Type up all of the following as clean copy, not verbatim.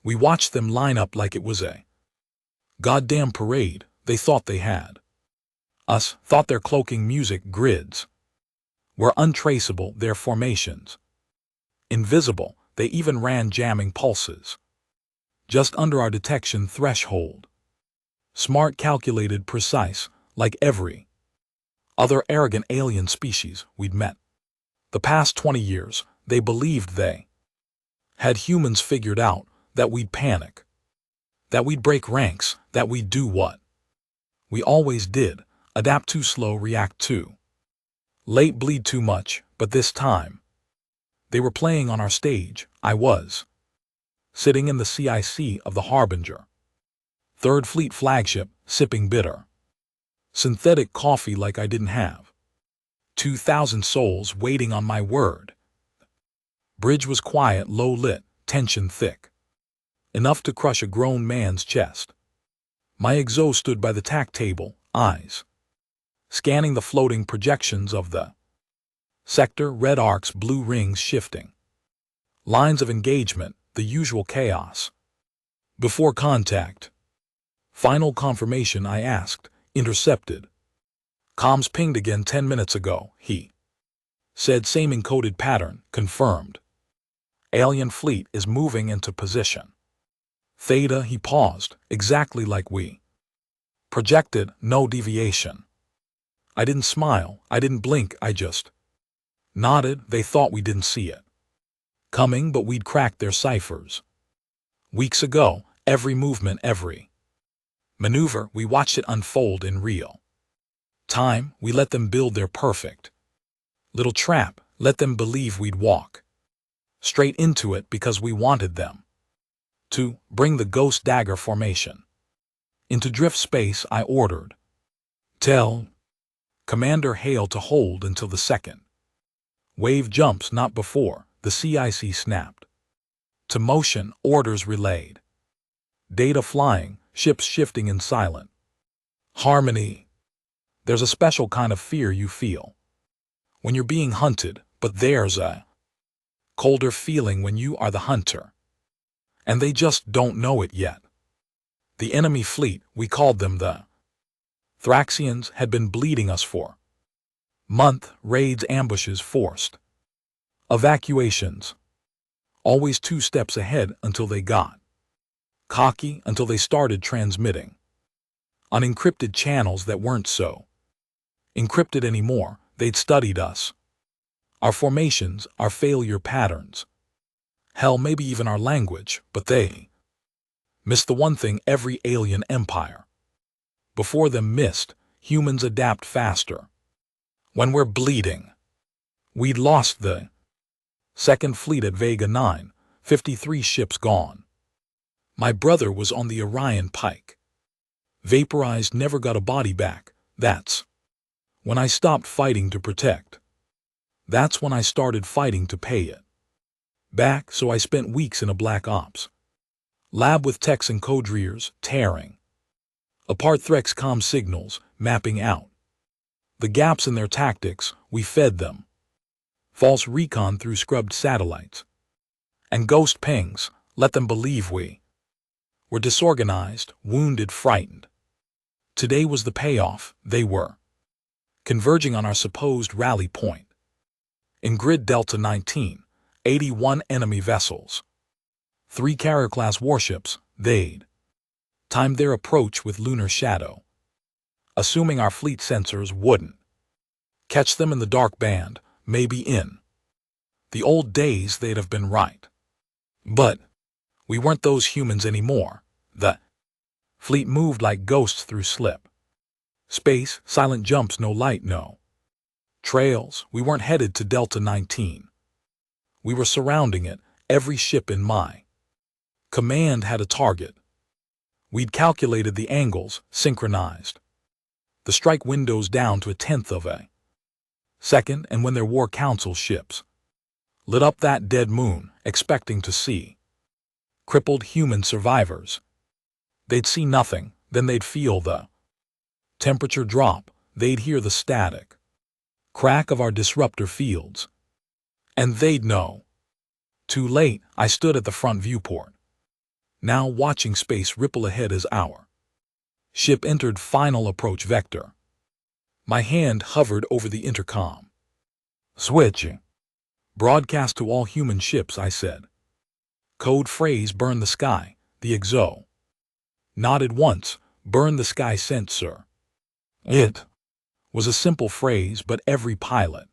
We watched them line up like it was a goddamn parade. They thought they had us, thought their cloaking music grids were untraceable, their formations invisible. They even ran jamming pulses just under our detection threshold. Smart, calculated, precise, like every other arrogant alien species we'd met. The past 20 years, they believed they had humans figured out, that we'd panic, that we'd break ranks, that we'd do what we always did: adapt too slow, react too late, bleed too much. But this time, they were playing on our stage. I was sitting in the CIC of the Harbinger, Third Fleet flagship, sipping bitter synthetic coffee like I didn't have 2,000 souls waiting on my word. Bridge was quiet, low lit, tension thick, enough to crush a grown man's chest. My exo stood by the tack table, eyes scanning the floating projections of the sector, red arcs, blue rings shifting, lines of engagement, the usual chaos before contact. Final confirmation, I asked. Intercepted. Comms pinged again 10 minutes ago, he said. Same encoded pattern. Confirmed. Alien fleet is moving into position. Theta, he paused. Exactly like we projected, no deviation. I didn't smile, I didn't blink, I just nodded. They thought we didn't see it coming, but we'd cracked their ciphers weeks ago. Every movement, every maneuver, we watched it unfold in real time. We let them build their perfect little trap, let them believe we'd walk straight into it because we wanted them to bring the Ghost Dagger formation into drift space. I ordered, tell Commander Hale to hold until the second wave jumps, not before. The CIC snapped to motion, orders relayed, data flying, ships shifting in silent harmony. There's a special kind of fear you feel when you're being hunted, but there's a colder feeling when you are the hunter, and they just don't know it yet. The enemy fleet, we called them the Thraxians, had been bleeding us for months. Raids, ambushes, forced evacuations, always 2 steps ahead until they got cocky, until they started transmitting on encrypted channels that weren't so encrypted anymore. They'd studied us, our formations, our failure patterns, hell, maybe even our language, but they missed the one thing every alien empire before them missed: humans adapt faster when we're bleeding. We'd lost the Second Fleet at Vega 9, 53 ships gone. My brother was on the Orion Pike, vaporized, never got a body back. That's when I stopped fighting to protect. That's when I started fighting to pay it back. So I spent weeks in a black ops lab with techs and codreers, tearing apart Threx comm signals, mapping out the gaps in their tactics. We fed them false recon through scrubbed satellites and ghost pings, let them believe we were disorganized, wounded, frightened. Today was the payoff. They were converging on our supposed rally point. In grid Delta 19, 81 enemy vessels, 3 carrier-class warships. They'd timed their approach with lunar shadow, assuming our fleet sensors wouldn't catch them in the dark band. Maybe in the old days they'd have been right. But we weren't those humans anymore. The fleet moved like ghosts through slip space, silent jumps, no light, no trails. We weren't headed to Delta 19. We were surrounding it. Every ship in my command had a target. We'd calculated the angles, synchronized the strike windows down to 1/10 of a second, and when their war council ships lit up that dead moon, expecting to see crippled human survivors, they'd see nothing. Then they'd feel the temperature drop. They'd hear the static crack of our disruptor fields, and they'd know. Too late. I stood at the front viewport, now watching space ripple ahead as our ship entered final approach vector. My hand hovered over the intercom. Switching. Broadcast to all human ships, I said. Code phrase: burn the sky. The exo nodded once. Burn the sky sent, sir. It was a simple phrase, but every pilot,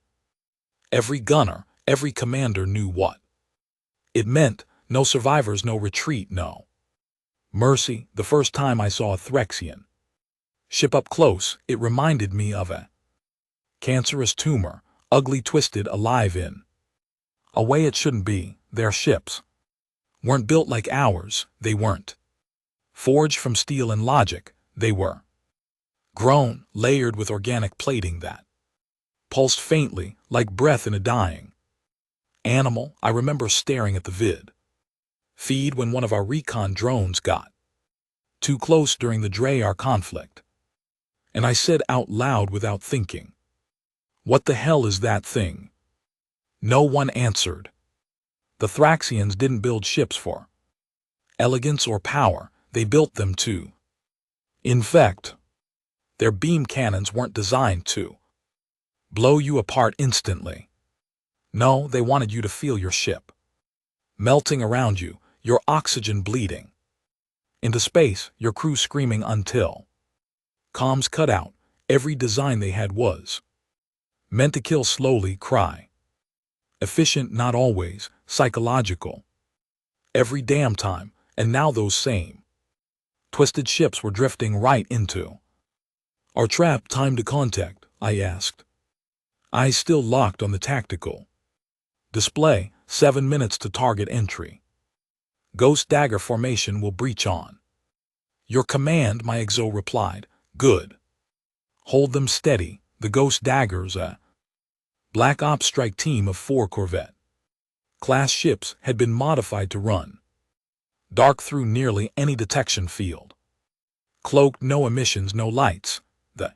every gunner, every commander knew what it meant. No survivors, no retreat, no mercy. The first time I saw a Threxian ship up close, it reminded me of a cancerous tumor, ugly, twisted, alive in a way it shouldn't be. Their ships weren't built like ours. They weren't forged from steel and logic. They were grown, layered with organic plating that pulsed faintly, like breath in a dying animal. I remember staring at the feed when one of our recon drones got too close during the Dreyar conflict, and I said out loud without thinking, "What the hell is that thing?" No one answered. The Thraxians didn't build ships for elegance or power. They built them to infect. Their beam cannons weren't designed to blow you apart instantly. No, they wanted you to feel your ship melting around you, your oxygen bleeding into space, your crew screaming until comms cut out. Every design they had was meant to kill slowly, cry. Efficient, not always, psychological. Every damn time. And now those same twisted ships were drifting right into our trap. Time to contact, I asked. Eyes still locked on the tactical display. 7 minutes to target entry. Ghost dagger formation will breach on your command, my exo replied. Good. Hold them steady. The Ghost daggers, a Black Ops strike team of 4 Corvette class ships, had been modified to run dark through nearly any detection field. Cloaked, no emissions, no lights. The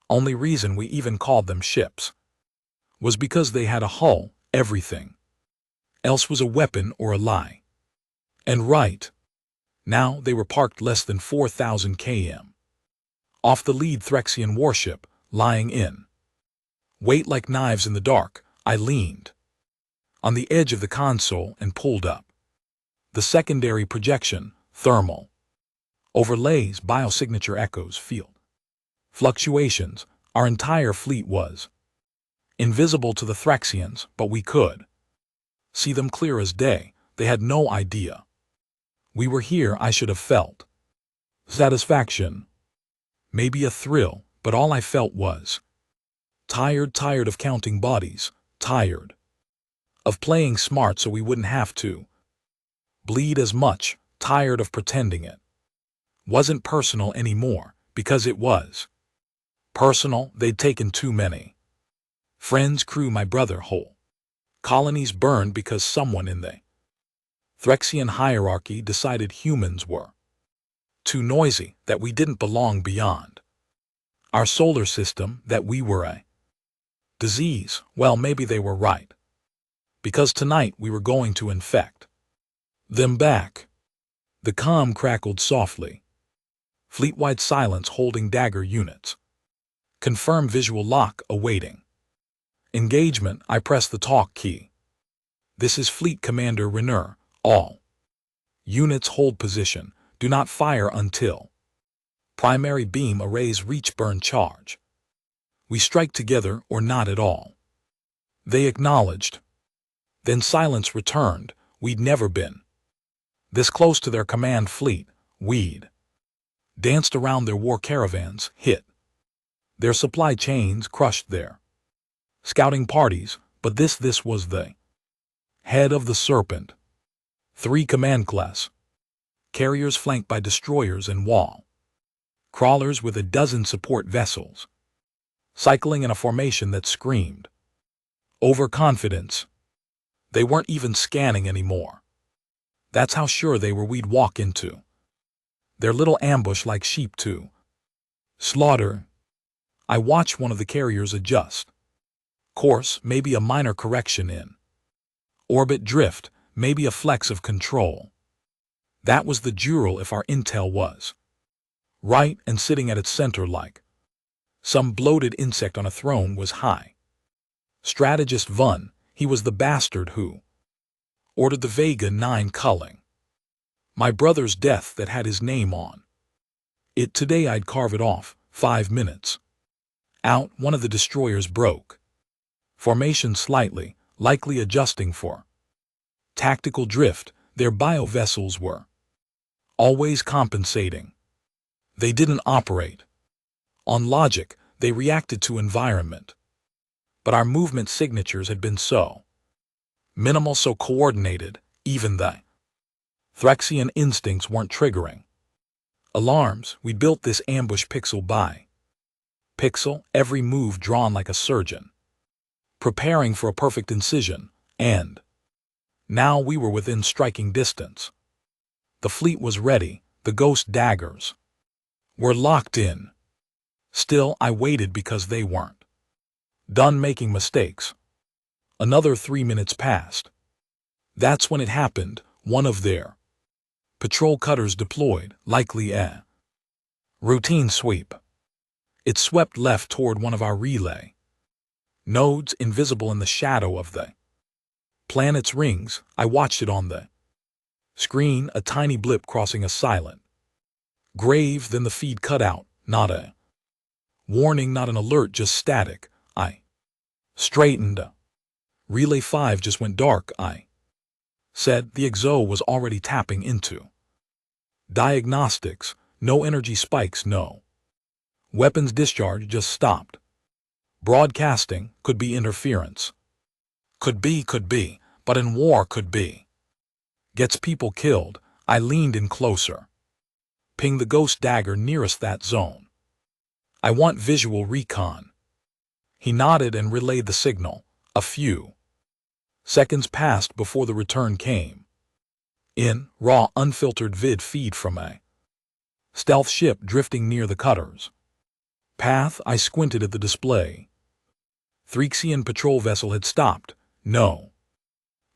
only reason we even called them ships was because they had a hull. Everything else was a weapon or a lie. And right now they were parked less than 4,000 km off the lead Threxian warship, lying in wait like knives in the dark. I leaned on the edge of the console and pulled up the secondary projection. Thermal overlays, biosignature echoes, field fluctuations. Our entire fleet was invisible to the Threxians, but we could see them clear as day. They had no idea we were here. I should have felt satisfaction, maybe a thrill, but all I felt was tired of counting bodies, tired of playing smart so we wouldn't have to bleed as much, tired of pretending it wasn't personal anymore, because it was personal. They'd taken too many friends, crew, my brother. Whole colonies burned because someone in the Threxian hierarchy decided humans were too noisy, that we didn't belong beyond our solar system, that we were a disease. Well, maybe they were right, because tonight we were going to infect them back. The comm crackled softly. Fleet-wide silence holding dagger units. Confirm visual lock awaiting engagement. I pressed the talk key. This is Fleet Commander Renner. All units hold position. Do not fire until primary beam arrays reach burn charge. We strike together or not at all. They acknowledged. Then silence returned. We'd never been this close to their command fleet. We'd danced around their war caravans, hit their supply chains, crushed their scouting parties, but this was the head of the serpent. 3 command class carriers flanked by destroyers and wall crawlers with a dozen support vessels, cycling in a formation that screamed overconfidence. They weren't even scanning anymore. That's how sure they were we'd walk into their little ambush like sheep to slaughter. I watched one of the carriers adjust course, maybe a minor correction in orbit drift, maybe a flex of control. That was the Jural if our intel was right, and sitting at its center like some bloated insect on a throne was High Strategist Vun. He was the bastard who ordered the Vega 9 culling. My brother's death that had his name on it. Today I'd carve it off. 5 minutes out, one of the destroyers broke formation slightly, likely adjusting for tactical drift. Their biovessels were always compensating. They didn't operate on logic, they reacted to environment. But our movement signatures had been so minimal, so coordinated, even the Threxian instincts weren't triggering alarms. We built this ambush pixel by pixel, every move drawn like a surgeon, preparing for a perfect incision, and now we were within striking distance. The fleet was ready, the ghost daggers were locked in. Still, I waited because they weren't done making mistakes. Another 3 minutes passed. That's when it happened. One of their patrol cutters deployed, likely a routine sweep. It swept left toward one of our relay nodes, invisible in the shadow of the planet's rings. I watched it on the screen, a tiny blip crossing a silent grave, then the feed cut out. Not a warning, not an alert, just static. I straightened. Relay 5 just went dark, I said. The Exo was already tapping into diagnostics. No energy spikes, no weapons discharge, just stopped. Broadcasting. Could be interference. Could be, but in war could be. Gets people killed. I leaned in closer. Ping the ghost dagger nearest that zone. I want visual recon. He nodded and relayed the signal. A few seconds passed before the return came. In raw, unfiltered vid feed from a stealth ship drifting near the cutter's path. I squinted at the display. Threxian patrol vessel had stopped. No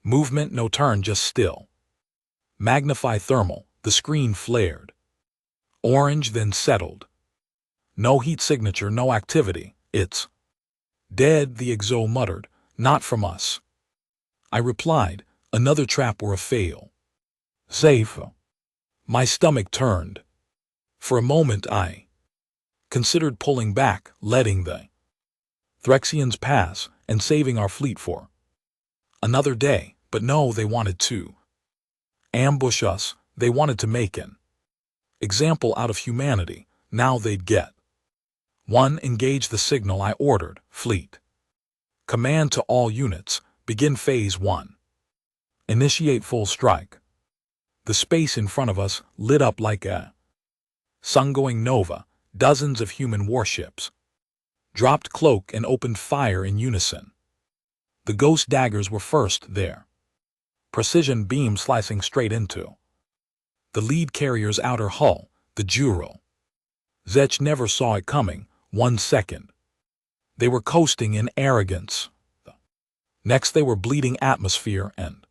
movement, no turn, just still. Magnify thermal. The screen flared orange, then settled. No heat signature, no activity. It's dead, the Exo muttered. Not from us, I replied. Another trap or a fail. Safe. My stomach turned. For a moment I considered pulling back, letting the Threxians pass, and saving our fleet for another day. But no, they wanted to ambush us. They wanted to make an example out of humanity. Now they'd get one. Engage the signal. I ordered. Fleet command to all units. Begin phase 1. Initiate full strike. The space in front of us lit up like a sun-going nova. Dozens of human warships dropped cloak and opened fire in unison. The ghost daggers were first there. Precision beam slicing straight into the lead carrier's outer hull, the Jural. Zech never saw it coming. 1 second. They were coasting in arrogance. Next they were bleeding atmosphere and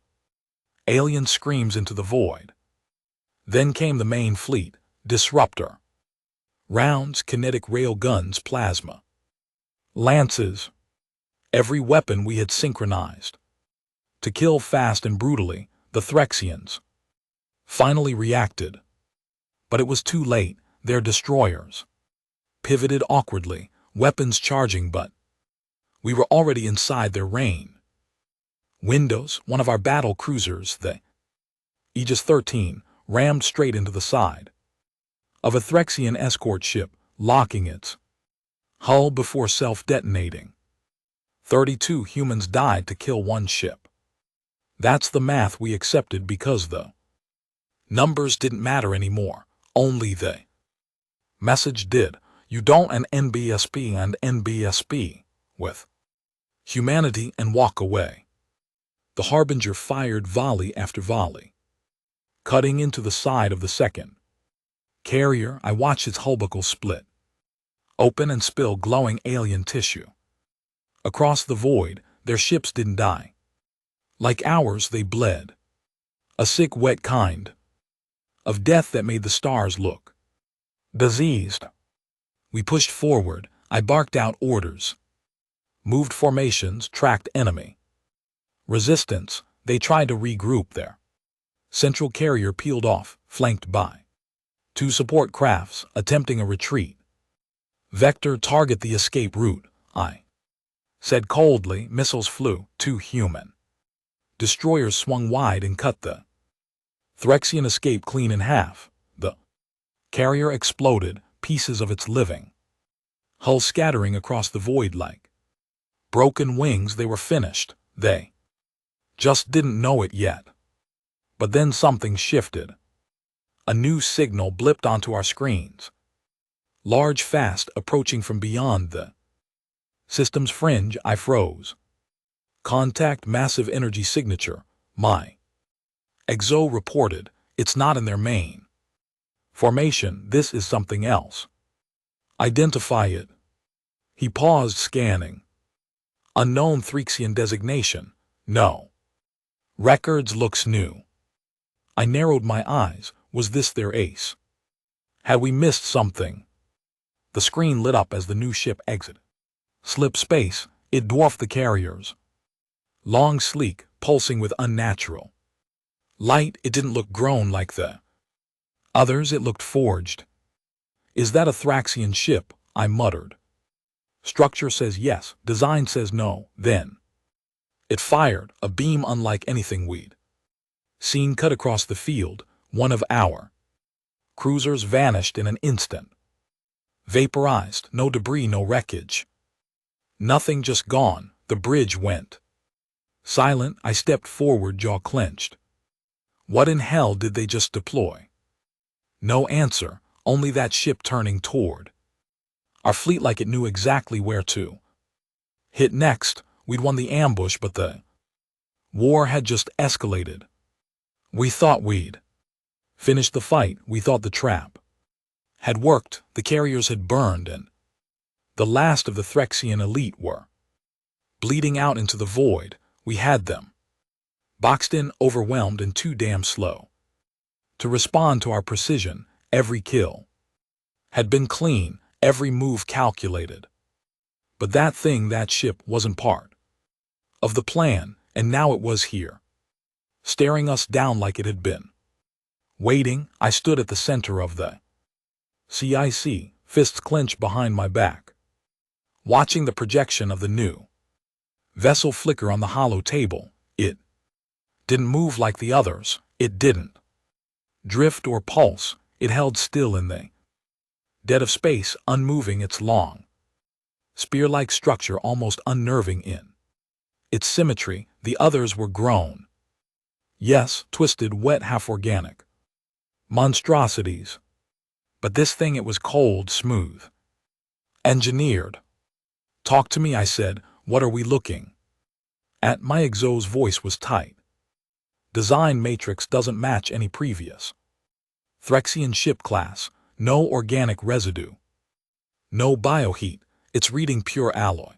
alien screams into the void. Then came the main fleet, disruptor rounds, kinetic rail guns, plasma lances. Every weapon we had synchronized to kill fast and brutally. The Threxians finally reacted. But it was too late. Their destroyers pivoted awkwardly, weapons charging, but we were already inside their reign. Windows, one of our battle cruisers, the Aegis 13, rammed straight into the side of a Threxian escort ship, locking its hull before self-detonating. 32 humans died to kill 1 ship. That's the math we accepted because the numbers didn't matter anymore. Only the message did. You don't an NBSP and NBSP with humanity and walk away. The Harbinger fired volley after volley, cutting into the side of the second carrier. I watched its hullbuckle split open and spill glowing alien tissue across the void. Their ships didn't die like ours, they bled a sick, wet kind. of death that made the stars look diseased. We pushed forward. I barked out orders. Moved formations, tracked enemy. Resistance, they tried to regroup there. Central carrier peeled off, flanked by 2 support crafts, attempting a retreat. Vector, target the escape route, I said coldly. Missiles flew, too human. Destroyers swung wide and cut the Threxian escape clean in half. The carrier exploded, pieces of its living hull scattering across the void like broken wings. They were finished. They just didn't know it yet. But then something shifted. A new signal blipped onto our screens. Large, fast, approaching from beyond the system's fringe. I froze. Contact, massive energy signature. My Exo reported, it's not in their main formation. This is something else. Identify it. He paused, scanning. Unknown Threxian designation. No. Records looks new. I narrowed my eyes. Was this their ace? Had we missed something? The screen lit up as the new ship exited. Slip space, it dwarfed the carriers. Long, sleek, pulsing with unnatural light. It didn't look grown like the others, it looked forged. Is that a Thraxian ship? I muttered. Structure says yes, design says no. Then it fired, a beam unlike anything we'd seen cut across the field. One of our cruisers vanished in an instant. Vaporized, no debris, no wreckage. Nothing, just gone. The bridge went silent. I stepped forward, jaw clenched. What in hell did they just deploy? No answer, only that ship turning toward our fleet like it knew exactly where to hit next. We'd won the ambush, but the war had just escalated. We thought we'd finished the fight. We thought the trap had worked. The carriers had burned, and the last of the Threxian elite were bleeding out into the void. We had them boxed in, overwhelmed, and too damn slow to respond to our precision. Every kill had been clean, every move calculated. But that thing, that ship, wasn't part of the plan, and now it was here, staring us down like it had been waiting. I stood at the center of the CIC, fists clenched behind my back, watching the projection of the new vessel flicker on the hollow table. It didn't move like the others. It didn't drift or pulse. It held still in the dead of space, unmoving. Its long, spear-like structure almost unnerving in its symmetry. The others were grown. Yes, twisted, wet, half-organic monstrosities. But this thing, it was cold, smooth, engineered. Talk to me, I said. What are we looking at? My Exo's voice was tight. Design matrix doesn't match any previous Threxian ship class. No organic residue. No bioheat. It's reading pure alloy.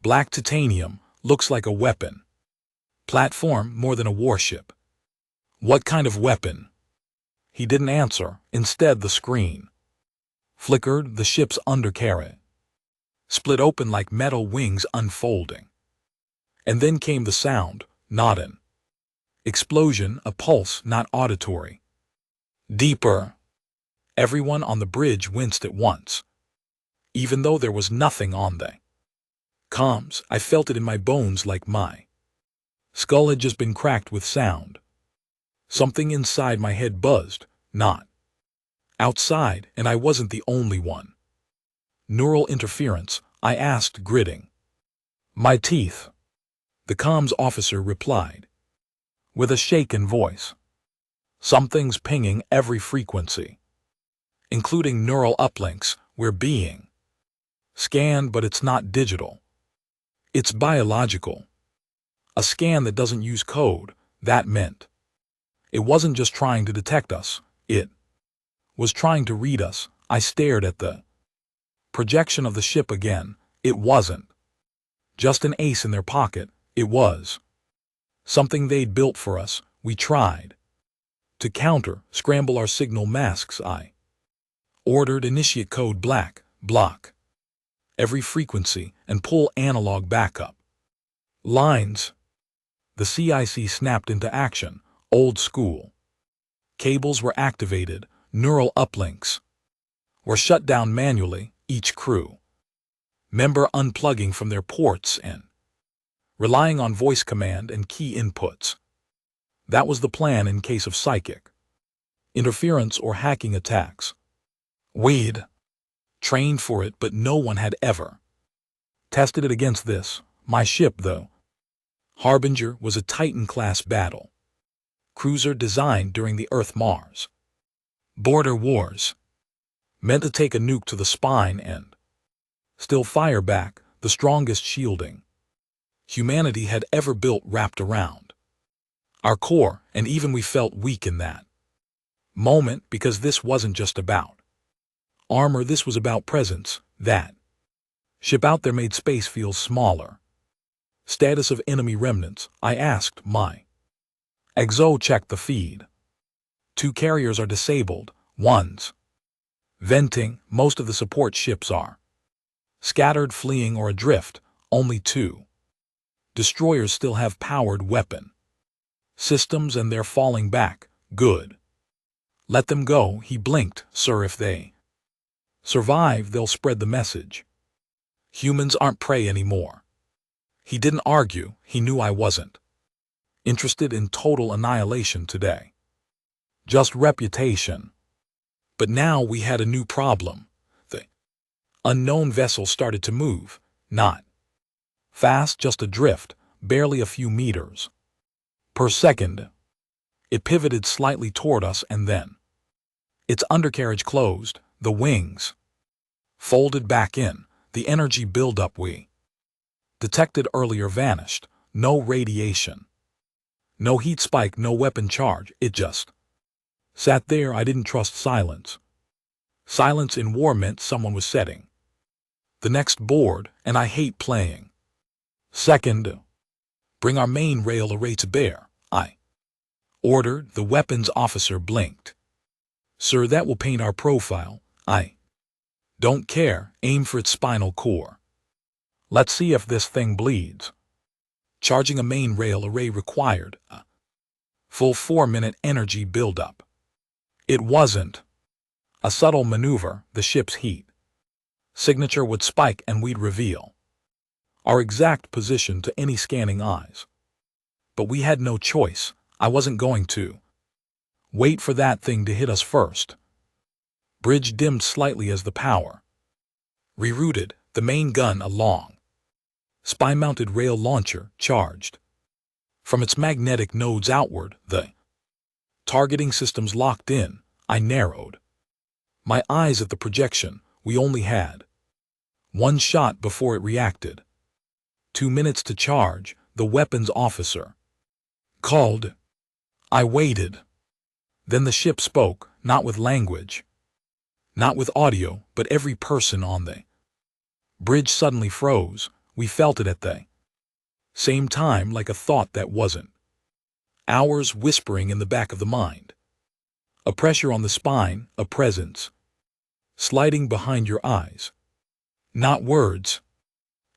Black titanium, looks like a weapon. Platform, more than a warship. What kind of weapon? He didn't answer. Instead, the screen flickered. The ship's undercarriage split open like metal wings unfolding. And then came the sound, not an explosion, a pulse, not auditory. Deeper. Everyone on the bridge winced at once. Even though there was nothing on the comms, I felt it in my bones like my skull had just been cracked with sound. Something inside my head buzzed, not outside, and I wasn't the only one. Neural interference, I asked, gritting my teeth. The comms officer replied with a shaken voice. Something's pinging every frequency, including neural uplinks. We're being scanned, but it's not digital. It's biological. A scan that doesn't use code. That meant it wasn't just trying to detect us. It was trying to read us. I stared at the projection of the ship again. It wasn't just an ace in their pocket. It was something they'd built for us. We tried To counter, scramble our signal masks. I ordered initiate code black, block every frequency, and pull analog backup lines. The CIC snapped into action, old school. Cables were activated, neural uplinks were shut down manually, each crew member unplugging from their ports and relying on voice command and key inputs. That was the plan in case of psychic interference or hacking attacks. We'd trained for it, but no one had ever tested it against this. My ship, though, Harbinger, was a Titan-class battle cruiser designed during the Earth-Mars border wars, meant to take a nuke to the spine and still fire back, the strongest shielding humanity had ever built wrapped around our core, and even we felt weak in that moment because this wasn't just about armor, this was about presence. That ship out there made space feel smaller. Status of enemy remnants, I asked. My exo checked the feed. 2 carriers are disabled, one's venting, most of the support ships are scattered, fleeing, or adrift. Only 2 destroyers still have powered weapon systems and they're falling back. Good. Let them go, he blinked. Sir, if they survive, they'll spread the message. Humans aren't prey anymore. He didn't argue, he knew I wasn't interested in total annihilation today. Just reputation. But now we had a new problem. The unknown vessel started to move, not fast, just adrift, barely a few meters per second. It pivoted slightly toward us and then its undercarriage closed, the wings folded back in, the energy buildup we detected earlier vanished. No radiation, no heat spike, no weapon charge. It just sat there. I didn't trust silence. Silence in war meant someone was setting the next board, and I hate playing second. Bring our main rail array to bear, I ordered. The weapons officer blinked. Sir, that will paint our profile. I don't care. Aim for its spinal core. Let's see if this thing bleeds. Charging a main rail array required a full 4-minute energy buildup. It wasn't a subtle maneuver. The ship's heat signature would spike and we'd reveal our exact position to any scanning eyes. But we had no choice. I wasn't going to wait for that thing to hit us first. Bridge dimmed slightly as the power rerouted. The main gun, a long spy-mounted rail launcher, charged from its magnetic nodes outward. The targeting systems locked in. I narrowed my eyes at the projection. We only had one shot before it reacted. 2 minutes to charge, the weapons officer called. I waited. Then the ship spoke, not with language, not with audio, but every person on the bridge suddenly froze. We felt it at the same time, like a thought that wasn't ours, whispering in the back of the mind. A pressure on the spine, a presence sliding behind your eyes. Not words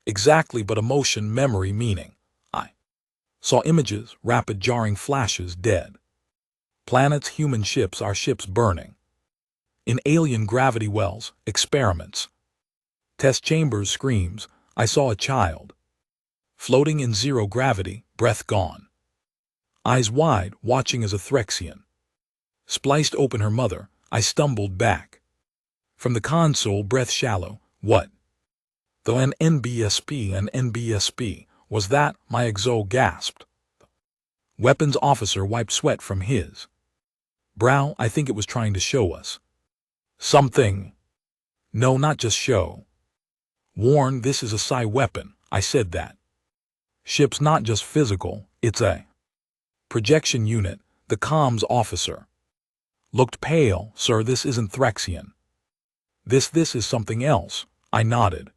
exactly, but emotion, memory, meaning. I saw images, rapid jarring flashes, dead planets, human ships, our ships burning in alien gravity wells, experiments, test chambers, screams. I saw a child floating in zero gravity, breath gone, eyes wide, watching as a Threxian spliced open her mother. I stumbled back from the console, breath shallow. What? Though an NBSP was that? My exo gasped. Weapons officer wiped sweat from his brow. I think it was trying to show us something. No, not just show. Warn, this is a psi weapon. I said that. Ship's not just physical, it's a projection unit. The comms officer looked pale. Sir, this isn't Threxian. This is something else. I nodded.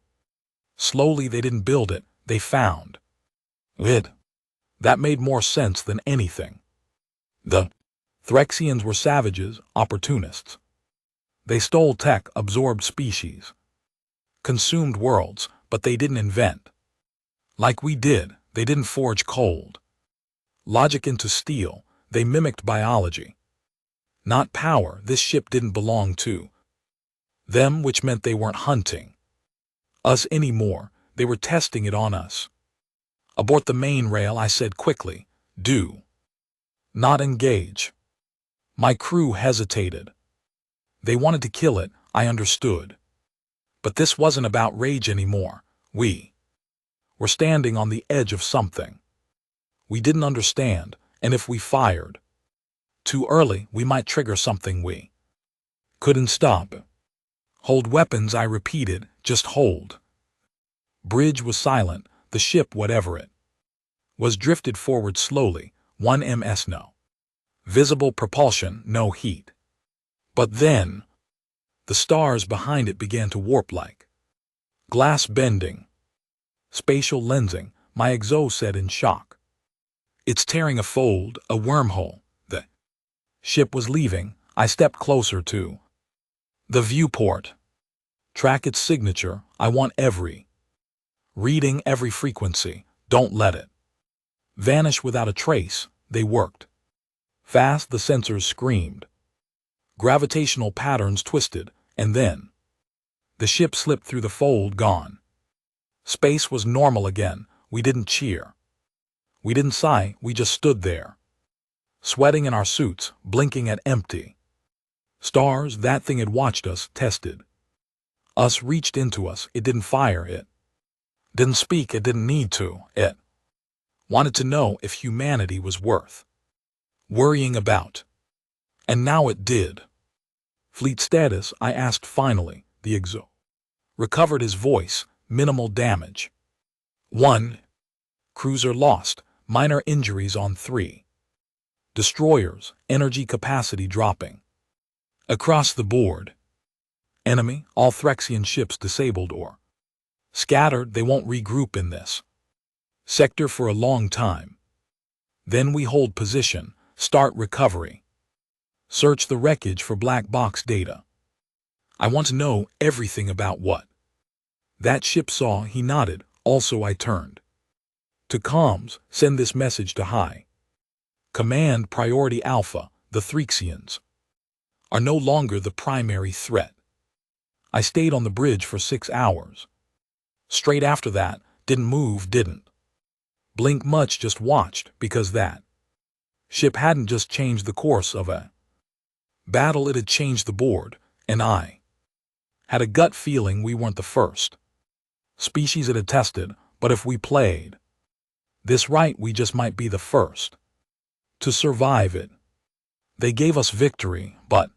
Slowly, they didn't build it, they found it. That made more sense than anything the Threxians were savages, opportunists. They stole tech, absorbed species, consumed worlds, but they didn't invent. Like we did, they didn't forge cold logic into steel, they mimicked biology. Not power, this ship didn't belong to them, which meant they weren't hunting us anymore, they were testing it on us. Abort the main rail, I said quickly. Do not engage. My crew hesitated. They wanted to kill it, I understood. But this wasn't about rage anymore. We were standing on the edge of something we didn't understand, and if we fired too early, we might trigger something we couldn't stop. Hold weapons, I repeated, just hold. Bridge was silent, the ship, whatever it was, drifted forward slowly, 1 ms, no visible propulsion, no heat. But then, the stars behind it began to warp like glass bending. Spatial lensing, my exo said in shock. It's tearing a fold, a wormhole. The ship was leaving. I stepped closer to the viewport. Track its signature. I want every reading, every frequency. Don't let it vanish without a trace. They worked fast, the sensors screamed. Gravitational patterns twisted, and then the ship slipped through the fold, gone. Space was normal again. We didn't cheer. We didn't sigh, we just stood there, sweating in our suits, blinking at empty stars. That thing had watched us, tested us, reached into us. It didn't fire, it didn't speak, it didn't need to. It wanted to know if humanity was worth worrying about. And now it did. Fleet status, I asked finally. The exo recovered his voice. Minimal damage. 1 cruiser lost. Minor injuries on 3 destroyers. Energy capacity dropping across the board. Enemy, all Threxian ships disabled or scattered. They won't regroup in this sector for a long time. Then we hold position, start recovery. Search the wreckage for black box data. I want to know everything about what that ship saw. He nodded. Also, I turned to comms. Send this message to High Command. Priority Alpha. The Threxians are no longer the primary threat. I stayed on the bridge for 6 hours. Straight after that, didn't move, didn't blink much, just watched, because that ship hadn't just changed the course of a battle, it had changed the board, and I had a gut feeling we weren't the first species it had tested, but if we played this right, we just might be the first to survive it. They gave us victory, but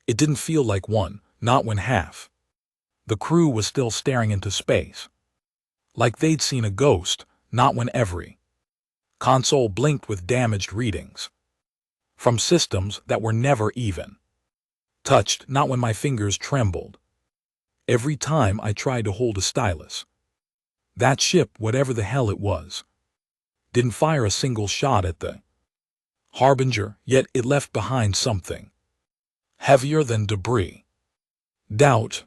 it didn't feel like one, not when half the crew was still staring into space. Like they'd seen a ghost, not when every console blinked with damaged readings from systems that were never even touched, not when my fingers trembled every time I tried to hold a stylus. That ship, whatever the hell it was, didn't fire a single shot at the Harbinger, yet it left behind something heavier than debris. Doubt.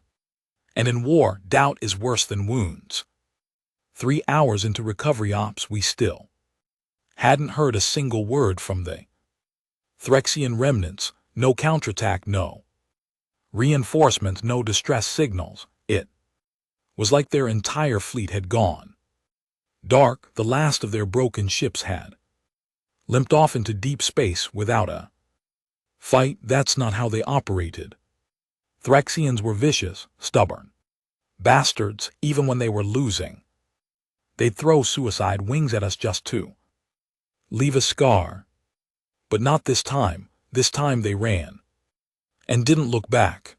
And in war, doubt is worse than wounds. 3 hours into recovery ops, we still hadn't heard a single word from the Threxian remnants. No counterattack, no reinforcements, no distress signals. It was like their entire fleet had gone dark. The last of their broken ships had limped off into deep space without a fight. That's not how they operated. Threxians were vicious, stubborn bastards. Even when they were losing, they'd throw suicide wings at us just to leave a scar. But not this time. This time they ran and didn't look back.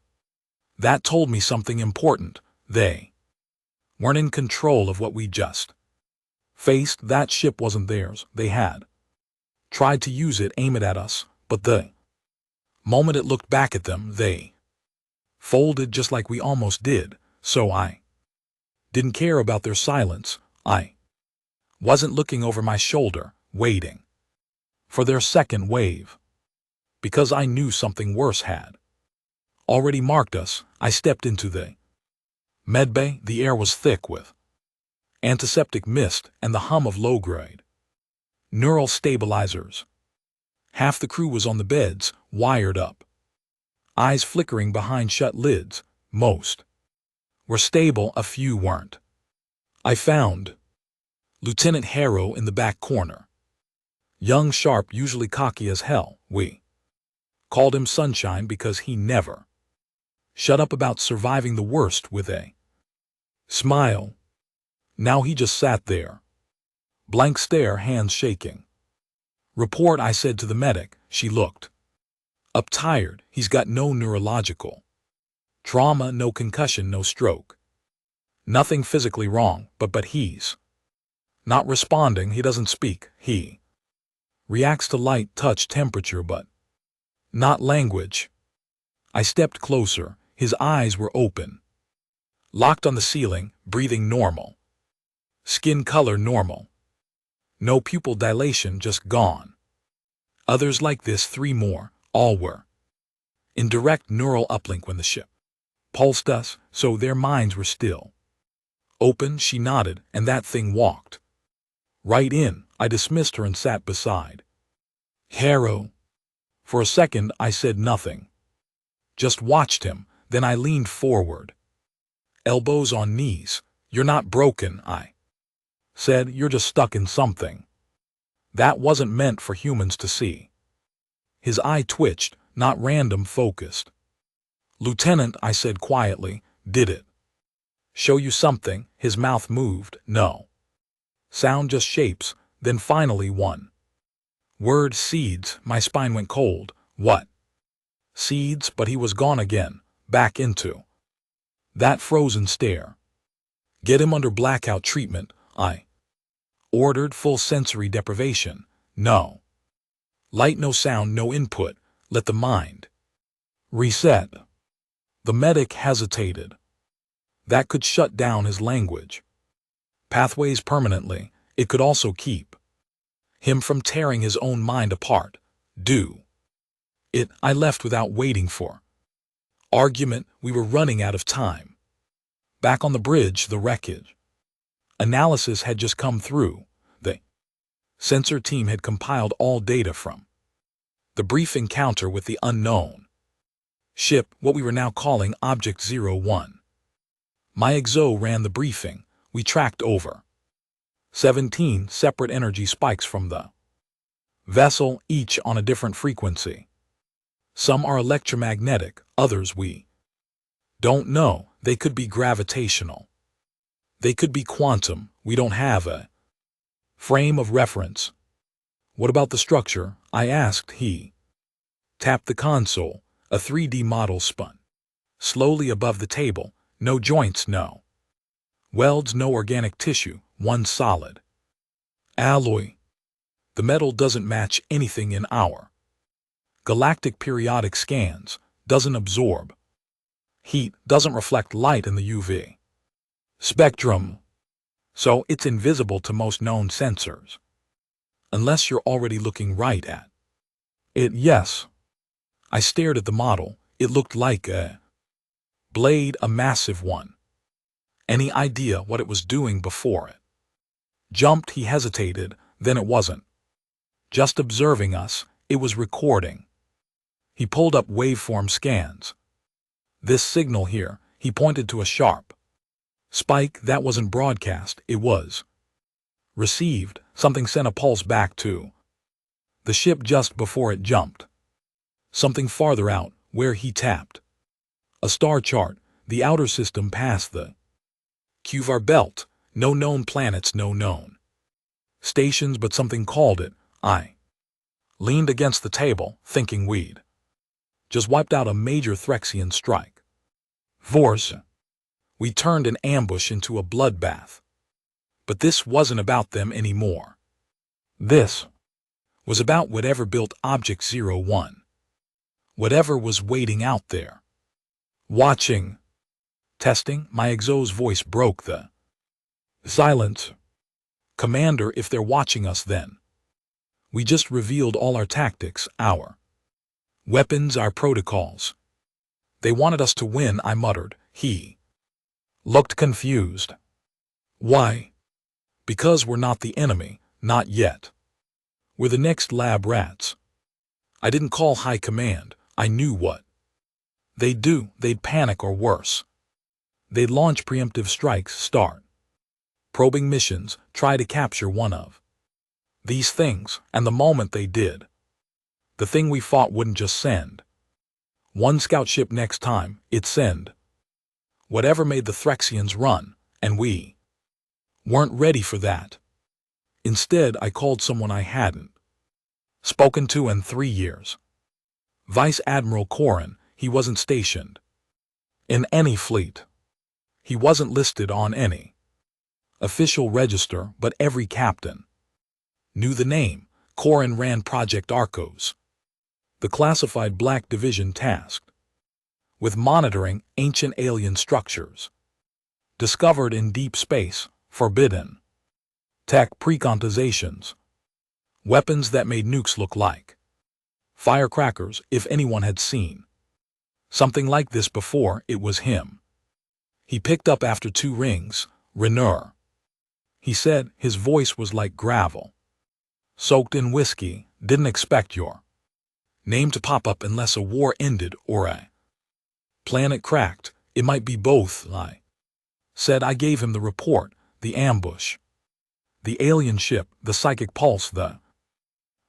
That told me something important. They weren't in control of what we just faced. That ship wasn't theirs. They had tried to use it, aim it at us, but the moment it looked back at them, they folded just like we almost did. So I didn't care about their silence. I wasn't looking over my shoulder, waiting for their second wave. because I knew something worse had already marked us. I stepped into the medbay. The air was thick with antiseptic mist and the hum of low-grade neural stabilizers. Half the crew was on the beds, wired up, eyes flickering behind shut lids. Most were stable, a few weren't. I found Lieutenant Harrow in the back corner. Young, sharp, usually cocky as hell. We called him Sunshine because he never shut up about surviving the worst with a smile. Now he just sat there, blank stare, hands shaking. Report, I said to the medic. She looked up, tired. He's got no neurological trauma, no concussion, no stroke. Nothing physically wrong, but he's not responding. He doesn't speak. He reacts to light, touch, temperature, but not language. I stepped closer. His eyes were open, locked on the ceiling, breathing normal. Skin color normal. No pupil dilation, just gone. Others like this, 3 more, all were in direct neural uplink when the ship pulsed us, so their minds were still open. She nodded, and that thing walked right in. I dismissed her and sat beside Harrow. For a second, I said nothing. Just watched him. Then I leaned forward, elbows on knees. You're not broken, I said. You're just stuck in something that wasn't meant for humans to see. His eye twitched, not random, focused. Lieutenant, I said quietly, did it show you something? His mouth moved. No sound, just shapes. Then finally one word: seeds. My spine went cold. What? Seeds? But he was gone again, back into that frozen stare. Get him under blackout treatment, I ordered. Full sensory deprivation. No light, no sound, no input. Let the mind reset. The medic hesitated. That could shut down his language pathways permanently. It could also keep him from tearing his own mind apart. Do it. I left without waiting for argument. We were running out of time. Back on the bridge, the wreckage analysis had just come through. The sensor team had compiled all data from the brief encounter with the unknown ship, what we were now calling Object 01. My exo ran the briefing. We tracked over 17 separate energy spikes from the vessel, each on a different frequency. Some are electromagnetic, others we don't know. They could be gravitational. They could be quantum. We don't have a frame of reference. What about the structure? I asked. He tapped the console. A 3D model spun slowly above the table. No joints, no welds, no organic tissue, one solid alloy. The metal doesn't match anything in our galactic periodic scans, doesn't absorb heat, doesn't reflect light in the UV spectrum, so it's invisible to most known sensors. Unless you're already looking right at it. Yes. I stared at the model. It looked like a blade, a massive one. Any idea what it was doing before it jumped? He hesitated. Then it wasn't just observing us, it was recording. He pulled up waveform scans. This signal here, he pointed to a sharp spike, that wasn't broadcast, it was received. Something sent a pulse back to the ship just before it jumped. Something farther out, where he tapped a star chart, the outer system past the Kuiper belt. No known planets, no known stations, but something called it. I leaned against the table, thinking we'd just wiped out a major Threxian strike force. We turned an ambush into a bloodbath. But this wasn't about them anymore. This was about whatever built Object 01. Whatever was waiting out there, watching. Testing. My exo's voice broke the silence. Commander, if they're watching us, then we just revealed all our tactics, our Weapons are protocols. They wanted us to win, I muttered. He looked confused. Why? Because we're not the enemy, not yet. We're the next lab rats. I didn't call high command. I knew what they'd do. They'd panic or worse. They'd launch preemptive strikes, start probing missions, try to capture one of these things, and the moment they did, the thing we fought wouldn't just send one scout ship next time, it'd send whatever made the Threxians run, and we weren't ready for that. Instead, I called someone I hadn't spoken to in 3 years. Vice Admiral Corrin. He wasn't stationed in any fleet. He wasn't listed on any official register, but every captain knew the name. Corrin ran Project Arcos, the classified Black Division tasked with monitoring ancient alien structures discovered in deep space, forbidden tech, precontizations, weapons that made nukes look like firecrackers. If anyone had seen something like this before, it was him. He picked up after 2 rings. Raynor, he said. His voice was like gravel soaked in whiskey. Didn't expect your name to pop up unless a war ended or a planet cracked. It might be both, I said. I gave him the report, the ambush, the alien ship, the psychic pulse, the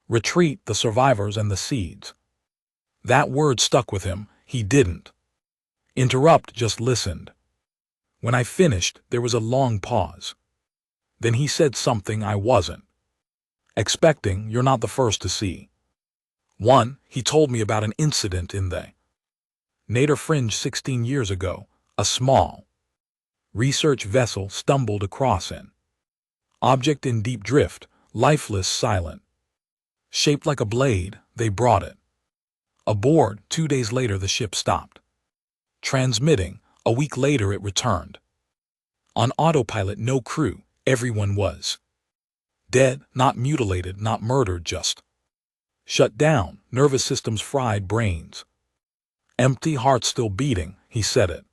retreat, the survivors, and the seeds. That word stuck with him. He didn't interrupt, just listened. When I finished, there was a long pause. Then he said something I wasn't expecting. You're not the first to see one. He told me about an incident in the Nader Fringe 16 years ago. A small research vessel stumbled across an object in deep drift, lifeless, silent, shaped like a blade. They brought it aboard. 2 days later, the ship stopped transmitting. A week later, it returned on autopilot. No crew. Everyone was dead, not mutilated, not murdered, just shut down. Nervous systems fried, brains empty, hearts still beating. He said it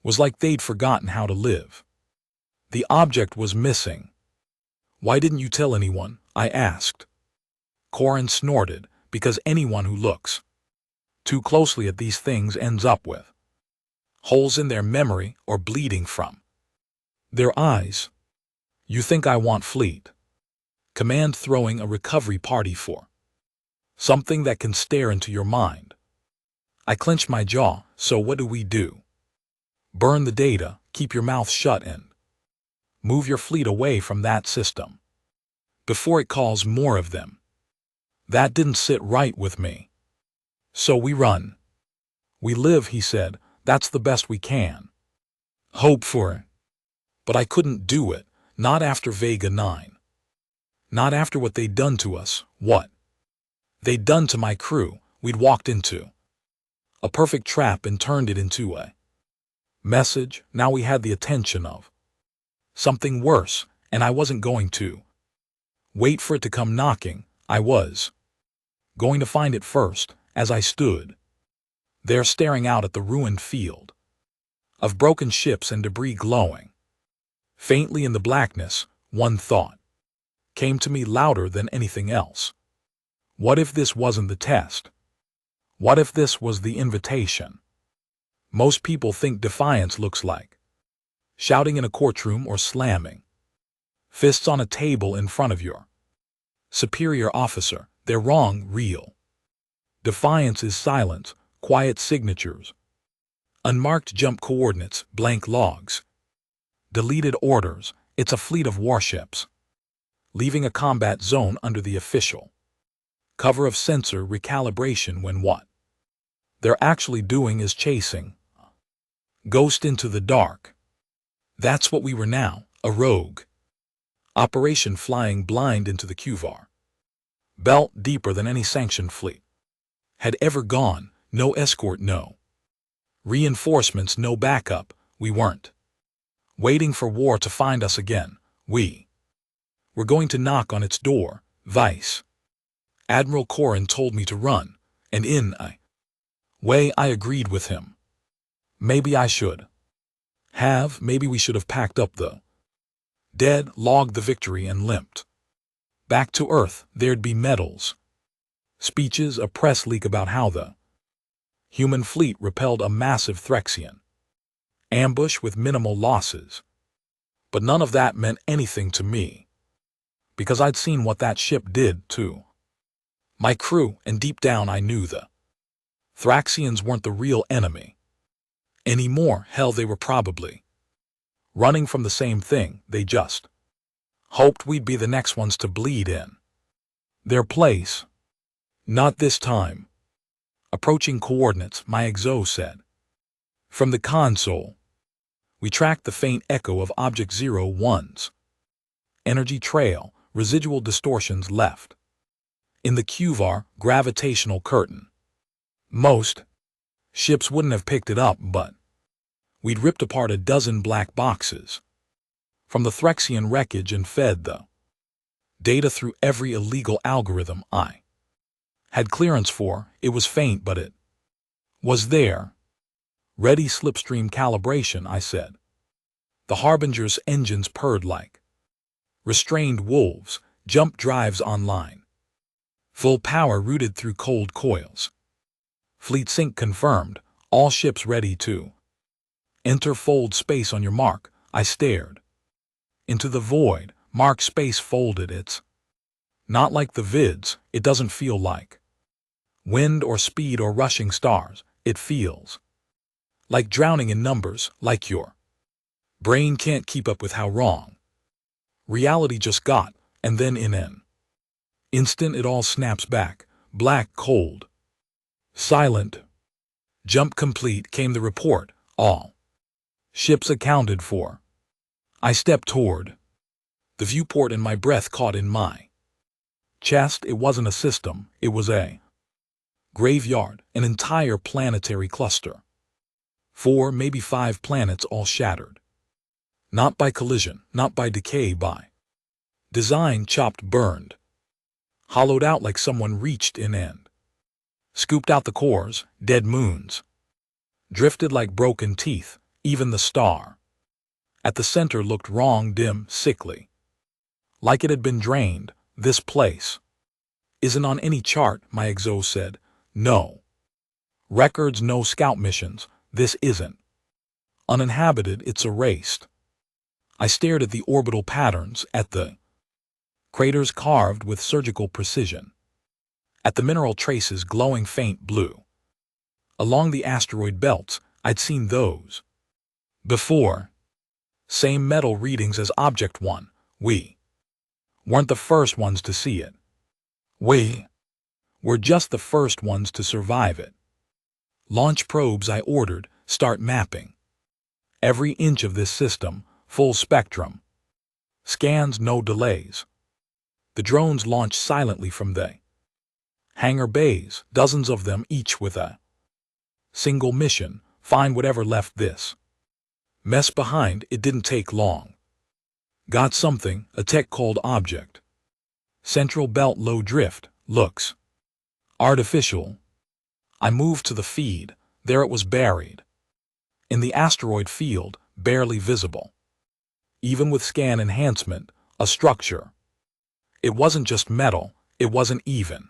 was like they'd forgotten how to live. The object was missing. Why didn't you tell anyone? I asked. Corrin snorted. Because anyone who looks too closely at these things ends up with holes in their memory or bleeding from their eyes. You think I want fleet command throwing a recovery party for something that can stare into your mind? I clenched my jaw. So what do? Burn the data, keep your mouth shut, and move your fleet away from that system before it calls more of them. That didn't sit right with me. So we run. We live, he said. That's the best we can hope for. But I couldn't do it. Not after Vega 9. Not after what they'd done to us. What they'd done to my crew. We'd walked into a perfect trap and turned it into a message. Now we had the attention of something worse, and I wasn't going to wait for it to come knocking. I was going to find it first. As I stood there staring out at the ruined field of broken ships and debris glowing faintly in the blackness, one thought came to me louder than anything else. What if this wasn't the test? What if this was the invitation? Most people think defiance looks like shouting in a courtroom or slamming fists on a table in front of your superior officer. They're wrong. Real defiance is silence, quiet signatures, unmarked jump coordinates, blank logs, deleted orders. It's a fleet of warships leaving a combat zone under the official cover of sensor recalibration when what they're actually doing is chasing a ghost into the dark. That's what we were now, a rogue operation flying blind into the Qvar belt, deeper than any sanctioned fleet had ever gone. No escort, no reinforcements, no backup. We weren't waiting for war to find us again. We were going to knock on its door. Vice Admiral Corrin told me to run, And in a way, I agreed with him. Maybe I should have, maybe we should have packed up the dead, logged the victory, and limped back to Earth. There'd be medals, speeches, a press leak about how the human fleet repelled a massive Threxian ambush with minimal losses. But none of that meant anything to me, because I'd seen what that ship did to my crew, and deep down I knew the Thraxians weren't the real enemy anymore. Hell, they were probably running from the same thing. They just hoped we'd be the next ones to bleed in their place. Not this time. Approaching coordinates, my exo said. From the console, we tracked the faint echo of Object 01's energy trail, residual distortions left in the QVAR gravitational curtain. Most ships wouldn't have picked it up, but we'd ripped apart a dozen black boxes from the Threxian wreckage and fed the data through every illegal algorithm I had clearance for. It was faint, but it was there. Ready slipstream calibration, I said. The Harbinger's engines purred like restrained wolves, jump drives online. Full power routed through cold coils. Fleet sync confirmed, all ships ready to enter fold space on your mark. I stared into the void. Mark space folded. It's not like the vids. It doesn't feel like wind or speed or rushing stars. It feels like drowning in numbers, like your brain can't keep up with how wrong reality just got, and then in an instant it all snaps back, black, cold, silent. Jump complete, came the report, all ships accounted for. I stepped toward the viewport and my breath caught in my chest. It wasn't a system, it was a graveyard, an entire planetary cluster. 4, maybe 5 planets all shattered. Not by collision, not by decay, by design, chopped, burned, hollowed out like someone reached in and scooped out the cores. Dead moons drifted like broken teeth. Even the star at the center looked wrong, dim, sickly, like it had been drained. This place isn't on any chart, my exo said. No records, no scout missions. This isn't uninhabited, it's erased. I stared at the orbital patterns, at the craters carved with surgical precision, at the mineral traces glowing faint blue. Along the asteroid belts, I'd seen those before. Same metal readings as Object 1. We weren't the first ones to see it. We were just the first ones to survive it. Launch probes, I ordered, start mapping every inch of this system, full spectrum scans, no delays. The drones launched silently from the hangar bays, dozens of them, each with a single mission: find whatever left this mess behind. It didn't take long. Got something, a tech called Object Central Belt Low Drift. Looks artificial. I moved to the feed. There it was, buried in the asteroid field, barely visible. Even with scan enhancement, a structure. It wasn't just metal, it wasn't even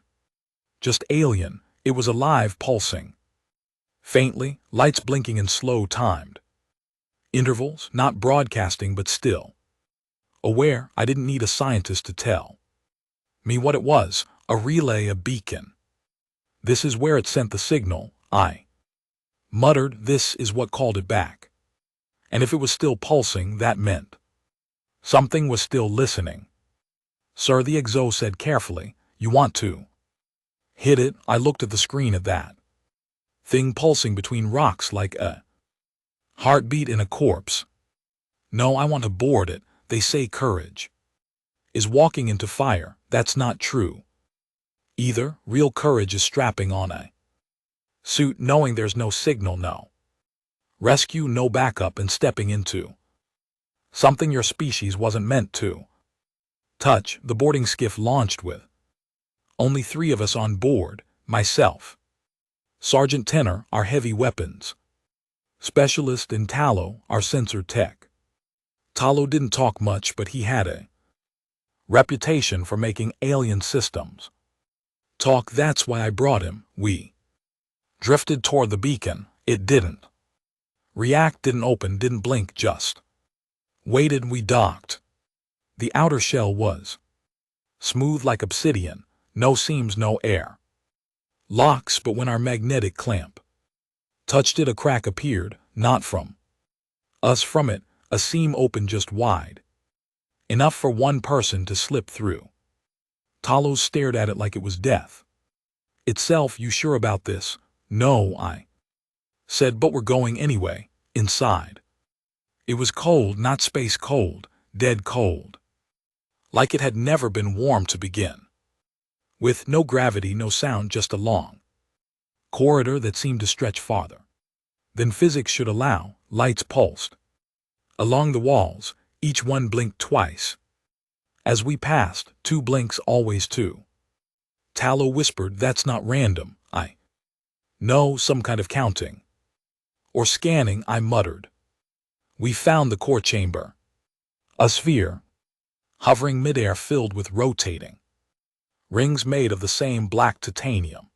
just alien, it was alive, pulsing faintly, lights blinking in slow timed intervals, not broadcasting but still aware. I didn't need a scientist to tell me what it was. A relay, a beacon. This is where it sent the signal, I muttered. This is what called it back. And if it was still pulsing, that meant something was still listening. Sir, the exo said carefully, you want to hit it? I looked at the screen at that thing pulsing between rocks like a heartbeat in a corpse. No, I want to board it. They say courage is walking into fire. That's not true either. Real courage is strapping on a suit, knowing there's no signal, no rescue, no backup, and stepping into something your species wasn't meant to touch. The boarding skiff launched with only 3 of us on board, myself, Sergeant Tenor, our heavy weapons specialist, in Tallow, our sensor tech. Tallow didn't talk much, but he had a reputation for making alien systems talk. That's why I brought him. We drifted toward the beacon. It didn't react, didn't open, didn't blink, just waited. We docked. The outer shell was smooth like obsidian, no seams, no air locks, but when our magnetic clamp touched it, a crack appeared, not from us, from it. A seam opened just wide enough for one person to slip through. Tallow stared at it like it was death itself. You sure about this? No, I said, but we're going anyway. Inside, it was cold, not space cold, dead cold. Like it had never been warm to begin with. No gravity, no sound, just a long corridor that seemed to stretch farther than physics should allow. Lights pulsed along the walls, each one blinked twice. As we passed, 2 blinks, always 2. Tallow whispered, "That's not random." I know, some kind of counting or scanning, I muttered. We found the core chamber, a sphere hovering midair, filled with rotating rings made of the same black titanium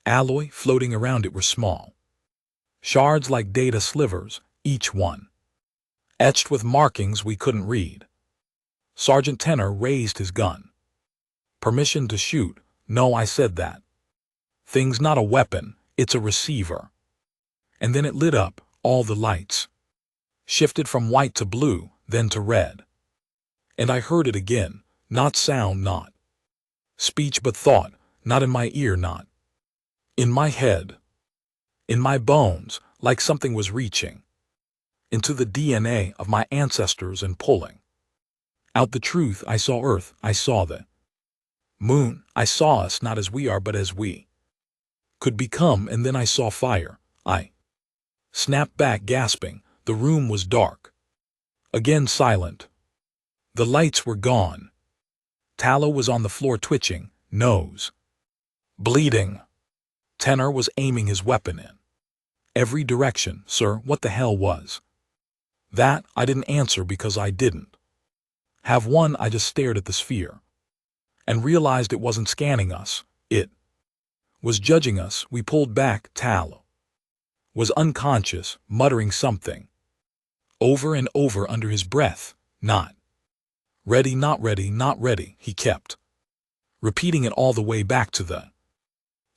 alloy. Floating around it were small shards like data slivers, each one etched with markings we couldn't read. Sergeant Tenor raised his gun. "Permission to shoot?" "No," I said. "That thing's not a weapon, it's a receiver." And then it lit up. All the lights shifted from white to blue, then to red. And I heard it again. Not sound, not speech, but thought. Not in my ear, not in my head, in my bones, like something was reaching into the DNA of my ancestors and pulling out the truth. I saw Earth, I saw the moon, I saw us not as we are but as we could become. And then I saw fire. I snapped back, gasping. The room was dark. Again silent. The lights were gone. Tallow was on the floor, twitching, nose bleeding. Tenor was aiming his weapon in every direction. "Sir, what the hell was that?" I didn't answer because I didn't have one. I just stared at the sphere and realized it wasn't scanning us. It was judging us. We pulled back. Tallow was unconscious, muttering something over and over under his breath. "Not ready, not ready, not ready," he kept repeating it all the way back to the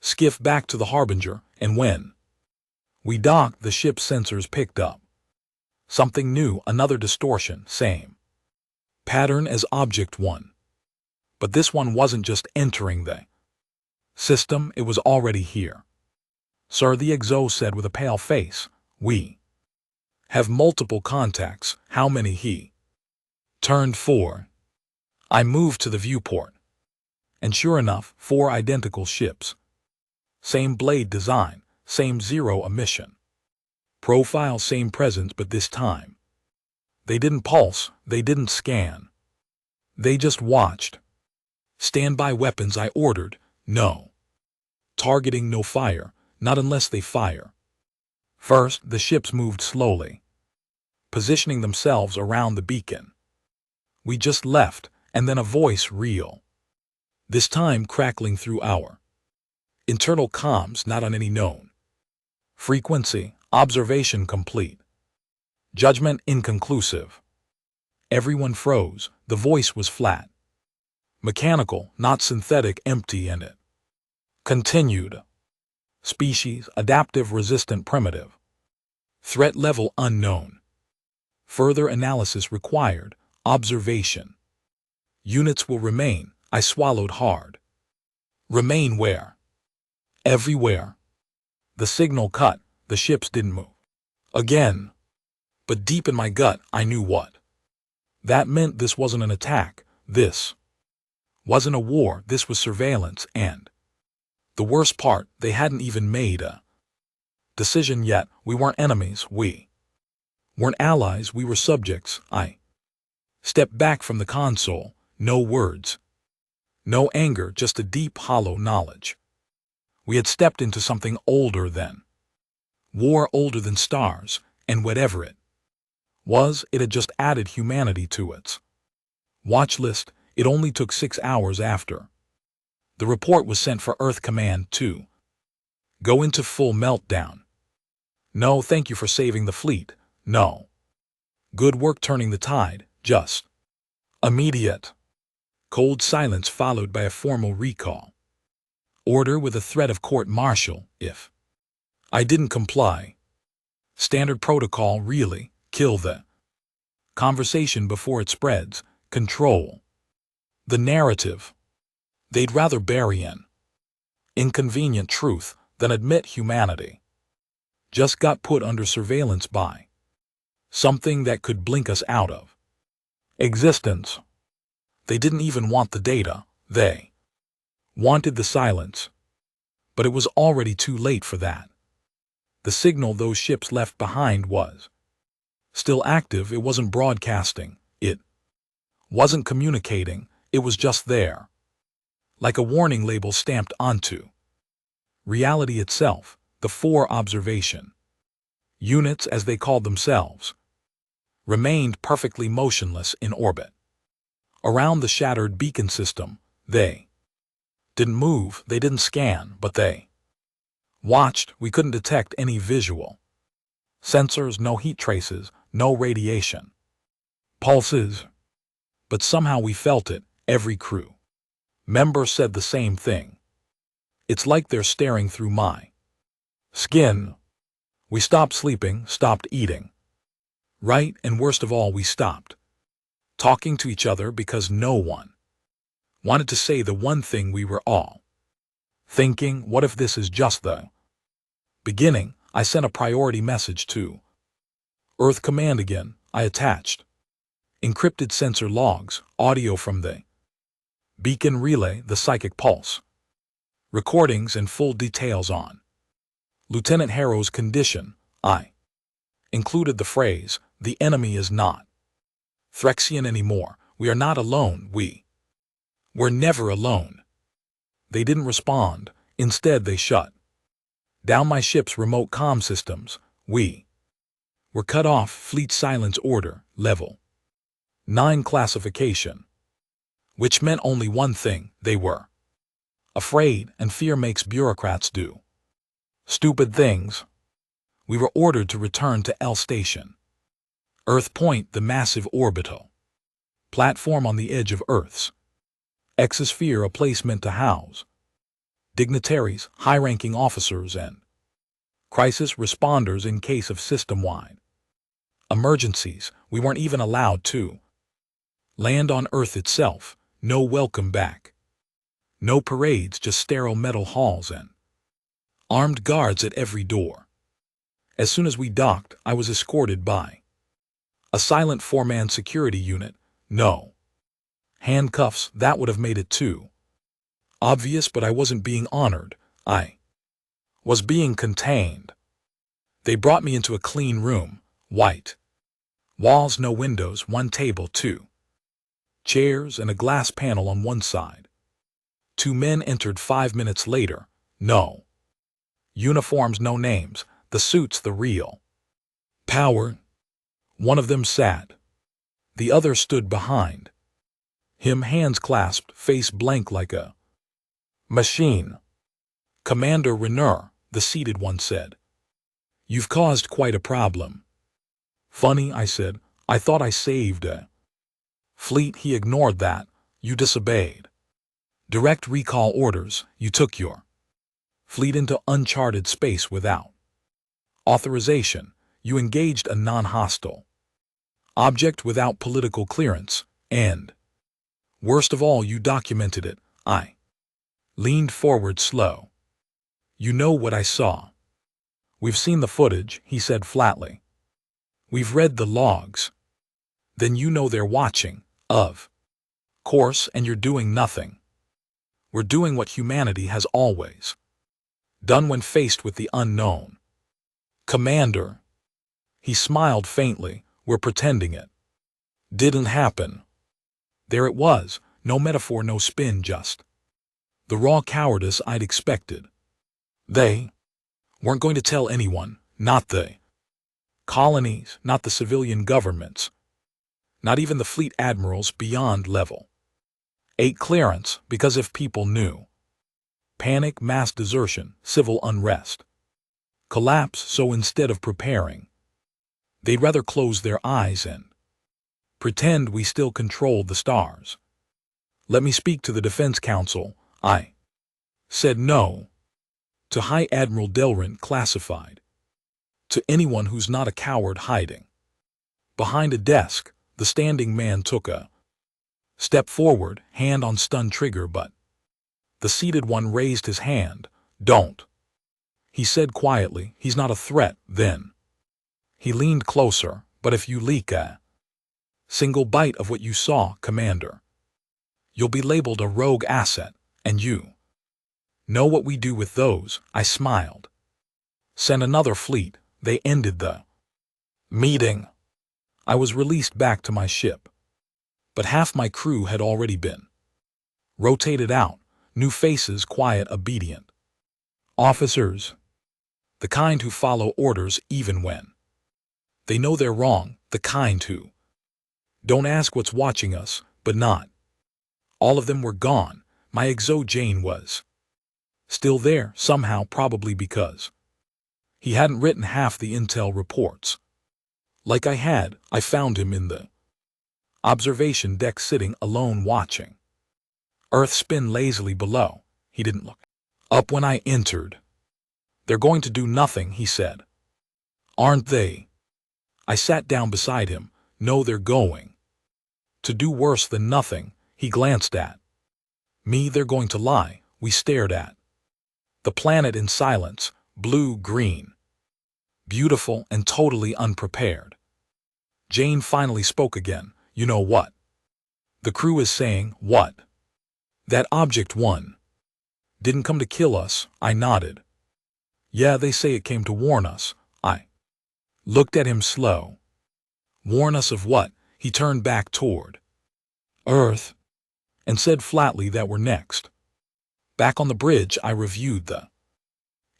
skiff, back to the Harbinger. And when we docked, the ship's sensors picked up something new, another distortion, same pattern as Object 1. But this one wasn't just entering the system, it was already here. "Sir," the Exo said with a pale face, "we have multiple contacts." "How many?" He turned 4. I moved to the viewport. And sure enough, 4 identical ships. Same blade design, same zero emission profile, same presence, but this time they didn't pulse, they didn't scan. They just watched. "Stand by weapons," I ordered. "No targeting, no fire, not unless they fire." First, the ships moved slowly, positioning themselves around the beacon we just left, and then a voice, real this time, crackling through our internal comms, not on any known frequency. "Observation complete. Judgment inconclusive." Everyone froze. The voice was flat, mechanical, not synthetic, empty, and it continued. "Species, adaptive, resistant, primitive. Threat level unknown. Further analysis required. Observation units will remain." I swallowed hard. "Remain where?" "Everywhere." The signal cut. The ships didn't move again. But deep in my gut, I knew what that meant. This wasn't an attack. This wasn't a war. This was surveillance. And the worst part, they hadn't even made a decision yet. We weren't enemies. We weren't allies. We were subjects. I stepped back from the console. No words. No anger, just a deep, hollow knowledge. We had stepped into something older than war, older than stars, and whatever it was, it had just added humanity to its watch list. It only took 6 hours after the report was sent for Earth Command to go into full meltdown. No, thank you for saving the fleet. No. Good work turning the tide. Just immediate cold silence followed by a formal recall order with a threat of court-martial if I didn't comply. Standard protocol, really. Kill the conversation before it spreads. Control the narrative. They'd rather bury an inconvenient truth than admit humanity just got put under surveillance by something that could blink us out of existence. They didn't even want the data. They wanted the silence. But it was already too late for that. The signal those ships left behind was still active. It wasn't broadcasting. It wasn't communicating. It was just there, like a warning label stamped onto reality itself. The 4 observation units, as they called themselves, remained perfectly motionless in orbit around the shattered beacon system. They didn't move, they didn't scan, but they watched. We couldn't detect any visual sensors, no heat traces, no radiation pulses. But somehow we felt it. Every crew member said the same thing. It's like they're staring through my skin. We stopped sleeping, stopped eating. Right, and worst of all, we stopped talking to each other because no one wanted to say the one thing we were all thinking. What if this is just the beginning? I sent a priority message to Earth Command again. I attached encrypted sensor logs, audio from the beacon relay, the psychic pulse recordings, and full details on Lieutenant Harrow's condition. I included the phrase, "The enemy is not Threxian anymore. We are not alone. We were never alone." They didn't respond. Instead, they shut down my ship's remote comm systems. We were cut off. Fleet silence order, level 9 classification. Which meant only one thing: they were afraid, and fear makes bureaucrats do stupid things. We were ordered to return to L Station, Earth Point, the massive orbital platform on the edge of Earth's exosphere, a place meant to house dignitaries, high-ranking officers, and crisis responders in case of system-wide emergencies. We weren't even allowed to land on Earth itself. No welcome back. No parades, just sterile metal halls and armed guards at every door. As soon as we docked, I was escorted by a silent 4-man security unit. No handcuffs. That would have made it too obvious, but I wasn't being honored. I was being contained. They brought me into a clean room. White walls, no windows, 1 table, 2 chairs, and a glass panel on one side. 2 men entered 5 minutes later. No uniforms, no names. The suits, the real power. One of them sat. The other stood behind him, hands clasped, face blank like a machine. "Commander Renner," the seated one said. "You've caused quite a problem." "Funny," I said. "I thought I saved a fleet." He ignored that. "You disobeyed direct recall orders. You took your fleet into uncharted space without authorization. You engaged a non-hostile object without political clearance. And worst of all, you documented it." I leaned forward slow. "You know what I saw." "We've seen the footage," he said flatly. "We've read the logs." "Then you know they're watching." "Of course, and you're doing nothing." "We're doing what humanity has always done when faced with the unknown." "Commander." He smiled faintly. "We're pretending it didn't happen." There it was. No metaphor, no spin, just the raw cowardice I'd expected. They weren't going to tell anyone, not the colonies, not the civilian governments, not even the fleet admirals beyond level 8 clearance, because if people knew, panic, mass desertion, civil unrest, collapse, so instead of preparing, they'd rather close their eyes and pretend we still controlled the stars. Let me speak to the Defense Council, I said. No. To High Admiral Delrin, classified. To anyone who's not a coward hiding behind a desk. The standing man took a step forward, hand on stun trigger, but the seated one raised his hand. Don't, he said quietly. He's not a threat. Then he leaned closer. But if you leak a single bite of what you saw, Commander, you'll be labeled a rogue asset, and you know what we do with those. I smiled. Send another fleet. They ended the meeting. I was released back to my ship, but half my crew had already been rotated out. New faces, quiet, obedient officers, the kind who follow orders even when they know they're wrong, the kind who don't ask what's watching us. But not all of them were gone. My Exo Jane was still there, somehow, probably because he hadn't written half the intel reports like I had. I found him in the observation deck, sitting alone, watching Earth spin lazily below. He didn't look up when I entered. They're going to do nothing, he said. Aren't they? I sat down beside him. No, they're going to do worse than nothing. He glanced at me. They're going to lie. We stared at the planet in silence, blue, green, beautiful, and totally unprepared. Jane finally spoke again. You know what the crew is saying? What? That Object 1 didn't come to kill us. I nodded. Yeah, they say it came to warn us. I looked at him slow. Warn us of what? He turned back toward Earth and said flatly that we're next. Back on the bridge, I reviewed the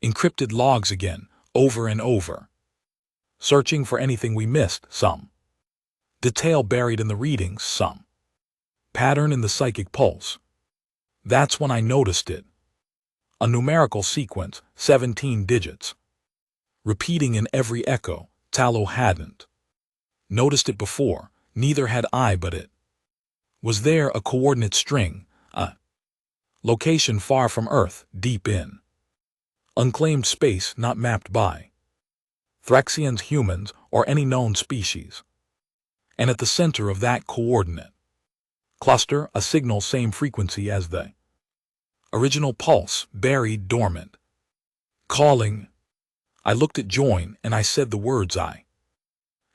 encrypted logs again, over and over, searching for anything we missed. Some detail buried in the readings, some pattern in the psychic pulse. That's when I noticed it. A numerical sequence, 17 digits, repeating in every echo. Tallow hadn't noticed it before, neither had I, but it was there, a coordinate string, a location far from Earth, deep in unclaimed space, not mapped by Thraxians, humans, or any known species. And at the center of that coordinate cluster, a signal same frequency as the original pulse, buried dormant, calling. I looked at Join and I said the words I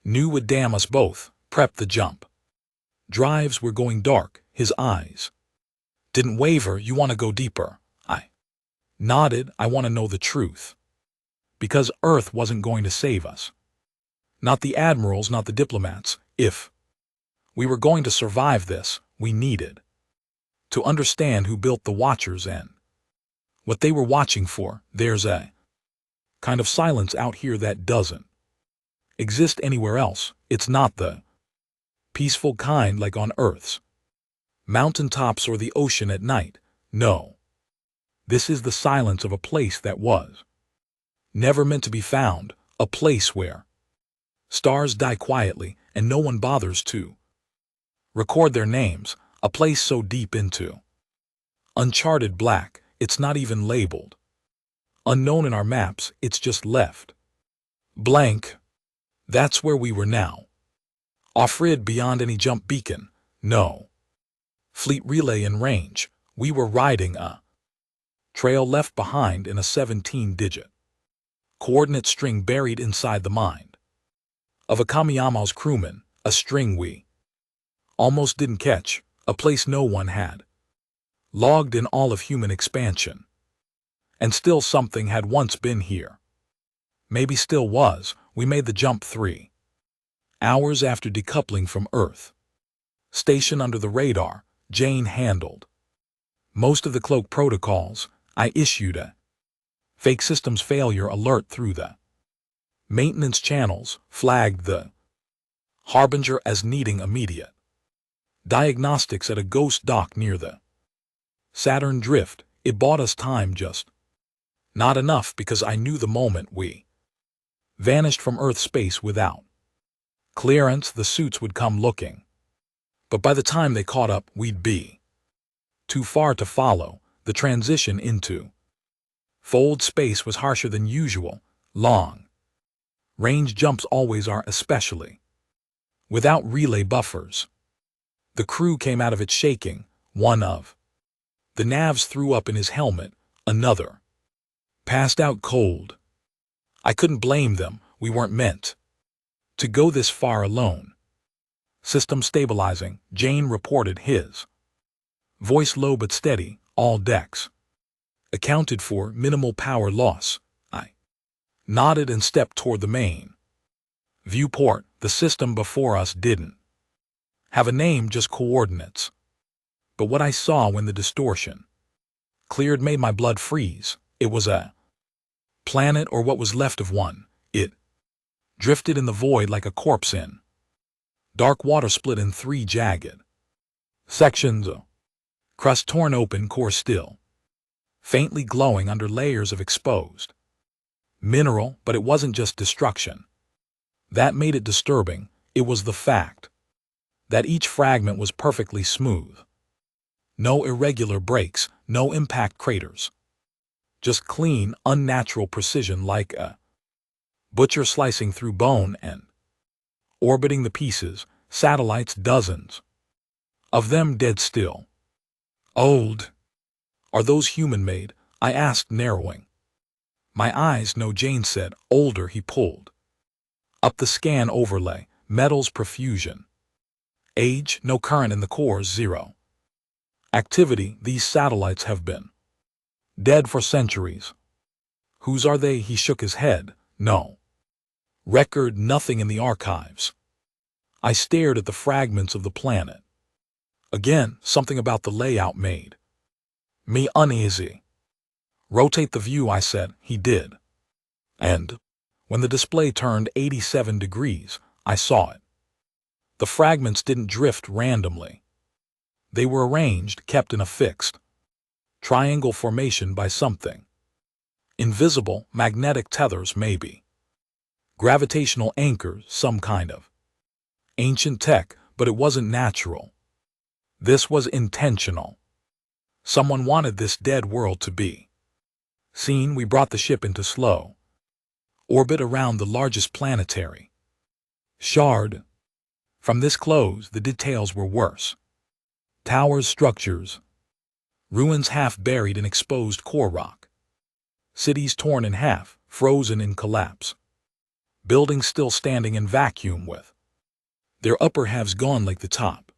knew would damn us both. Prep the jump. Drives were going dark. His eyes didn't waver. You want to go deeper? I nodded. I want to know the truth. Because Earth wasn't going to save us. Not the admirals, not the diplomats. If we were going to survive this, we needed to understand who built the Watchers and what they were watching for. There's a kind of silence out here that doesn't exist anywhere else. It's not the peaceful kind like on Earth's mountaintops or the ocean at night. No. This is the silence of a place that was never meant to be found, a place where stars die quietly and no one bothers to record their names, a place so deep into uncharted black, it's not even labeled unknown in our maps, it's just left blank. That's where we were now. Off-grid, beyond any jump beacon, no fleet relay in range. We were riding a trail left behind in a 17-digit coordinate string buried inside the mind of a Kamiyama's crewman, a string we almost didn't catch, a place no one had logged in all of human expansion. And still something had once been here. Maybe still was. We made the jump 3 hours after decoupling from Earth. Station under the radar, Jane handled most of the cloak protocols. I issued a Fake systems failure alert through the maintenance channels flagged the harbinger as needing immediate diagnostics at a ghost dock near the Saturn drift. It bought us time, just not enough, because I knew the moment we vanished from Earth space without clearance, the suits would come looking. But by the time they caught up, we'd be too far to follow. The transition into fold space was harsher than usual. Long range jumps always are, especially without relay buffers. The crew came out of it shaking. One of the navs threw up in his helmet, another passed out cold. I couldn't blame them. We weren't meant to go this far alone. System stabilizing, Jane reported, his voice low but steady. All decks accounted for, minimal power loss. I nodded and stepped toward the main viewport. The system before us didn't have a name, just coordinates. But what I saw when the distortion cleared made my blood freeze. It was a planet, or what was left of one. It drifted in the void like a corpse in dark water, split in 3 jagged sections. Crust torn open, core still faintly glowing under layers of exposed mineral. But it wasn't just destruction that made it disturbing. It was the fact that each fragment was perfectly smooth. No irregular breaks, no impact craters. Just clean, unnatural precision, like a butcher slicing through bone and orbiting the pieces. Satellites, dozens of them, dead still. Old. Are those human-made? I asked, narrowing my eyes. No, Jane said. Older. He pulled up the scan overlay. Metals profusion. Age, no current in the cores, 0. Activity, these satellites have been dead for centuries. Whose are they? He shook his head. No record, nothing in the archives. I stared at the fragments of the planet. Again, something about the layout made me uneasy. Rotate the view, I said. He did. And when the display turned 87 degrees, I saw it. The fragments didn't drift randomly. They were arranged, kept in a fixed triangle formation by something invisible. Magnetic tethers, maybe. Gravitational anchors, some kind of ancient tech, but it wasn't natural. This was intentional. Someone wanted this dead world to be seen. We brought the ship into slow orbit around the largest planetary shard. From this close, the details were worse. Towers, structures, ruins half buried in exposed core rock. Cities torn in half, frozen in collapse. Buildings still standing in vacuum with their upper halves gone like the top.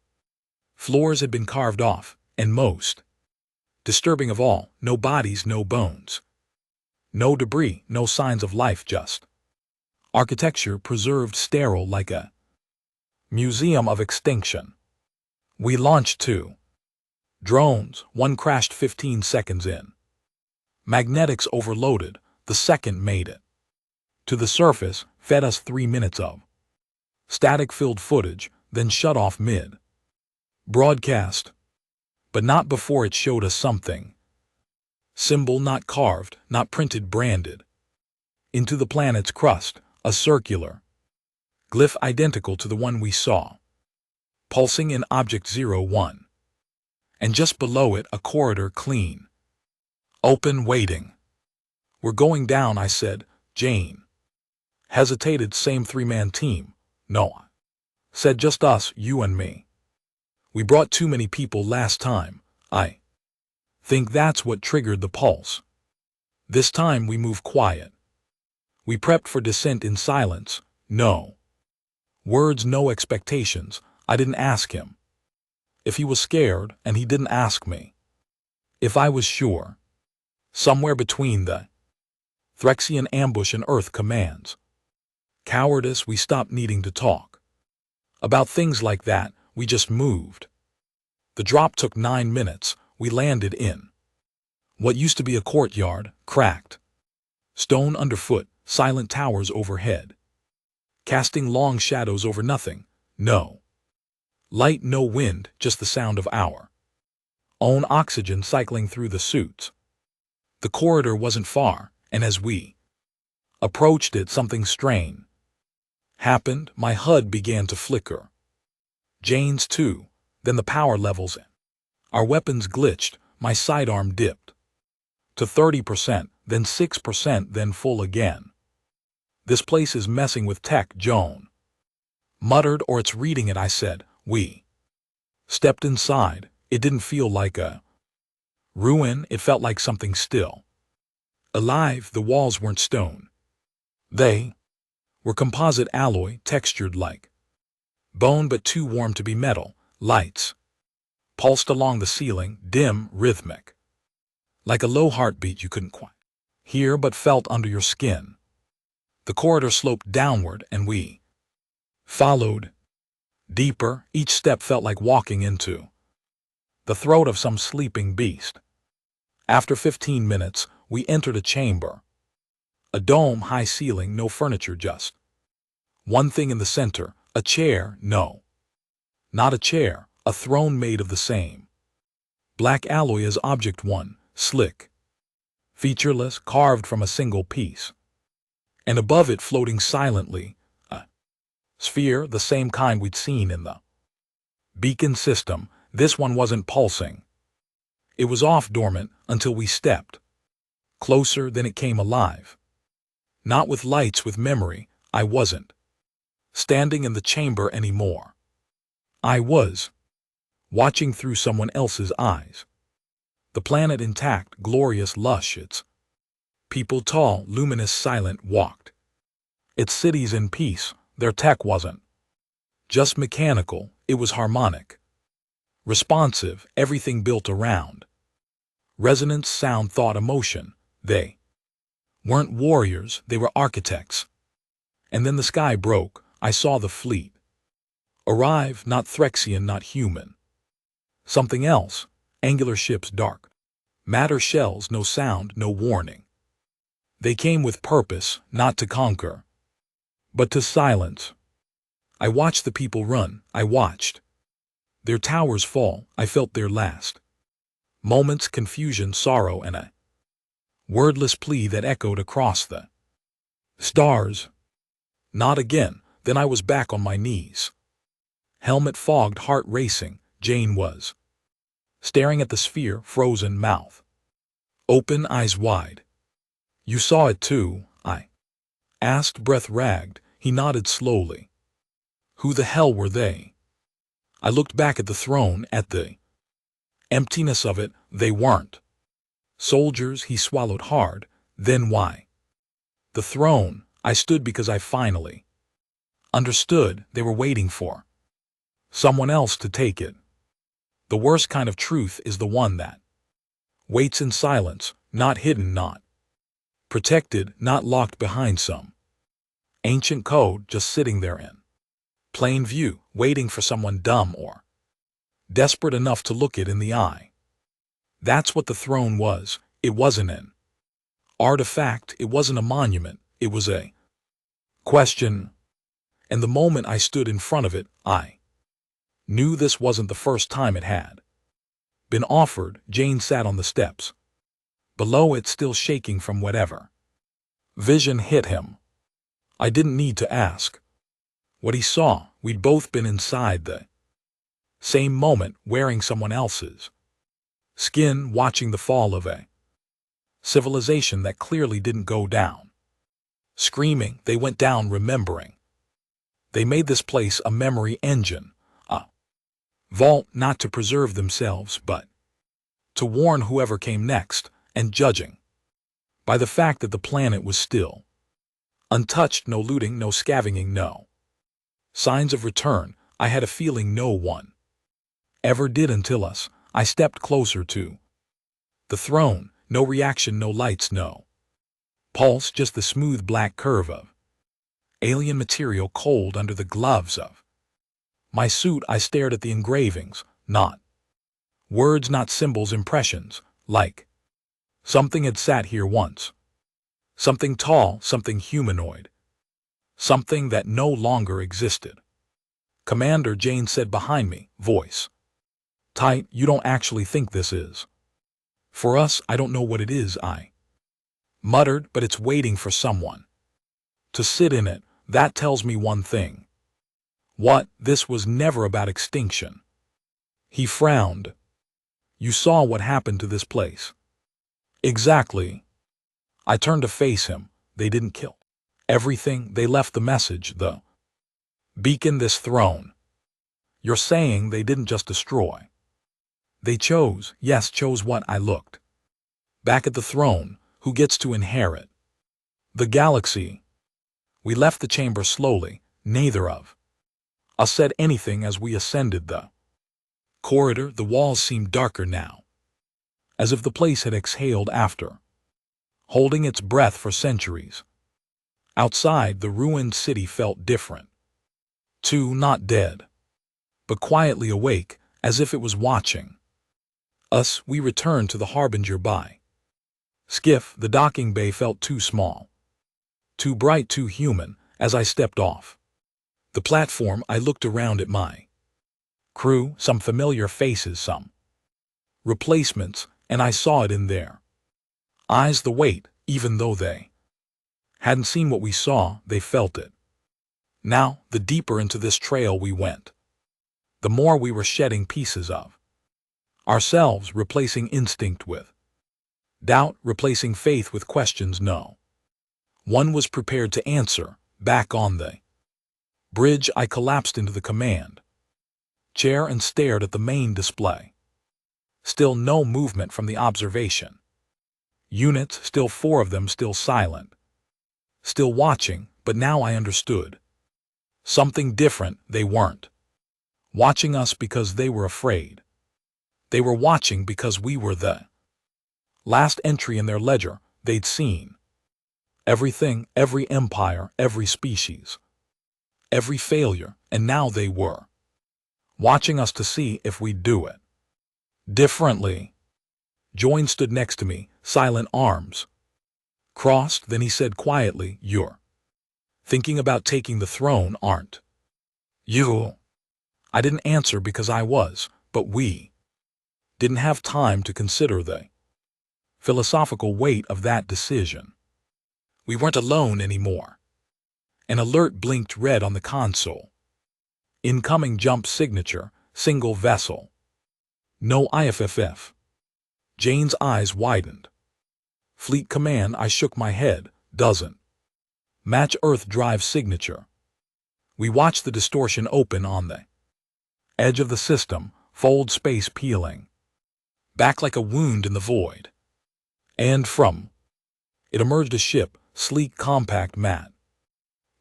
Floors had been carved off, and most disturbing of all, no bodies, no bones. No debris, no signs of life, just architecture preserved sterile like a museum of extinction. We launched 2 drones. One crashed 15 seconds in. Magnetics overloaded. The second made it to the surface, fed us 3 minutes of static-filled footage, then shut off mid-broadcast. But not before it showed us something. Symbol not carved, not printed, branded into the planet's crust, a circular glyph identical to the one we saw, pulsing in Object 01. And just below it, a corridor, clean, open, waiting. We're going down, I said. Jane hesitated. Same 3-man team. No, I said, just us, you and me. We brought too many people last time. I think that's what triggered the pulse. This time we move quiet. We prepped for descent in silence. No words, no expectations. I didn't ask him if he was scared, and he didn't ask me if I was sure. Somewhere between the Threxian ambush and Earth commands cowardice, we stopped needing to talk about things like that. We just moved. The drop took 9 minutes. We landed in what used to be a courtyard, cracked Stone underfoot, silent towers overhead. Casting long shadows over nothing, no. Light, no wind, just the sound of our own oxygen cycling through the suits. The corridor wasn't far, and as we approached it, something strange happened. My HUD began to flicker. Jane's too, then the power levels in our weapons glitched, my sidearm dipped to 30%, then 6%, then full again. This place is messing with tech, Joan muttered, or it's reading it, I said. We stepped inside. It didn't feel like a ruin, it felt like something still alive. The walls weren't stone. They were composite alloy, textured like bone but too warm to be metal. Lights pulsed along the ceiling, dim, rhythmic, like a low heartbeat you couldn't quite hear but felt under your skin. The corridor sloped downward, and we followed deeper. Each step felt like walking into the throat of some sleeping beast. After 15 minutes, we entered a chamber. A dome, high ceiling, no furniture, just one thing in the center, a chair. No, not a chair, a throne made of the same black alloy as object one, slick, featureless, carved from a single piece. And above it, floating silently, a sphere, the same kind we'd seen in the beacon system. This one wasn't pulsing. It was off dormant until we stepped closer, then it came alive. Not with lights, with memory. I wasn't standing in the chamber anymore. I was watching through someone else's eyes. The planet intact, glorious, lush, its people tall, luminous, silent, walked its cities in peace. Their tech wasn't just mechanical, it was harmonic, responsive, everything built around resonance, sound, thought, emotion. They weren't warriors, they were architects. And then the sky broke. I saw the fleet arrive, not Threxian, not human. Something else, angular ships, dark matter shells, no sound, no warning. They came with purpose, not to conquer, but to silence. I watched the people run. I watched their towers fall. I felt their last moments, confusion, sorrow, and a wordless plea that echoed across the stars. Not again. Then I was back on my knees. Helmet fogged, heart racing. Jane was staring at the sphere, frozen, mouth open, eyes wide. You saw it too? I asked, breath ragged. He nodded slowly. Who the hell were they? I looked back at the throne, at the emptiness of it. They weren't soldiers. He swallowed hard. Then why the throne? I stood because I finally understood. They were waiting for someone else to take it. The worst kind of truth is the one that waits in silence, not hidden, not protected, not locked behind some ancient code, just sitting there in plain view, waiting for someone dumb or desperate enough to look it in the eye. That's what the throne was. It wasn't an artifact, it wasn't a monument, it was a question. And the moment I stood in front of it, I knew this wasn't the first time it had been offered. Jane sat on the steps below it, still shaking from whatever vision hit him. I didn't need to ask what he saw. We'd both been inside the same moment, wearing someone else's skin, watching the fall of a civilization that clearly didn't go down screaming. They went down remembering. They made this place a memory engine, a vault, not to preserve themselves, but to warn whoever came next. And judging by the fact that the planet was still untouched, no looting, no scavenging, no signs of return, I had a feeling no one ever did until us. I stepped closer to the throne. No reaction, no lights, no pulse, just the smooth black curve of alien material, cold under the gloves of my suit. I stared at the engravings, not words, not symbols, impressions, like something had sat here once, Something tall, something humanoid. Something that no longer existed. Commander, Jane said behind me, voice tight. You don't actually think this is? For us, I don't know what it is, I muttered, but it's waiting for someone to sit in it. That tells me one thing. What? This was never about extinction. He frowned. You saw what happened to this place. Exactly. I turned to face him. They didn't kill everything. They left the message, the beacon, this throne. You're saying they didn't just destroy. They chose, yes, chose what? I looked back at the throne. Who gets to inherit the galaxy? We left the chamber slowly. Neither of us said anything as we ascended the corridor. The walls seemed darker now, as if the place had exhaled after holding its breath for centuries. Outside, the ruined city felt different. Too, not dead, but quietly awake, as if it was watching us. We returned to the Harbinger by skiff. The docking bay felt too small, too bright, too human. As I stepped off the platform, I looked around at my crew, some familiar faces, some replacements, and I saw it in their eyes, the weight. Even though they hadn't seen what we saw, they felt it. Now, the deeper into this trail we went, the more we were shedding pieces of ourselves, replacing instinct with doubt, replacing faith with questions no one was prepared to answer. Back on the bridge, I collapsed into the command chair and stared at the main display. Still no movement from the observation units, still 4 of them, still silent, still watching. But now I understood something different. They weren't watching us because they were afraid. They were watching because we were the last entry in their ledger. They'd seen everything, every empire, every species, every failure, and now they were watching us to see if we'd do it differently. Join stood next to me, silent, arms crossed. Then he said quietly, "You're thinking about taking the throne, aren't you?" I didn't answer because I was, but we didn't have time to consider the philosophical weight of that decision. We weren't alone anymore. An alert blinked red on the console. Incoming jump signature, single vessel. No IFFF. Jane's eyes widened. Fleet command. I shook my head. Doesn't match Earth drive signature. We watched the distortion open on the edge of the system, fold space peeling back like a wound in the void. And from it emerged a ship, sleek, compact, matte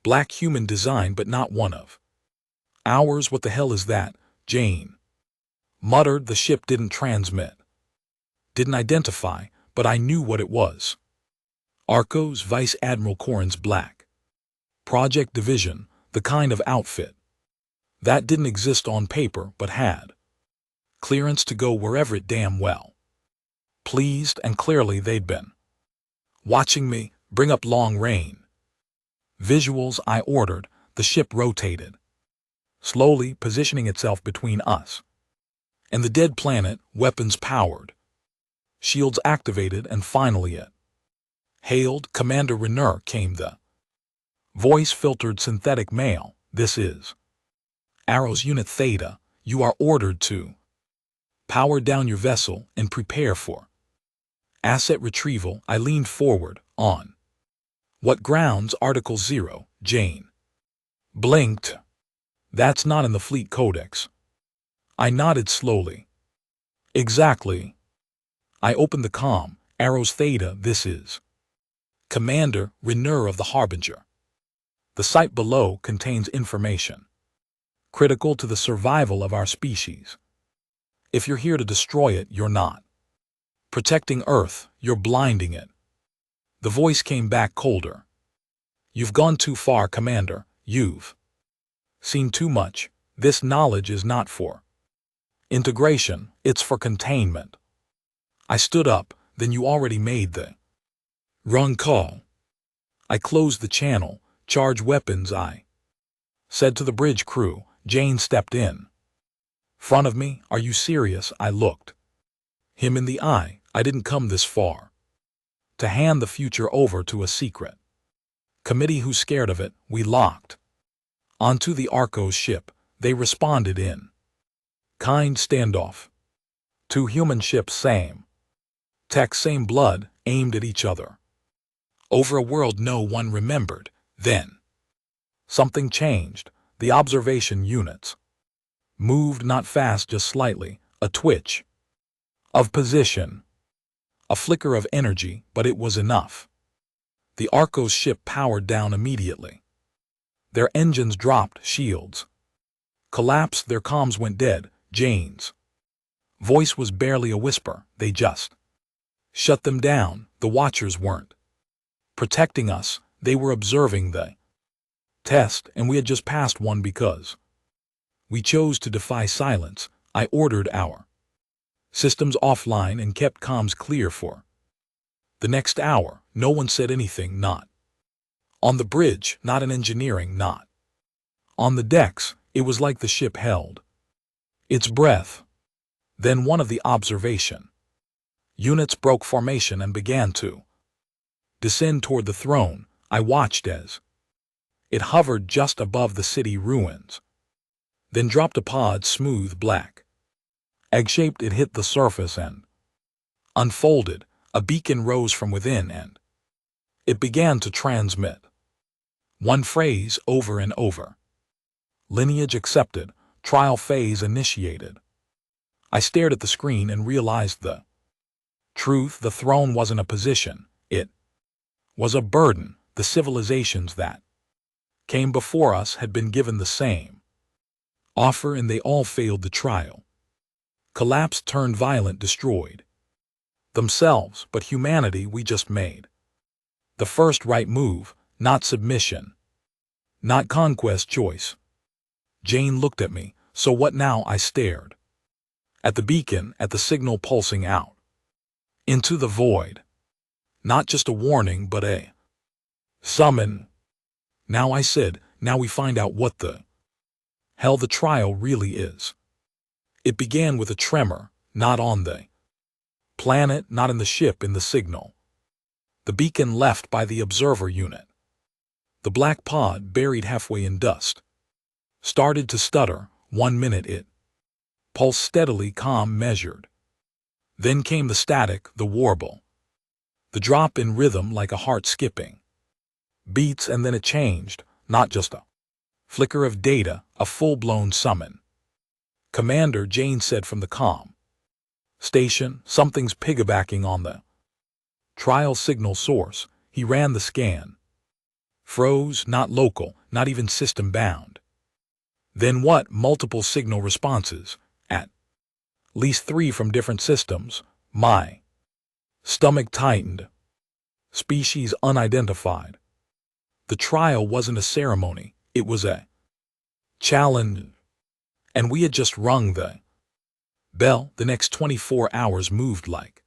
black, human design, but not one of ours. What the hell is that? Jane muttered. The ship didn't transmit, didn't identify, but I knew what it was. Arcos, Vice Admiral Corrin's Black Project Division, the kind of outfit that didn't exist on paper but had clearance to go wherever it damn well pleased, and clearly they'd been watching me. Bring up long range visuals, I ordered. The ship rotated slowly, positioning itself between us and the dead planet, weapons powered, shields activated, and finally it hailed. Commander Renner, came the voice-filtered synthetic male. This is Arrows Unit Theta. You are ordered to power down your vessel and prepare for asset retrieval. I leaned forward. On what grounds? Article 0. Jane blinked. That's not in the Fleet Codex. I nodded slowly. Exactly. I opened the comm. Arrows Theta, this is Commander Renner of the Harbinger. The site below contains information critical to the survival of our species. If you're here to destroy it, you're not protecting Earth, you're blinding it. The voice came back colder. You've gone too far, Commander. You've seen too much. This knowledge is not for integration, it's for containment. I stood up. Then you already made the wrong call. I closed the channel. Charge weapons, I said to the bridge crew. Jane stepped in front of me. Are you serious? I looked him in the eye. I didn't come this far to hand the future over to a secret committee who's scared of it. We locked onto the Arcos ship. They responded in kind standoff. Two human ships, same tech, same blood, aimed at each other over a world no one remembered. Then something changed. The observation units moved, not fast, just slightly, a twitch of position, a flicker of energy, but it was enough. The Arcos ship powered down immediately. Their engines dropped, shields collapsed, their comms went dead. Jane's voice was barely a whisper. They just shut them down. The Watchers weren't protecting us, they were observing the test, and we had just passed one because we chose to defy silence. I ordered our systems offline and kept comms clear for the next hour. No one said anything, not on the bridge, not in engineering, not on the decks. It was like the ship held its breath. Then one of the observation units broke formation and began to descend toward the throne. I watched as it hovered just above the city ruins, then dropped a pod, smooth, black, egg-shaped. It hit the surface and unfolded. A beacon rose from within and it began to transmit one phrase over and over. Lineage accepted. Trial phase initiated. I stared at the screen and realized the truth. The throne wasn't a position. It was a burden. The civilizations that came before us had been given the same offer, and they all failed the trial. Collapsed, turned violent, destroyed themselves. But humanity, we just made the first right move, not submission, not conquest, choice. Jane looked at me. So what now? I stared at the beacon, at the signal pulsing out into the void. Not just a warning, but a summon. Now, I said, now we find out what the hell the trial really is. It began with a tremor, not on the planet, not in the ship, in the signal. The beacon left by the observer unit. The black pod, buried halfway in dust, started to stutter. 1 minute it pulsed steadily, calm, measured. Then came the static, the warble, the drop in rhythm like a heart skipping beats, and then it changed, not just a flicker of data, a full-blown summon. Commander, Jane said from the comm station, something's piggybacking on the trial signal source. He ran the scan. Froze, not local, not even system-bound. Then what? Multiple signal responses, at least 3 from different systems. My stomach tightened. Species unidentified. The trial wasn't a ceremony, it was a challenge. And we had just rung the bell. The next 24 hours moved like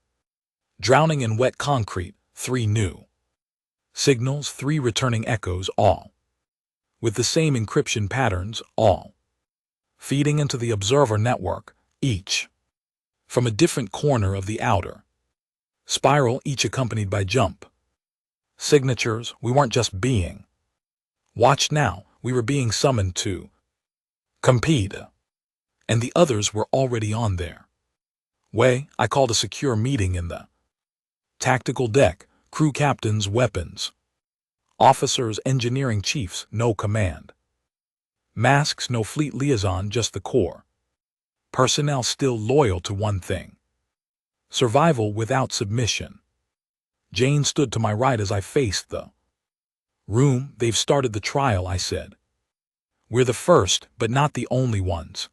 drowning in wet concrete. 3 new signals, 3 returning echoes, all with the same encryption patterns, all feeding into the observer network, each from a different corner of the outer spiral, each accompanied by jump signatures. We weren't just being watched now, we were being summoned to compete. And the others were already on their way. I called a secure meeting in the tactical deck, crew captains, weapons officers, engineering chiefs, no command masks, no fleet liaison, just the core personnel, still loyal to one thing: survival without submission. Jane stood to my right as I faced the room. They've started the trial, I said. We're the first, but not the only ones.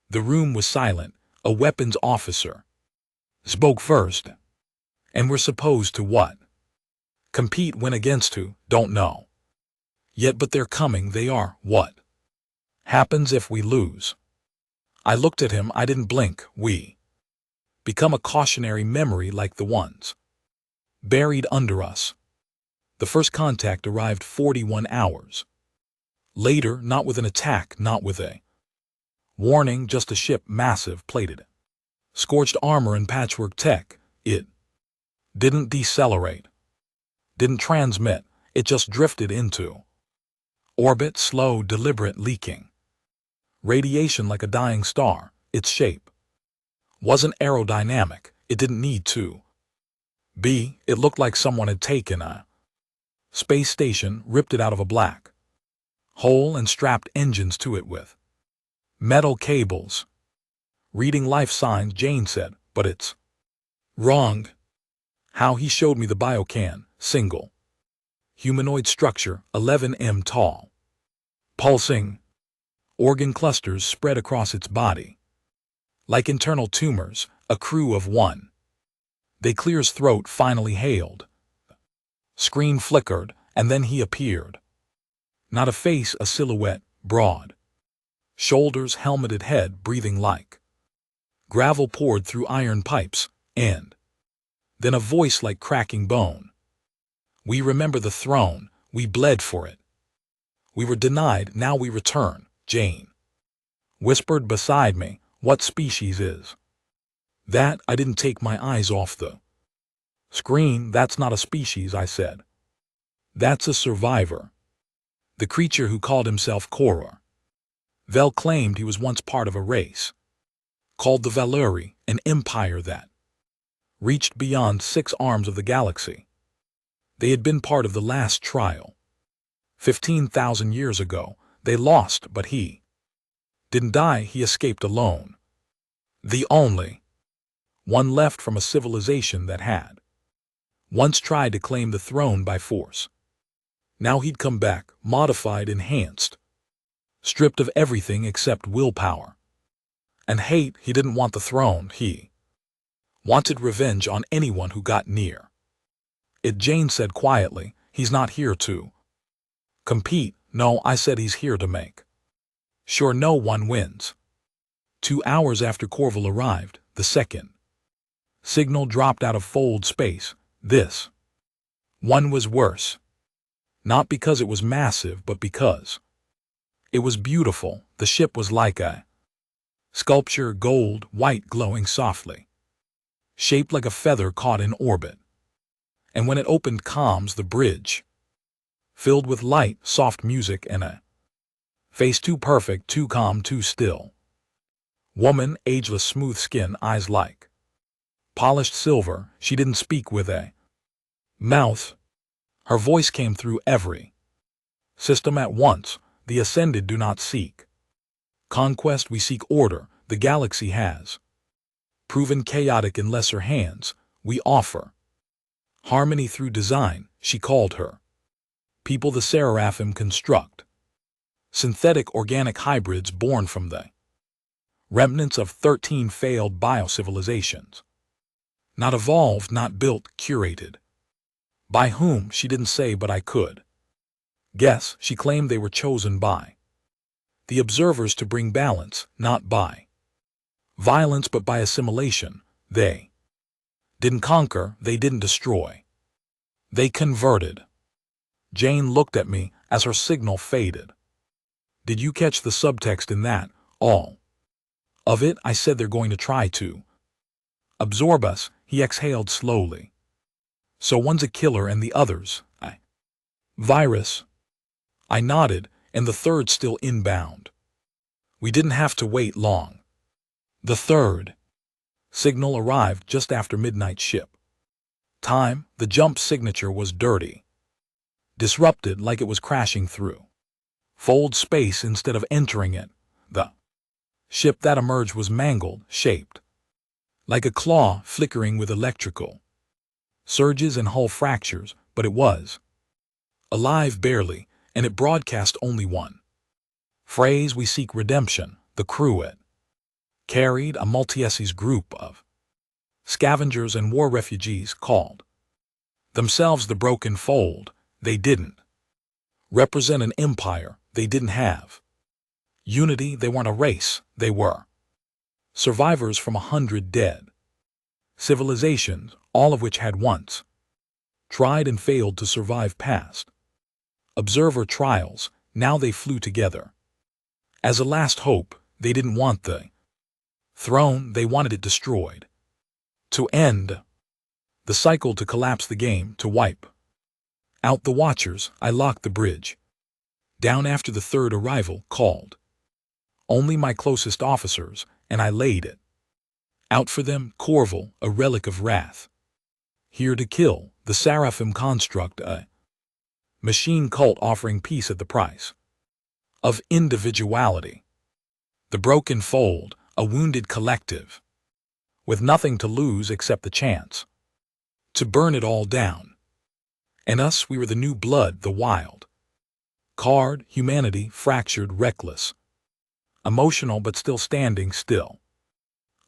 The room was silent. A weapons officer spoke first. And we're supposed to what? Compete, win against who? Don't know yet, but they're coming. They are. What happens if we lose? I looked at him. I didn't blink. We become a cautionary memory like the ones buried under us. The first contact arrived 41 hours. Later, not with an attack, not with a warning, just a ship, massive, plated. Scorched armor and patchwork tech. It didn't decelerate. Didn't transmit. It just drifted into orbit, slow, deliberate leaking. Radiation like a dying star. Its shape wasn't aerodynamic. It didn't need to be. It looked like someone had taken a space station, ripped it out of a black hole, and strapped engines to it with metal cables. Reading life signs, Jane said, but it's wrong. How? He showed me the biocan, single humanoid structure, 11 m tall. Pulsing organ clusters spread across its body. Like internal tumors, a crew of one. They Clear's throat finally hailed. Screen flickered, and then he appeared. Not a face, a silhouette, broad shoulders, helmeted head, breathing like gravel poured through iron pipes, and then a voice like cracking bone. We remember the throne, we bled for it. We were denied, now we return, Jane whispered beside me. What species is that? I didn't take my eyes off the screen. That's not a species, I said. That's a survivor. The creature who called himself Koror. Vel claimed he was once part of a race called the Valuri, an empire that reached beyond 6 arms of the galaxy. They had been part of the last trial. 15,000 years ago, they lost, but he didn't die. He escaped alone. The only one left from a civilization that had once tried to claim the throne by force. Now he'd come back, modified, enhanced, stripped of everything except willpower and hate. He didn't want the throne. He wanted revenge on anyone who got near it. Jane said quietly, he's not here to compete. No, I said he's here to make sure no one wins. 2 hours after Corville arrived, the second signal dropped out of fold space. This one was worse. Not because it was massive, but because it was beautiful. The ship was like a sculpture, gold, white, glowing softly, shaped like a feather caught in orbit. And when it opened comms, the bridge filled with light, soft music, and a face too perfect, too calm, too still. Woman, ageless, smooth skin, eyes like polished silver. She didn't speak with a mouth. Her voice came through every system at once. The ascended do not seek conquest, we seek order. The galaxy has proven chaotic in lesser hands. We offer harmony through design. She called her people the Seraphim construct synthetic organic hybrids born from the remnants of 13 failed biocivilizations. Not evolved, not built, curated. By whom, she didn't say, but I could guess. She claimed they were chosen by the observers to bring balance, not by violence but by assimilation. They didn't conquer, they didn't destroy. They converted. Jane looked at me as her signal faded. Did you catch the subtext in that? All of it? I said they're going to try to absorb us. He exhaled slowly. So one's a killer and the other's a virus. I nodded, and the third still inbound. We didn't have to wait long. The third signal arrived just after midnight ship time. The jump signature was dirty, disrupted, like it was crashing through fold space instead of entering it. The ship that emerged was mangled, shaped like a claw, flickering with electrical surges and hull fractures, but it was alive barely, and it broadcast only one phrase: we seek redemption. The crew it carried, a multi-species group of scavengers and war refugees, called themselves the Broken Fold. They didn't represent an empire. They didn't have unity. They weren't a race. They were survivors from 100 dead civilizations, all of which had once tried and failed to survive past observer trials. Now they flew together. As a last hope, they didn't want the throne, they wanted it destroyed. To end the cycle, to collapse the game, to wipe out the Watchers. I locked the bridge down after the third arrival, called only my closest officers, and I laid it out for them. Corval, a relic of wrath, here to kill, the Seraphim construct, a machine cult offering peace at the price of individuality. The broken fold, a wounded collective, with nothing to lose except the chance to burn it all down. And us, we were the new blood, the wild card, humanity, fractured, reckless, emotional but still standing still,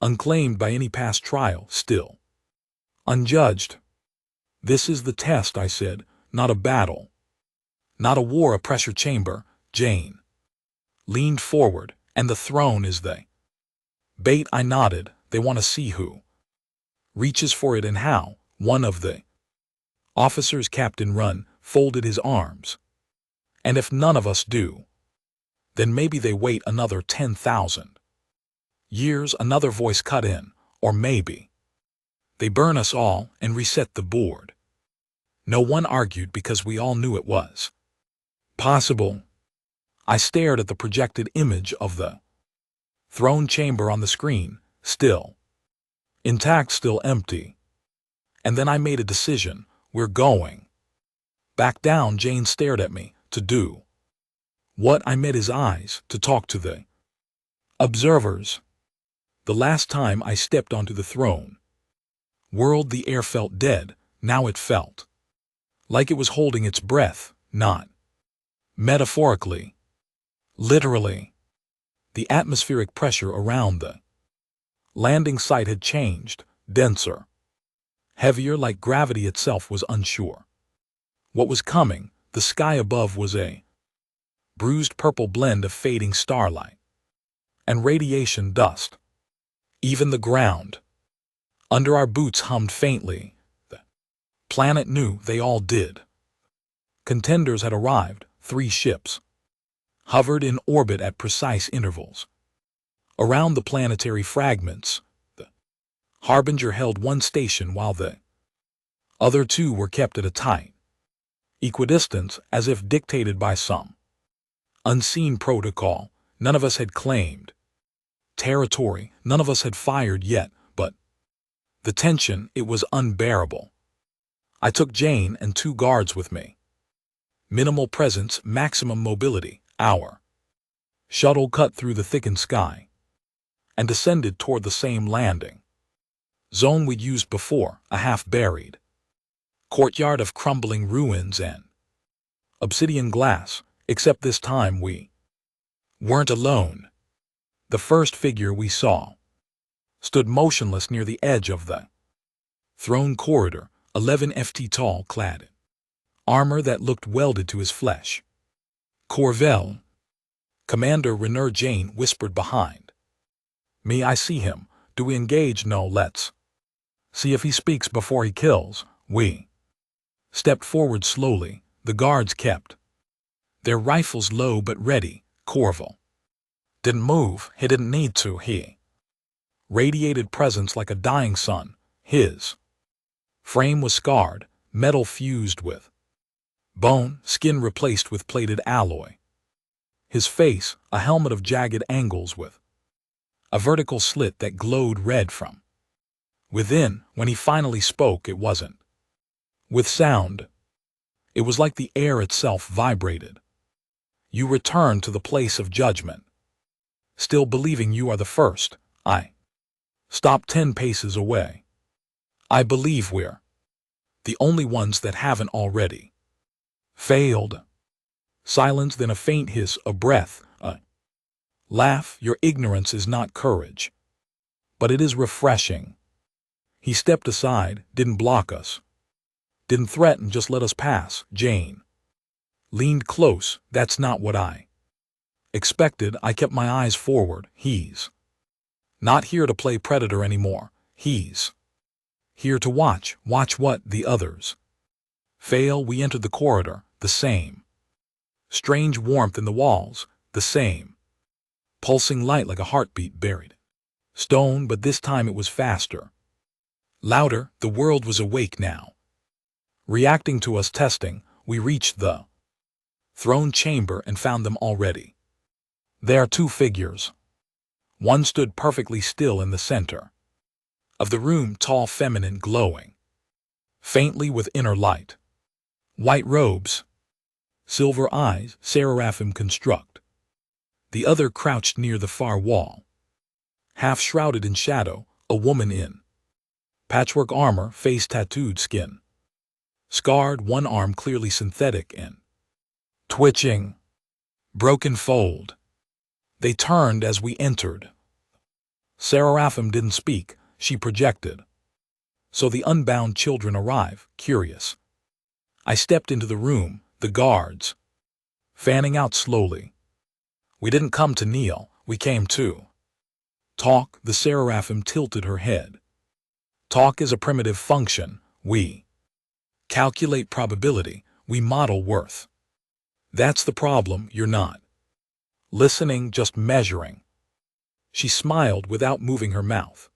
unclaimed by any past trial, still unjudged. This is the test, I said, not a battle, not a war, a pressure chamber. Jane leaned forward. And the throne is the bait. I nodded. They want to see who reaches for it and how. One of the officers, Captain Run, folded his arms. And if none of us do, then maybe they wait another 10,000 years, another voice cut in, or maybe they burn us all and reset the board. No one argued because we all knew it was possible. I stared at the projected image of the throne chamber on the screen, still intact, still empty. And then I made a decision. We're going back down. Jane stared at me. To do what? I met his eyes. To talk to the observers. The last time I stepped onto the throne world, the air felt dead. Now it felt like it was holding its breath, not metaphorically, literally. The atmospheric pressure around the landing site had changed, denser, heavier, like gravity itself was unsure what was coming. The sky above was a bruised purple blend of fading starlight and radiation dust. Even the ground under our boots hummed faintly. The planet knew, they all did. Contenders had arrived. 3 ships hovered in orbit at precise intervals around the planetary fragments. The Harbinger held one station while the other 2 were kept at a tight equidistance, as if dictated by some unseen protocol. None of us had claimed territory, none of us had fired yet, but the tension, it was unbearable. I took Jane and 2 guards with me. Minimal presence, maximum mobility. Our shuttle cut through the thickened sky and descended toward the same landing zone we'd used before, a half-buried courtyard of crumbling ruins and obsidian glass, except this time we weren't alone. The first figure we saw stood motionless near the edge of the throne corridor, 11 ft tall, clad in armor that looked welded to his flesh. Corval, Commander Rainier. Jane whispered behind me. I see him. Do we engage? No, let's see if he speaks before he kills. We stepped forward slowly. The guards kept their rifles low but ready. Corval didn't move. He didn't need to. He radiated presence like a dying sun. His frame was scarred, metal fused with bone, skin replaced with plated alloy. His face, a helmet of jagged angles with a vertical slit that glowed red from within. When he finally spoke, it wasn't with sound. It was like the air itself vibrated. You return to the place of judgment, still believing you are the first. I stopped 10 paces away. I believe we're the only ones that haven't already failed. Silence, then a faint hiss, a breath, a laugh. Your ignorance is not courage, but it is refreshing. He stepped aside, didn't block us, didn't threaten, just let us pass. Jane leaned close. That's not what I expected. I kept my eyes forward. He's not here to play predator anymore. He's here to watch. Watch what? The others Fail, we entered the corridor, the same. Strange warmth in the walls, the same. Pulsing light like a heartbeat buried. Stone, but this time it was faster. Louder, the world was awake now. Reacting to us testing, we reached the throne chamber and found them already. There are two figures. One stood perfectly still in the center of the room, tall, feminine, glowing faintly with inner light. White robes, silver eyes, seraphim construct. The other crouched near the far wall, half shrouded in shadow, a woman in patchwork armor, face tattooed, skin scarred, one arm clearly synthetic and twitching, broken fold. They turned as we entered. Seraphim didn't speak, she projected. So the unbound children arrive, curious. I stepped into the room, the guards fanning out slowly. We didn't come to kneel, we came to talk. The Seraphim tilted her head. Talk is a primitive function. We calculate probability, we model worth. That's the problem, you're not listening, just measuring. She smiled without moving her mouth.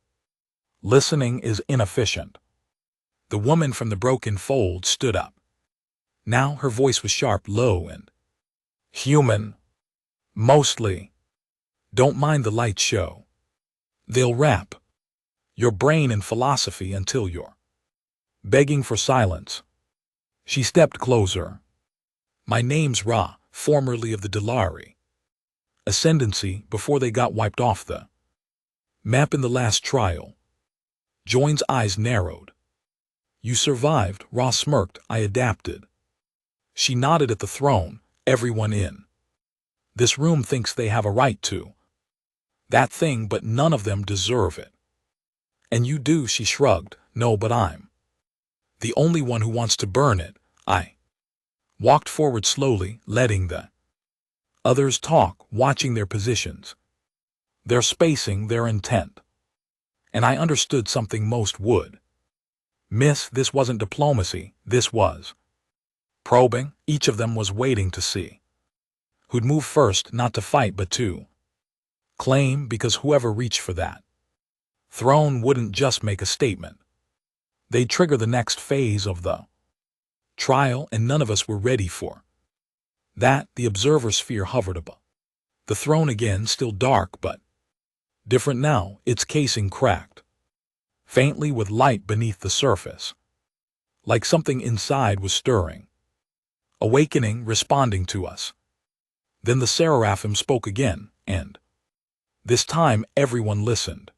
Listening is inefficient. The woman from the broken fold stood up. Now her voice was sharp, low, and human. Mostly. Don't mind the light show. They'll wrap your brain in philosophy until you're begging for silence. She stepped closer. My name's Ra, formerly of the Delari Ascendancy, before they got wiped off the map in the last trial. Join's eyes narrowed. You survived, Ra smirked. I adapted. She nodded at the throne. Everyone in this room thinks they have a right to that thing, but none of them deserve it. And you do, she shrugged. No, but I'm the only one who wants to burn it. I walked forward slowly, letting the others talk, watching their positions, their spacing, their intent. And I understood something most would miss. This wasn't diplomacy, this was probing. Each of them was waiting to see who'd move first, not to fight but to claim, because whoever reached for that throne wouldn't just make a statement. They'd trigger the next phase of the trial, and none of us were ready for that. The observer sphere hovered above the throne again, still dark but different now, its casing cracked faintly with light beneath the surface, like something inside was stirring, awakening, responding to us. Then the Seraphim spoke again, and this time everyone listened.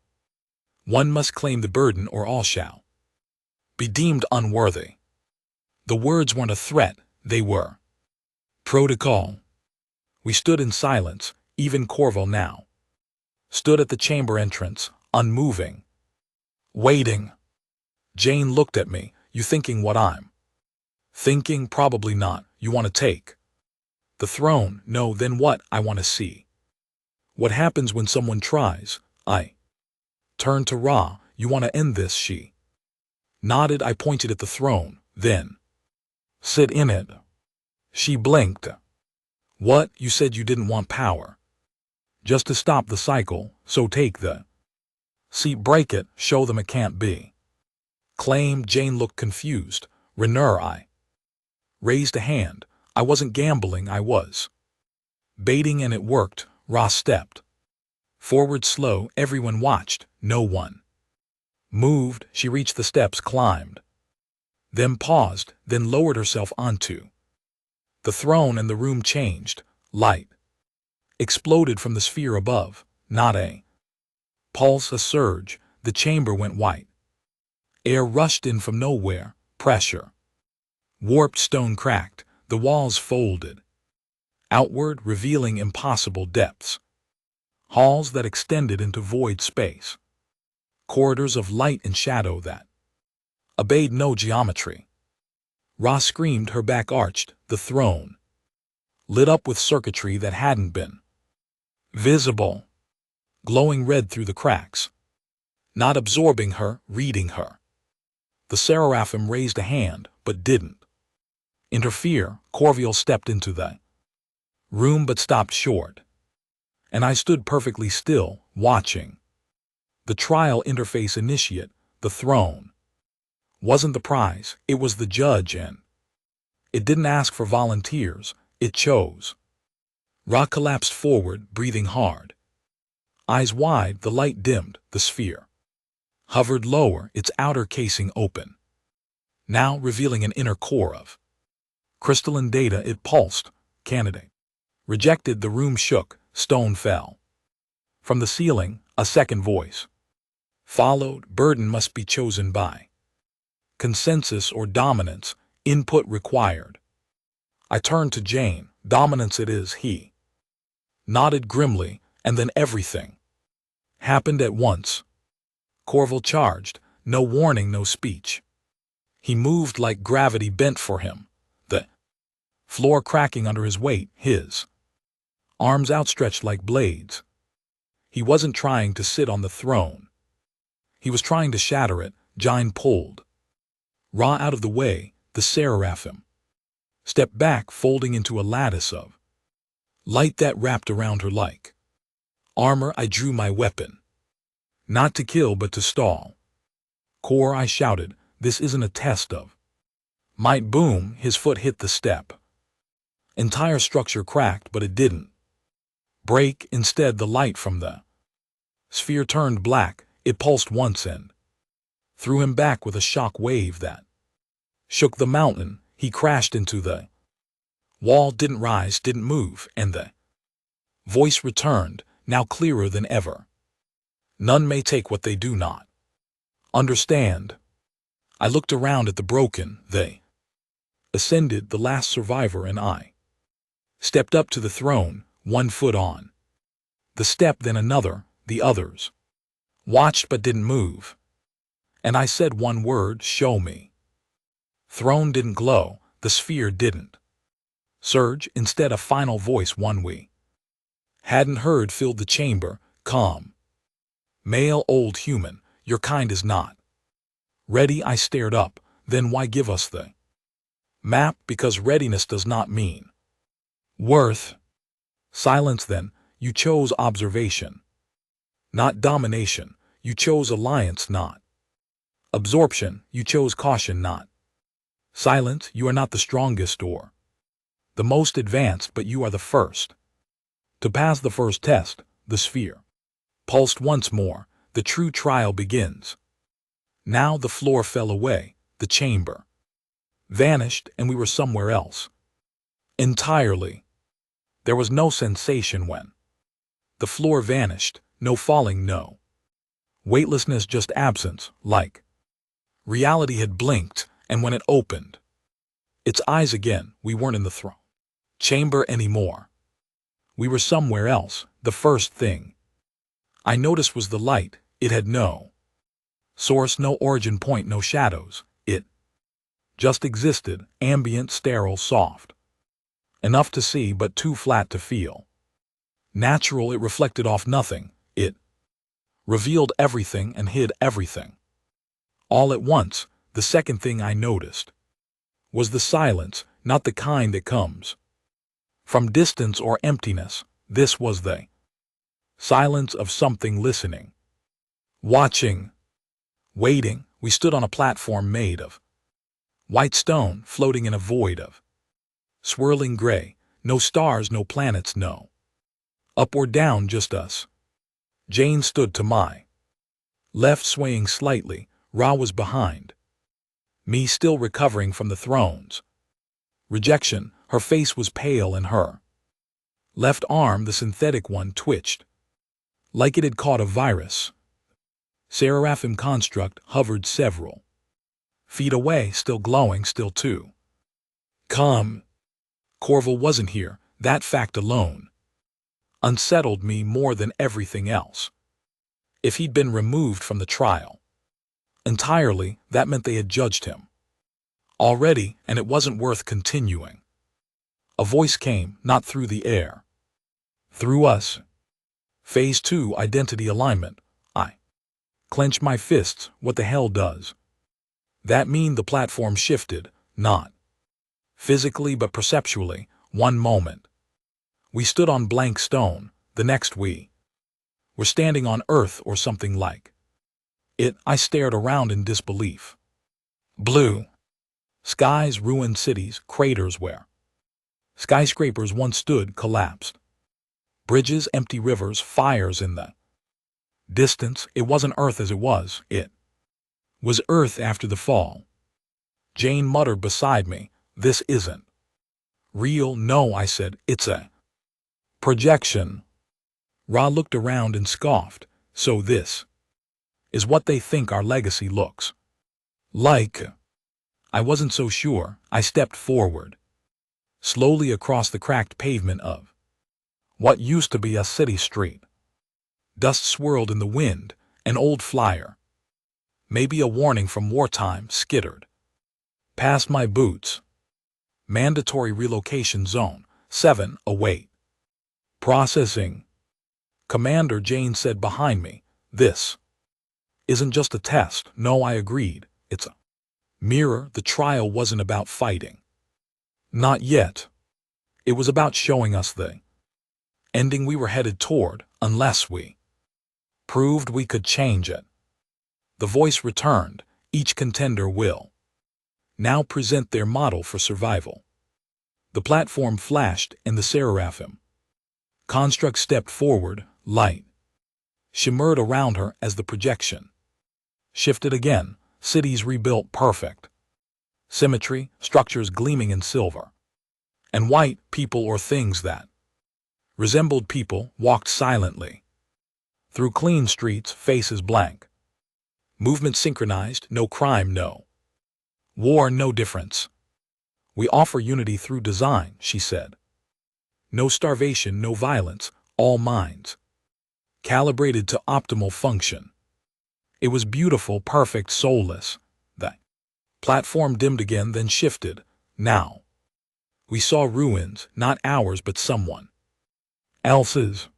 One must claim the burden or all shall be deemed unworthy. The words weren't a threat, they were protocol. We stood in silence. Even Corval now stood at the chamber entrance, unmoving, waiting. Jane looked at me. You thinking what I'm thinking? Probably not. You want to take the throne? No, then what? I want to see what happens when someone tries. I turned to Ra. You want to end this? She nodded. I pointed at the throne. Then sit in it. She blinked. What? You said you didn't want power. Just to stop the cycle, so take the seat, break it, show them it can't be. Claim. Jane looked confused. Renner, I raised a hand. I wasn't gambling, I was baiting, and it worked. Ra stepped forward slow. Everyone watched. No one moved. She reached the steps, climbed, then paused, then lowered herself onto the throne, and the room changed. Light exploded from the sphere above. Not a pulse, a surge. The chamber went white. Air rushed in from nowhere. Pressure warped. Stone cracked. The walls folded outward, revealing impossible depths. Halls that extended into void space. Corridors of light and shadow that obeyed no geometry. Ra screamed. Her back arched. The throne lit up with circuitry that hadn't been visible, glowing red through the cracks. Not absorbing her, reading her. The Seraphim raised a hand, but didn't Interfere, Corviel stepped into the room but stopped short. And I stood perfectly still, watching. The trial interface initiate, the throne, wasn't the prize, it was the judge, and it didn't ask for volunteers, it chose. Ra collapsed forward, breathing hard. Eyes wide, the light dimmed, the sphere hovered lower, its outer casing open, now revealing an inner core of crystalline data. It pulsed. Candidate rejected. The room shook, stone fell. From the ceiling, a second voice followed. Burden must be chosen by consensus or dominance, input required. I turned to Jane. Dominance it is, he nodded grimly, and then everything happened at once. Corviel charged, no warning, no speech. He moved like gravity bent for him, the floor cracking under his weight, his arms outstretched like blades. He wasn't trying to sit on the throne. He was trying to shatter it. Jane pulled Ra out of the way. The seraphim stepped back, folding into a lattice of light that wrapped around her like armor. I drew my weapon. Not to kill, but to stall. Core, I shouted, this isn't a test of might. Boom, his foot hit the step. Entire structure cracked, but it didn't break. Instead, the light from the sphere turned black. It pulsed once and threw him back with a shock wave that shook the mountain. He crashed into the wall, didn't rise, didn't move, and the voice returned, now clearer than ever. None may take what they do not understand. I looked around at the broken. They ascended, the last survivor, and I stepped up to the throne, one foot on the step, then another. The others watched but didn't move. And I said one word, show me. Throne didn't glow, the sphere didn't surge. Instead, a final voice, one we hadn't heard, filled the chamber, calm. Male, old human, your kind is not ready. I stared up. Then why give us the map? Because readiness does not mean worth. Silence. Then, you chose observation, not domination. You chose alliance, not absorption. You chose caution, not silence. You are not the strongest or the most advanced, but you are the first to pass the first test. The sphere pulsed once more. The true trial begins. Now the floor fell away. The chamber vanished, and we were somewhere else entirely. There was no sensation when the floor vanished. No falling, no weightlessness, just absence, like reality had blinked. And when it opened its eyes again, we weren't in the throne chamber anymore. We were somewhere else. The first thing I noticed was the light. It had no source, no origin point, no shadows. It just existed, ambient, sterile, soft. Enough to see, but too flat to feel natural. It reflected off nothing. It revealed everything and hid everything. All at once, the second thing I noticed was the silence, not the kind that comes from distance or emptiness. This was the silence of something listening, watching, waiting. We stood on a platform made of white stone, floating in a void of swirling gray. No stars, no planets, no up or down, just us. Jane stood to my left, swaying slightly. Ra was behind me, still recovering from the throne's rejection. Her face was pale, and her left arm, the synthetic one, twitched like it had caught a virus. Seraphim construct hovered several feet away, still glowing, still too calm. Corviel wasn't here. That fact alone unsettled me more than everything else. If he'd been removed from the trial entirely, that meant they had judged him already, and it wasn't worth continuing. A voice came, not through the air, through us. Phase 2, identity alignment. I clenched my fists. What the hell does that mean? The platform shifted, not physically but perceptually, one moment. We stood on blank stone, the next we were standing on earth or something like it. I stared around in disbelief. Blue skies, ruined cities, craters where skyscrapers once stood collapsed. Bridges, empty rivers, fires in the distance. It wasn't Earth as it was, it was Earth after the fall. Jane muttered beside me, "This isn't real." "No," I said, "it's a projection." Ra looked around and scoffed. "So this is what they think our legacy looks like?" I wasn't so sure. I stepped forward, slowly across the cracked pavement of what used to be a city street. Dust swirled in the wind, an old flyer, maybe a warning from wartime, skittered past my boots. Mandatory relocation zone, 7, await processing. Commander, Jane said behind me. "This isn't just a test." "No," I agreed. "It's a mirror." The trial wasn't about fighting. Not yet. It was about showing us the ending we were headed toward, unless we proved we could change it. The voice returned. Each contender will now present their model for survival. The platform flashed and the seraphim construct stepped forward. Light shimmered around her as the projection shifted again. Cities rebuilt, perfect symmetry, structures gleaming in silver and white. People or things that resembled people walked silently through clean streets, faces blank, movement synchronized. No crime, no war, no difference. "We offer unity through design," she said. "No starvation, no violence, all minds calibrated to optimal function." It was beautiful, perfect, soulless. The platform dimmed again, then shifted. Now we saw ruins, not ours but someone else's.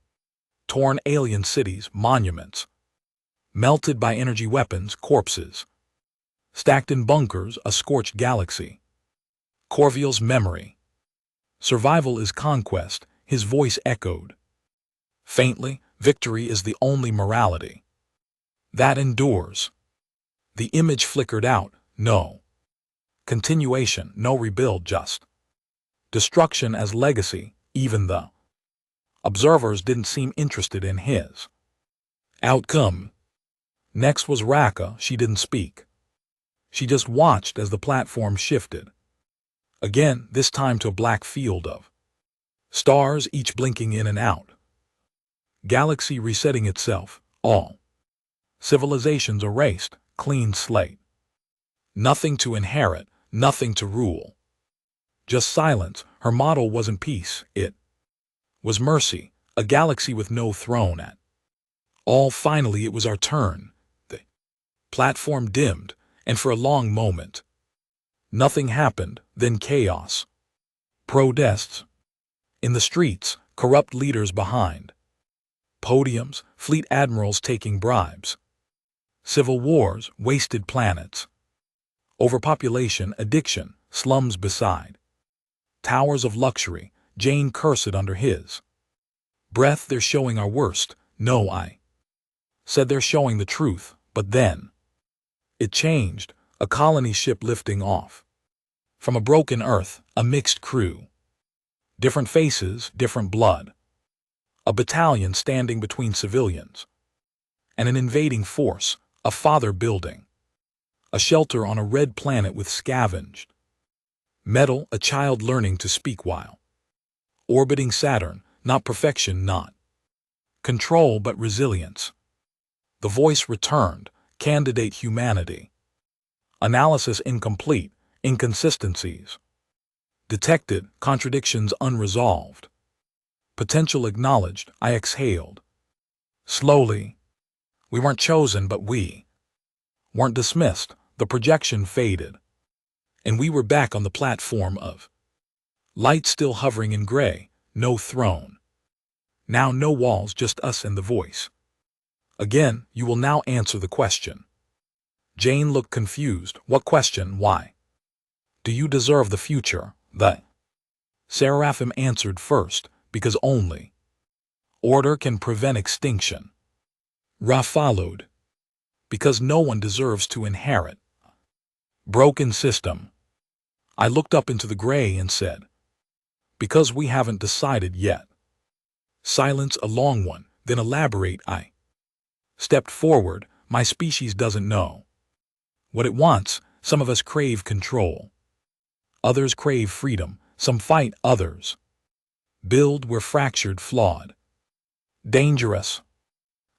Torn alien cities, monuments melted by energy weapons, corpses stacked in bunkers, a scorched galaxy. Corviel's memory. "Survival is conquest," his voice echoed faintly. "Victory is the only morality that endures." The image flickered out. No continuation, no rebuild, just destruction as legacy. Even the observers didn't seem interested in his outcome. Next was Raka. She didn't speak. She just watched as the platform shifted again, this time to a black field of stars, each blinking in and out. Galaxy resetting itself, all civilizations erased, clean slate. Nothing to inherit, nothing to rule. Just silence. Her model wasn't peace, it was mercy, a galaxy with no throne at all. Finally it was our turn. The platform dimmed, and for a long moment nothing happened. Then chaos. Protests in the streets, corrupt leaders behind podiums, fleet admirals taking bribes. Civil wars, wasted planets. Overpopulation, addiction, slums beside towers of luxury. Jane cursed under his breath. "They're showing our worst." "No," I said, "they're showing the truth." But then it changed. A colony ship lifting off from a broken Earth, a mixed crew. Different faces, different blood. A battalion standing between civilians and an invading force. A father building a shelter on a red planet with scavenged metal. A child learning to speak while orbiting Saturn. Not perfection, not control, but resilience. The voice returned. "Candidate humanity. Analysis incomplete. Inconsistencies detected. Contradictions unresolved. Potential acknowledged." I exhaled slowly. We weren't chosen, but we weren't dismissed. The projection faded, and we were back on the platform of light, still hovering in gray. No throne. Now no walls, just us and the voice. "Again, you will now answer the question." Jane looked confused. "What question? Why do you deserve the future?" The Seraphim answered first, because only order can prevent extinction. Ra followed, because no one deserves to inherit broken system. I looked up into the gray and said, because we haven't decided yet. Silence, a long one, then elaborate. I stepped forward. My species doesn't know what it wants. Some of us crave control. Others crave freedom. Some fight, others build. We're fractured, flawed, dangerous.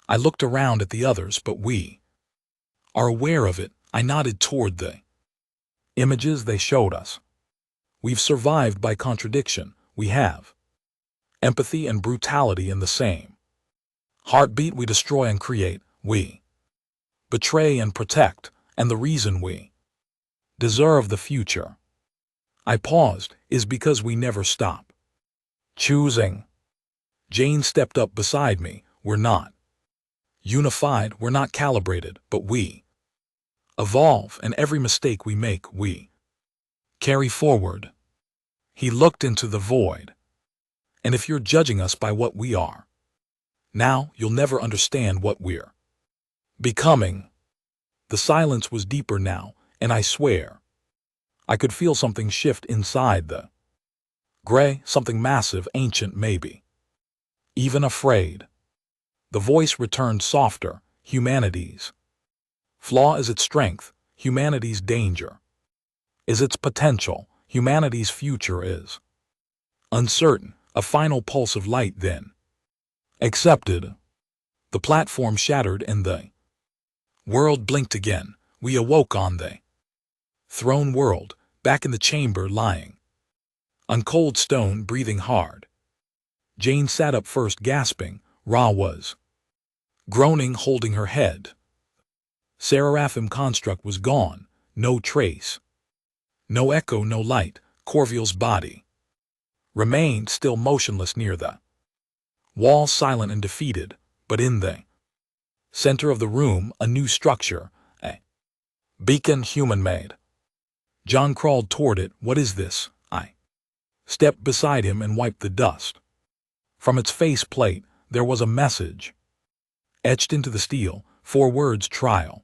I looked around at the others, but we are aware of it. I nodded toward the images they showed us. We've survived by contradiction. We have empathy and brutality in the same heartbeat. We destroy and create. We betray and protect. And the reason we deserve the future, I paused, is because we never stop choosing. Jane stepped up beside me. We're not unified, we're not calibrated, but we evolve, and every mistake we make, we carry forward. He looked into the void. And if you're judging us by what we are now, you'll never understand what we're becoming. The silence was deeper now, and I swear I could feel something shift inside the gray, something massive, ancient, maybe even afraid. The voice returned softer. Humanity's flaw is its strength. Humanity's danger is its potential. Humanity's future is uncertain. A final pulse of light then accepted. The platform shattered and the world blinked again. We awoke on the throne world, back in the chamber, lying on cold stone, breathing hard. Jane sat up first, gasping. Ra was groaning, holding her head. Seraphim construct was gone. No trace. No echo, no light. Corviel's body remained still, motionless near the wall, silent and defeated. But in the center of the room, a new structure, a beacon, human-made. John crawled toward it. What is this? I stepped beside him and wiped the dust from its faceplate. There was a message etched into the steel. 4 words: trial.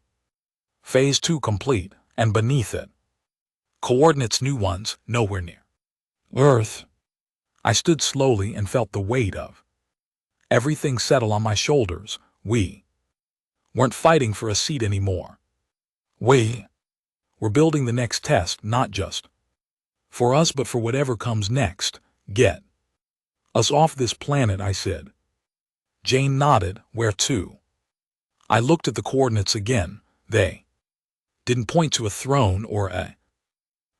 Phase 2 complete. And beneath it, coordinates, new ones, nowhere near Earth. I stood slowly and felt the weight of everything settle on my shoulders. We weren't fighting for a seat anymore. We were building the next test, not just for us, but for whatever comes next. Get us off this planet, I said. Jane nodded. Where to? I looked at the coordinates again. They didn't point to a throne or a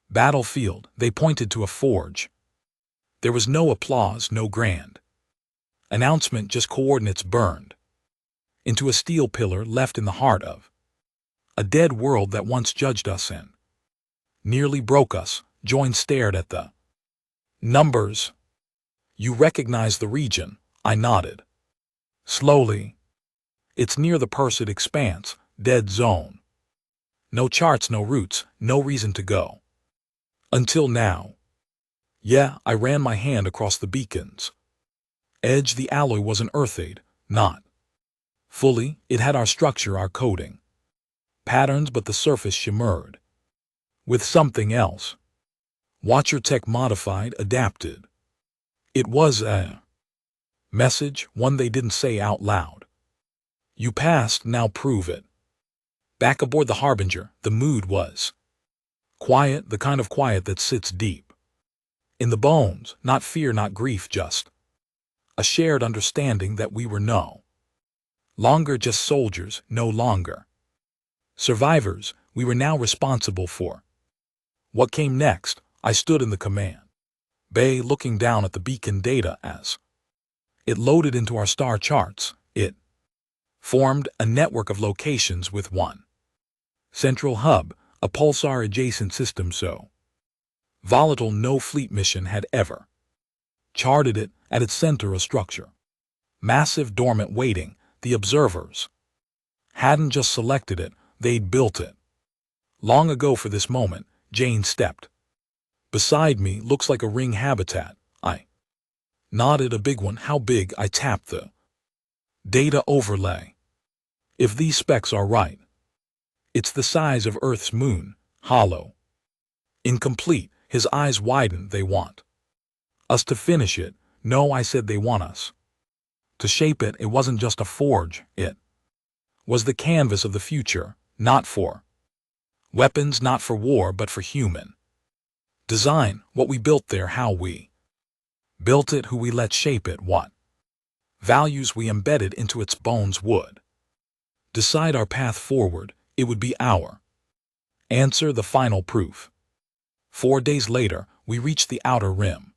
battlefield. They pointed to a forge. There was no applause, no grand announcement, just coordinates burned into a steel pillar left in the heart of a dead world that once judged us and nearly broke us. Join stared at the numbers. You recognize the region? I nodded. Slowly. It's near the Perseid Expanse, dead zone. No charts, no routes, no reason to go. Until now. Yeah, I ran my hand across the beacon's edge. The alloy was an earthade, not fully. It had our structure, our coding patterns, but the surface shimmered with something else. Watcher tech, modified, adapted. It was a message, one they didn't say out loud. You passed, now prove it. Back aboard the Harbinger, the mood was quiet, the kind of quiet that sits deep in the bones. Not fear, not grief, just a shared understanding that we were no longer just soldiers, no longer survivors. We were now responsible for what came next. I stood in the command bay, looking down at the beacon data as it loaded into our star charts. It formed a network of locations with one central hub, a pulsar-adjacent system so volatile no fleet mission had ever charted it. At its center, a structure massive, dormant, waiting. The observers hadn't just selected it, they'd built it long ago for this moment. Jane stepped Beside me looks like a ring habitat. I nodded. A big one. How big? I tapped the data overlay. If these specs are right, it's the size of Earth's moon, hollow. Incomplete. His eyes widened. They want us to finish it. No, I said, they want us to shape it. It wasn't just a forge. It was the canvas of the future, not for weapons, not for war, but for human design. What we built there, how we built it, who we let shape it, what values we embedded into its bones would decide our path forward. It would be our answer, the final proof. 4 days later, we reached the outer rim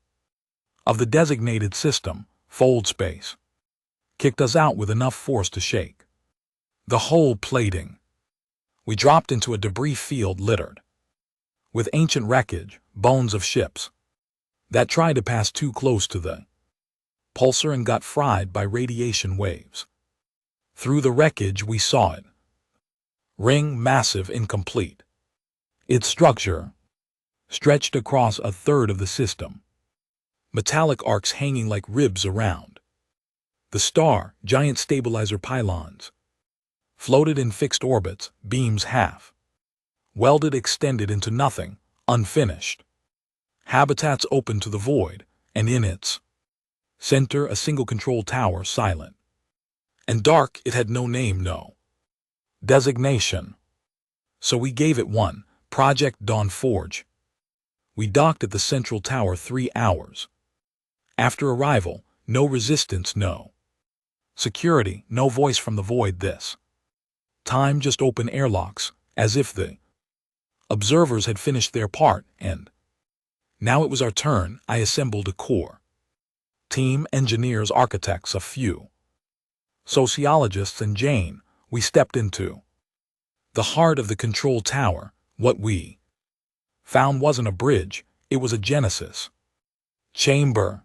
of the designated system. Fold space kicked us out with enough force to shake the whole plating. We dropped into a debris field littered with ancient wreckage, bones of ships that tried to pass too close to the pulsar and got fried by radiation waves. Through the wreckage we saw it. Ring, massive, incomplete. Its structure stretched across a third of the system. Metallic arcs hanging like ribs around the star. Giant stabilizer pylons floated in fixed orbits, beams half welded extended into nothing, unfinished. Habitats open to the void, and in its center a single control tower, silent and dark. It had no name, no designation. So we gave it one: Project Dawn Forge. We docked at the central tower 3 hours after arrival. No resistance, no security, no voice from the void this time, just open airlocks, as if the observers had finished their part, and now it was our turn. I assembled a core team: engineers, architects, a few sociologists, and Jane. We stepped into the heart of the control tower. What we found wasn't a bridge, it was a Genesis chamber.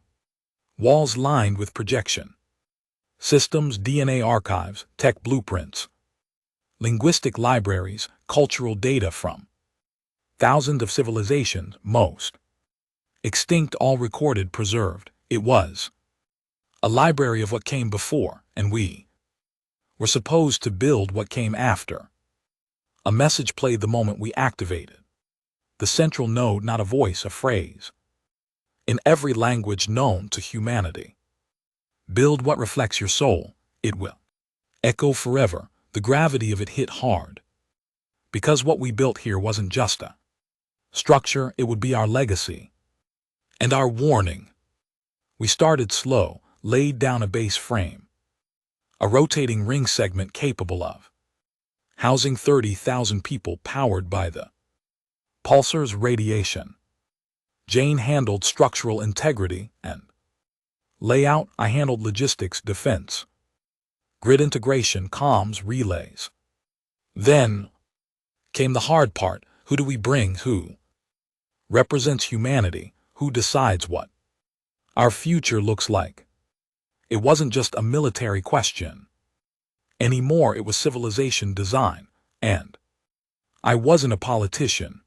Walls lined with projection systems, DNA archives, tech blueprints, linguistic libraries, cultural data from thousands of civilizations, most extinct, all recorded, preserved. It was a library of what came before, and we were supposed to build what came after. A message played the moment we activated the central node, not a voice, a phrase. In every language known to humanity: build what reflects your soul, it will echo forever. The gravity of it hit hard, because what we built here wasn't just a structure, it would be our legacy and our warning. We started slow, laid down a base frame, a rotating ring segment capable of housing 30,000 people, powered by the pulsar's radiation. Jane handled structural integrity and layout. I handled logistics, defense, grid integration, comms, relays. Then came the hard part. Who do we bring? Who represents humanity? Who decides what our future looks like? It wasn't just a military question anymore, it was civilization design. And I wasn't a politician.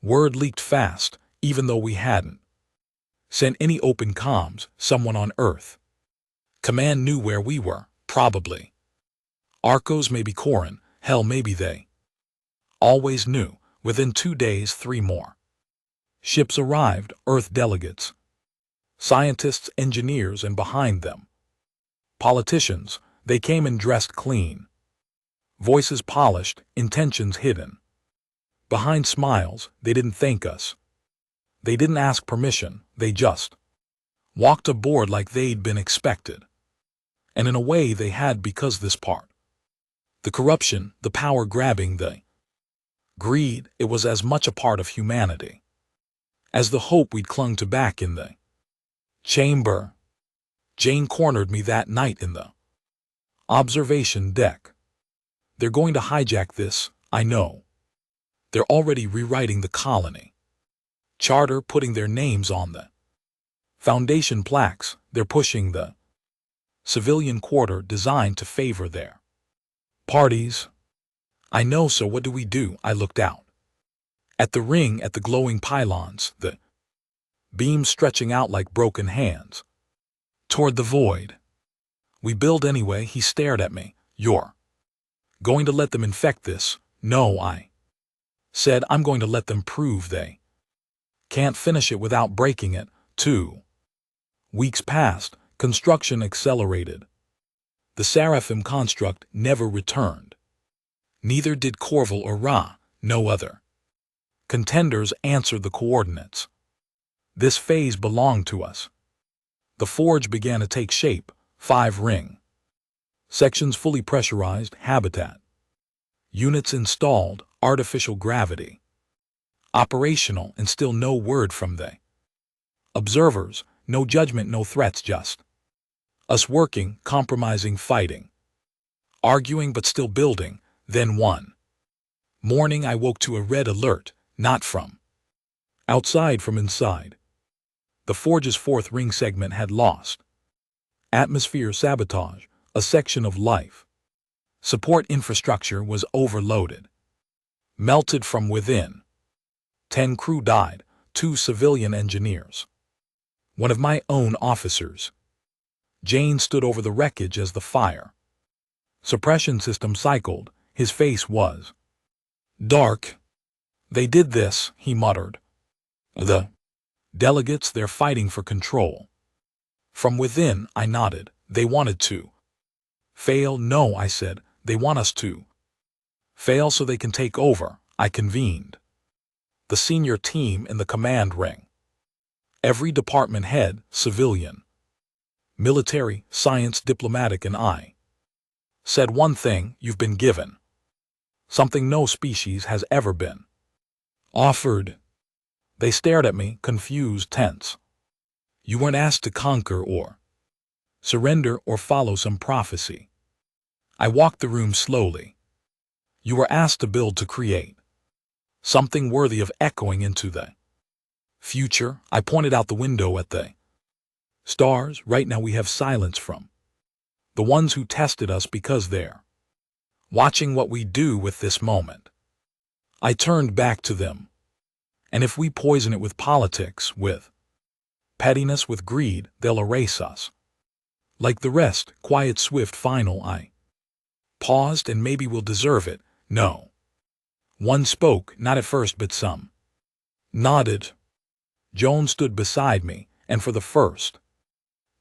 Word leaked fast, even though we hadn't sent any open comms. Someone on Earth command knew where we were, probably Arcos, maybe Corin, hell, maybe they always knew. Within 2 days, 3 more ships arrived, Earth delegates, scientists, engineers, and behind them politicians. They came in dressed clean, voices polished, intentions hidden behind smiles. They didn't thank us. They didn't ask permission. They just walked aboard like they'd been expected. And in a way they had, because this part, the corruption, the power grabbing, the greed, it was as much a part of humanity as the hope we'd clung to back in the chamber. Jane cornered me that night in the observation deck. They're going to hijack this, I know. They're already rewriting the colony charter, putting their names on the foundation plaques. They're pushing the civilian quarter designed to favor their parties. I know, so what do we do? I looked out At the ring, at the glowing pylons, the beams stretching out like broken hands. Toward the void. We build anyway, he stared at me. You're going to let them infect this? No, I said, I'm going to let them prove they can't finish it without breaking it. 2 weeks passed, construction accelerated. The Seraphim construct never returned. Neither did Corval or Ra, no other contenders answered the coordinates. This phase belonged to us. The forge began to take shape, 5 ring sections fully pressurized, habitat units installed, artificial gravity operational, and still no word from the observers, no judgment, no threats, just us working, compromising, fighting, arguing but still building. Then one morning I woke to a red alert, not from outside, from inside. The forge's 4th ring segment had lost atmosphere sabotage, a section of life support infrastructure was overloaded, melted from within. 10 crew died, 2 civilian engineers, one of my own officers. Jane stood over the wreckage as the fire suppression system cycled. His face was dark. They did this, he muttered. The delegates, they're fighting for control. From within, I nodded. They wanted to fail. No, I said, they want us to fail so they can take over. I convened the senior team in the command ring. Every department head, civilian, military, science, diplomatic, and I said one thing: you've been given something no species has ever been offered. They stared at me, confused, tense. You weren't asked to conquer or surrender or follow some prophecy. I walked the room slowly. You were asked to build, to create something worthy of echoing into the future. I pointed out the window at the stars. Right now we have silence from the ones who tested us, because they're watching what we do with this moment. I turned back to them. And if we poison it with politics, with pettiness, with greed, they'll erase us. Like the rest, quiet, swift, final. I paused. And maybe we'll deserve it. No one spoke, not at first, but some nodded. Joan stood beside me, and for the first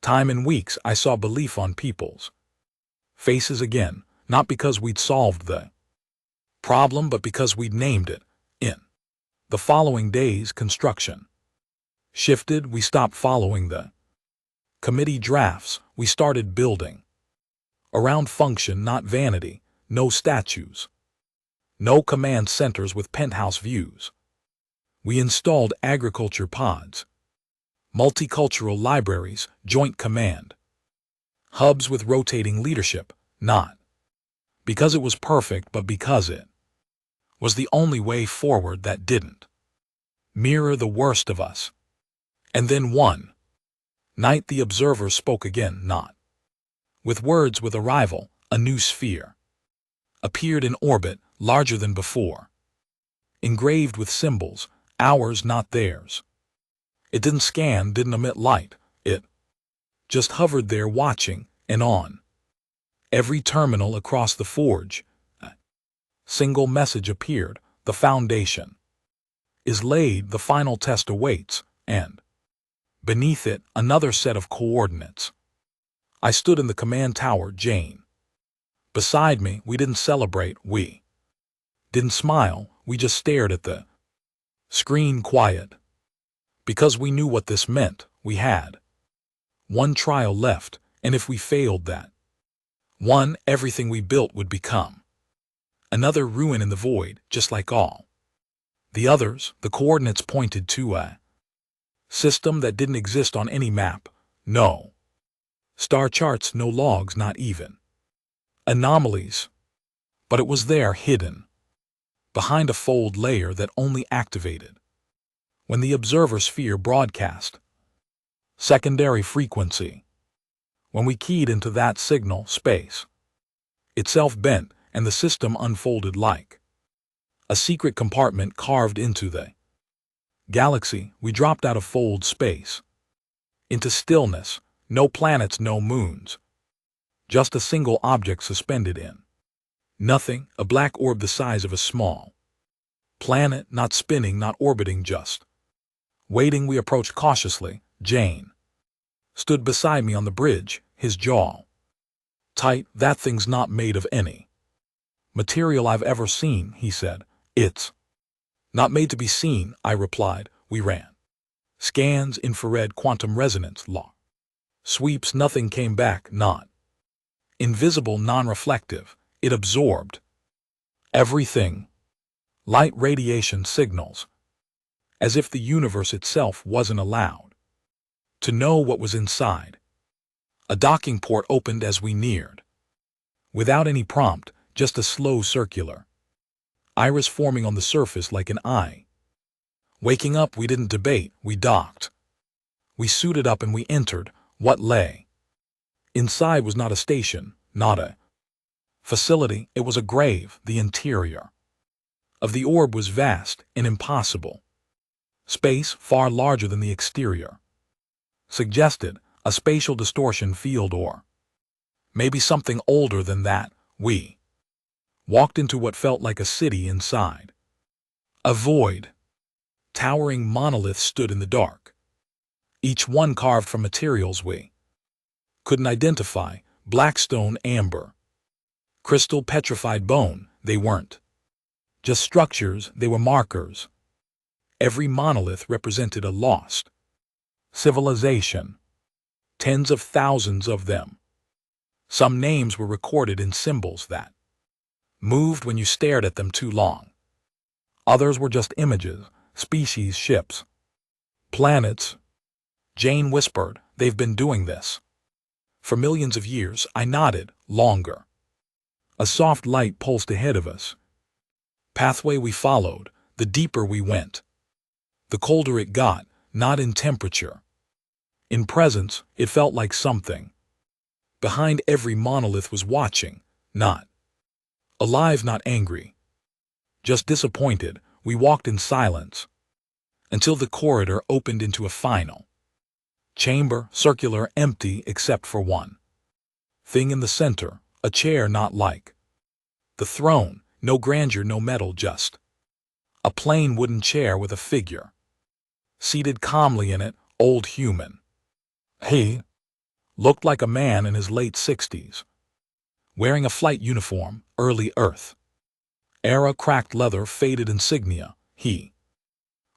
time in weeks I saw belief on people's faces again, not because we'd solved the problem, but because we'd named it. In the following days, construction shifted. We stopped following the committee drafts. We started building around function, not vanity. No statues, no command centers with penthouse views. We installed agriculture pods, multicultural libraries, joint command hubs with rotating leadership, not because it was perfect, but because it was the only way forward that didn't mirror the worst of us. And then one night the observer spoke again, not with words, with arrival. A new sphere appeared in orbit, larger than before, engraved with symbols, ours, not theirs. It didn't scan, didn't emit light. It just hovered there, watching, and on every terminal across the forge a single message appeared: the foundation is laid, the final test awaits. And beneath it, another set of coordinates. I stood in the command tower, Jane beside me. We didn't celebrate, we didn't smile, we just stared at the screen, quiet, because we knew what this meant. We had one trial left, and if we failed that one, everything we built would become another ruin in the void, just like all the others. The coordinates pointed to a system that didn't exist on any map. No star charts, no logs, not even anomalies. But it was there, hidden behind a fold layer that only activated when the observer sphere broadcast secondary frequency. When we keyed into that signal, space itself bent, and the system unfolded like A secret compartment carved into the galaxy. We dropped out of fold space. Into stillness, no planets, no moons. Just a single object suspended in nothing, a black orb the size of a small planet, not spinning, not orbiting, just waiting. We approached cautiously. Jane stood beside me on the bridge, his jaw tight. That thing's not made of any material I've ever seen, he said. It's not made to be seen, I replied. We ran scans, infrared, quantum resonance, law sweeps. Nothing came back. Not invisible, non-reflective. It absorbed everything. Light, radiation, signals. As if the universe itself wasn't allowed to know what was inside. A docking port opened as we neared. Without any prompt, just a slow circular iris forming on the surface like an eye. Waking up, we didn't debate, we docked. We suited up and we entered. What lay inside was not a station, not a facility, it was a grave. The interior of the orb was vast and impossible. Space, far larger than the exterior, suggested a spatial distortion field, or maybe something older than that. We walked into what felt like a city inside. A void. Towering monoliths stood in the dark, each one carved from materials we couldn't identify. Black stone, amber, crystal, petrified bone. They weren't just structures, they were markers. Every monolith represented a lost civilization. Tens of thousands of them. Some names were recorded in symbols that moved when you stared at them too long. Others were just images, species, ships, planets. Jane whispered, they've been doing this for millions of years. I nodded. Longer. A soft light pulsed ahead of us. Pathway we followed. The deeper we went, the colder it got, not in temperature. In presence, it felt like something behind every monolith was watching, not alive, not angry, just disappointed. We walked in silence until the corridor opened into a final chamber, circular, empty except for one thing in the center, a chair not like the throne, no grandeur, no metal, just a plain wooden chair with a figure seated calmly in it, old human. He looked like a man in his late 60s, wearing a flight uniform, early Earth era, cracked leather, faded insignia. He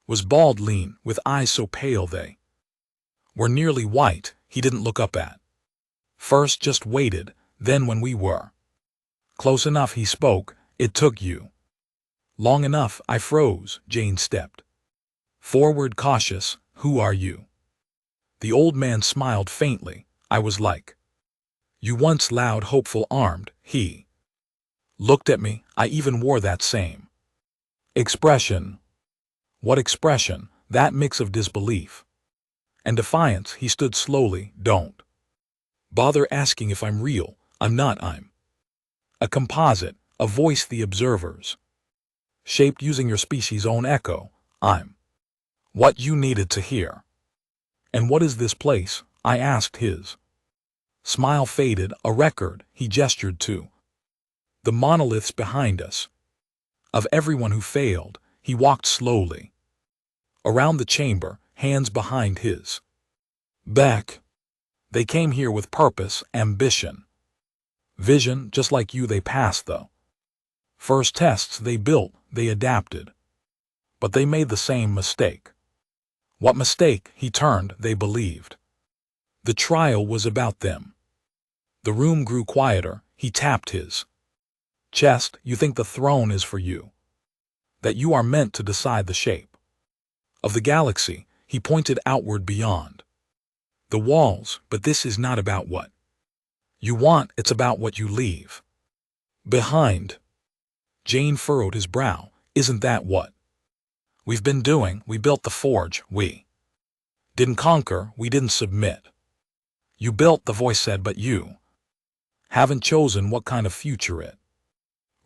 was bald, lean, with eyes so pale they were nearly white. He didn't look up at first, just waited. Then when we were close enough, he spoke. It took you long enough. I froze. Jane stepped forward, cautious. Who are you? The old man smiled faintly. I was like you once, loud, hopeful, armed. He looked at me. I even wore that same expression. What expression? That mix of disbelief and defiance. He stood slowly. Don't bother asking if I'm real. I'm not. I'm a composite, a voice the observers shaped using your species' own echo. I'm what you needed to hear. And what is this place? I asked. His smile faded. A record. He gestured to the monoliths behind us. Of everyone who failed. He walked slowly around the chamber, hands behind his back. They came here with purpose, ambition, vision. Just like you, they passed the first tests. They built, they adapted. But they made the same mistake. What mistake? He turned. They believed the trial was about them. The room grew quieter. He tapped his chest. You think the throne is for you, that you are meant to decide the shape of the galaxy. He pointed outward beyond the walls. But this is not about what you want, it's about what you leave behind. Jane furrowed his brow. Isn't that what we've been doing? We built the forge. We didn't conquer, we didn't submit. You built, the voice said, but you haven't chosen what kind of future it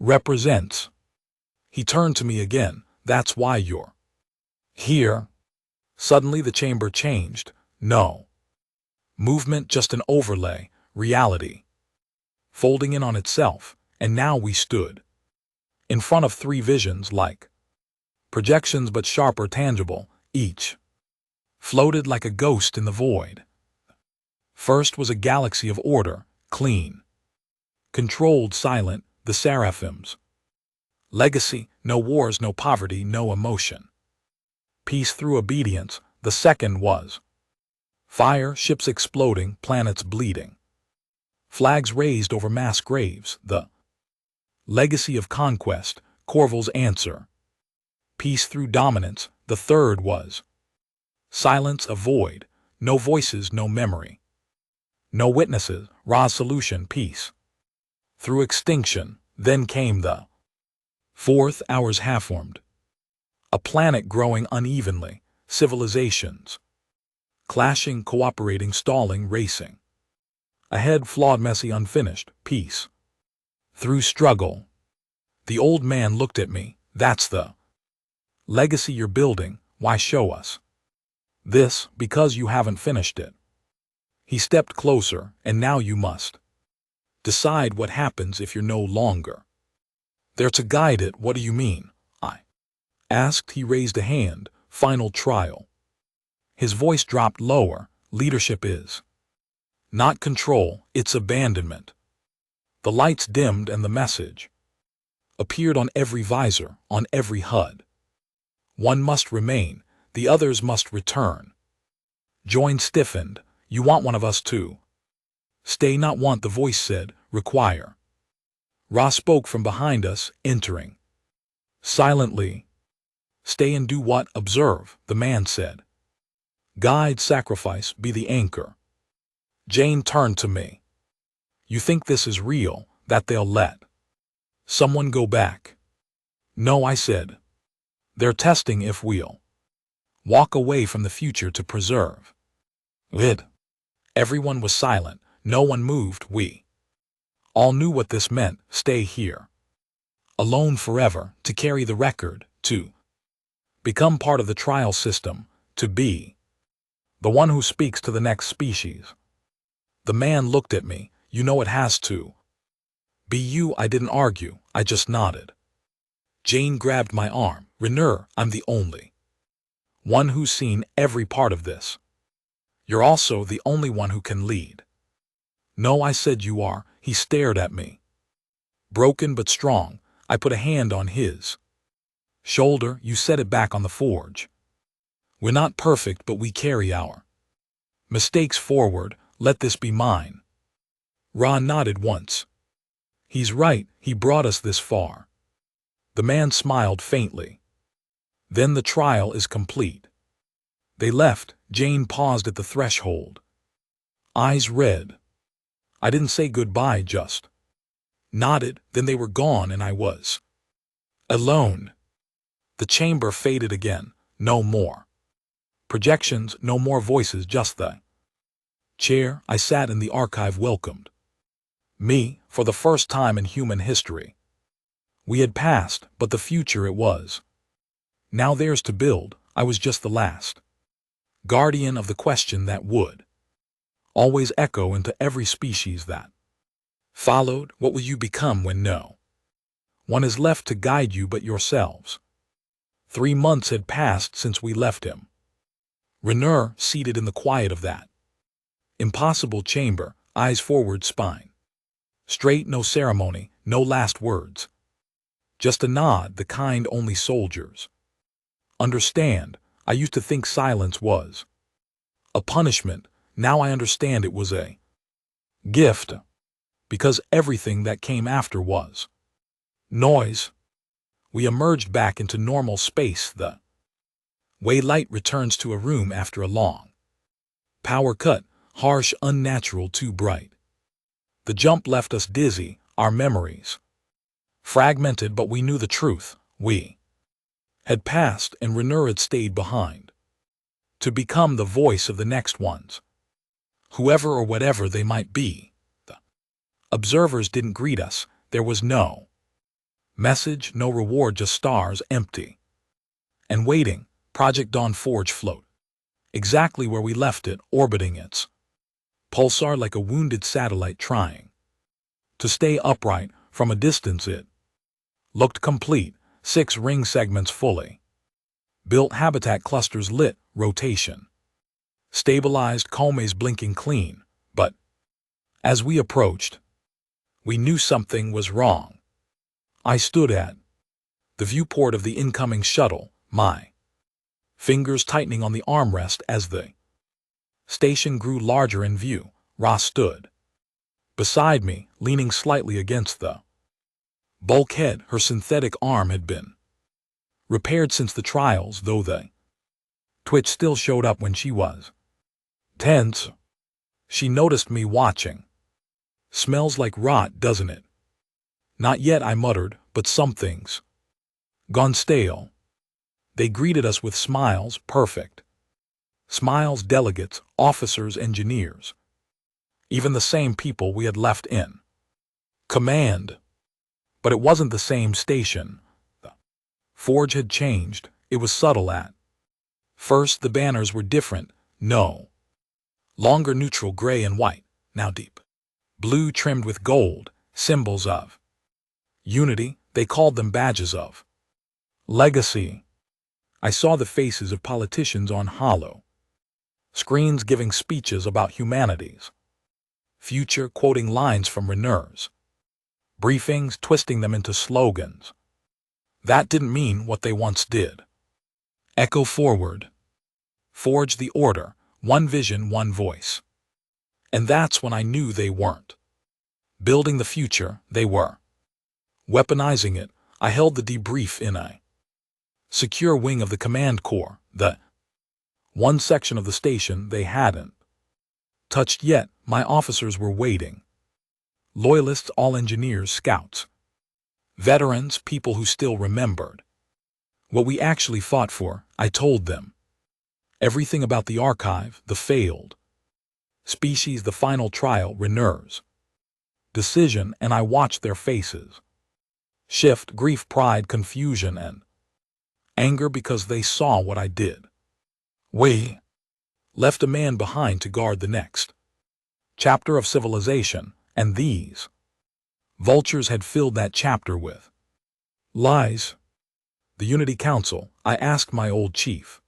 represents. He turned to me again. That's why you're here. Suddenly the chamber changed. No movement, just an overlay, reality, folding in on itself, and now we stood in front of three visions, like projections but sharper, tangible, each floated like a ghost in the void. First was a galaxy of order, clean, controlled, silent, the seraphims. Legacy, no wars, no poverty, no emotion. Peace through obedience. The second was fire, ships exploding, planets bleeding, flags raised over mass graves. The legacy of conquest, Corval's answer. Peace through dominance. The third was silence, a void, no voices, no memory, no witnesses. Ra's solution, peace through extinction. Then came the fourth, ours half-formed, a planet growing unevenly, civilizations clashing, cooperating, stalling, racing ahead, flawed, messy, unfinished. Peace through struggle. The old man looked at me. That's the legacy you're building. Why show us this? Because you haven't finished it. He stepped closer. And now you must decide what happens if you're no longer there to guide it. What do you mean? I asked. He raised a hand. Final trial. His voice dropped lower. Leadership is not control, it's abandonment. The lights dimmed and the message appeared on every visor, on every HUD. One must remain, the others must return. Join stiffened. You want one of us to stay, not want, the voice said, require. Ra spoke from behind us, entering silently. Stay and do what? Observe, the man said. Guide, sacrifice, be the anchor. Jane turned to me. You think this is real, that they'll let someone go back? No, I said. They're testing if we'll walk away from the future to preserve it. Everyone was silent. No one moved. We all knew what this meant. Stay here. Alone forever, to carry the record, to become part of the trial system, to be the one who speaks to the next species. The man looked at me. You know it has to be you. I didn't argue. I just nodded. Jane grabbed my arm. Renur, I'm the only one who's seen every part of this. You're also the only one who can lead. No, I said. You are. He stared at me. Broken but strong. I put a hand on his shoulder. You set it back on the forge. We're not perfect, but we carry our mistakes forward. Let this be mine. Ra nodded once. He's right. He brought us this far. The man smiled faintly. Then the trial is complete. They left. Jane paused at the threshold. Eyes red. I didn't say goodbye, just nodded. Then they were gone and I was alone. The chamber faded again. No more projections, no more voices, just the chair I sat in. The archive welcomed me for the first time in human history. We had passed, but the future it was now theirs to build. I was just the last guardian of the question that would always echo into every species that followed. What will you become when no one is left to guide you but yourselves? 3 months had passed since we left him. Renur, seated in the quiet of that impossible chamber, eyes forward, spine straight, no ceremony, no last words. Just a nod, the kind only soldiers understand. I used to think silence was a punishment. Now I understand it was a gift, because everything that came after was noise. We emerged back into normal space, the way light returns to a room after a long power cut, harsh, unnatural, too bright. The jump left us dizzy, our memories fragmented, but we knew the truth. We had passed and Renur had stayed behind to become the voice of the next ones, whoever or whatever they might be. The observers didn't greet us. There was no Message, no reward, just stars, empty. And waiting, Project Dawn Forge float. Exactly where we left it, orbiting its pulsar like a wounded satellite trying to stay upright. From a distance it looked complete, 6 ring segments fully built, habitat clusters lit, rotation stabilized, colmets blinking clean. But as we approached, we knew something was wrong. I stood at the viewport of the incoming shuttle, my fingers tightening on the armrest as the station grew larger in view. Ra stood beside me, leaning slightly against the bulkhead. Her synthetic arm had been repaired since the trials, though the twitch still showed up when she was tense. She noticed me watching. Smells like rot, doesn't it? Not yet, I muttered, but something's gone stale. They greeted us with smiles, perfect smiles, delegates, officers, engineers. Even the same people we had left in command. But it wasn't the same station. The forge had changed. It was subtle at first. The banners were different. No longer neutral gray and white, now deep blue trimmed with gold, symbols of unity. They called them badges of legacy. I saw the faces of politicians on hollow screens giving speeches about humanity's future, quoting lines from Rener's briefings, twisting them into slogans that didn't mean what they once did. Echo forward. Forge the order, one vision, one voice. And that's when I knew they weren't building the future, they were weaponizing it. I held the debrief in a secure wing of the command core, the one section of the station they hadn't touched yet. My officers were waiting. Loyalists, all engineers, scouts, veterans, people who still remembered what we actually fought for. I told them everything about the archive, the failed species, the final trial, Rener's decision, and I watched their faces shift, grief, pride, confusion, and anger, because they saw what I did. We left a man behind to guard the next chapter of civilization, and these vultures had filled that chapter with lies. The Unity Council, I asked my old chief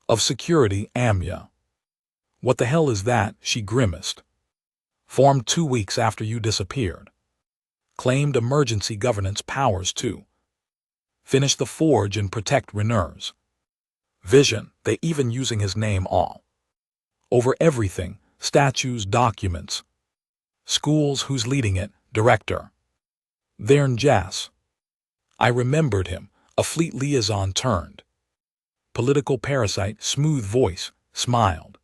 of security, Amya. What the hell is that? She grimaced. Formed 2 weeks after you disappeared. Claimed emergency governance powers to finish the forge and protect Rener's vision. They even using his name all over everything, statues, documents, schools. Who's leading it? Director Thern Jass. I remembered him, a fleet liaison turned political parasite, smooth voice, smiled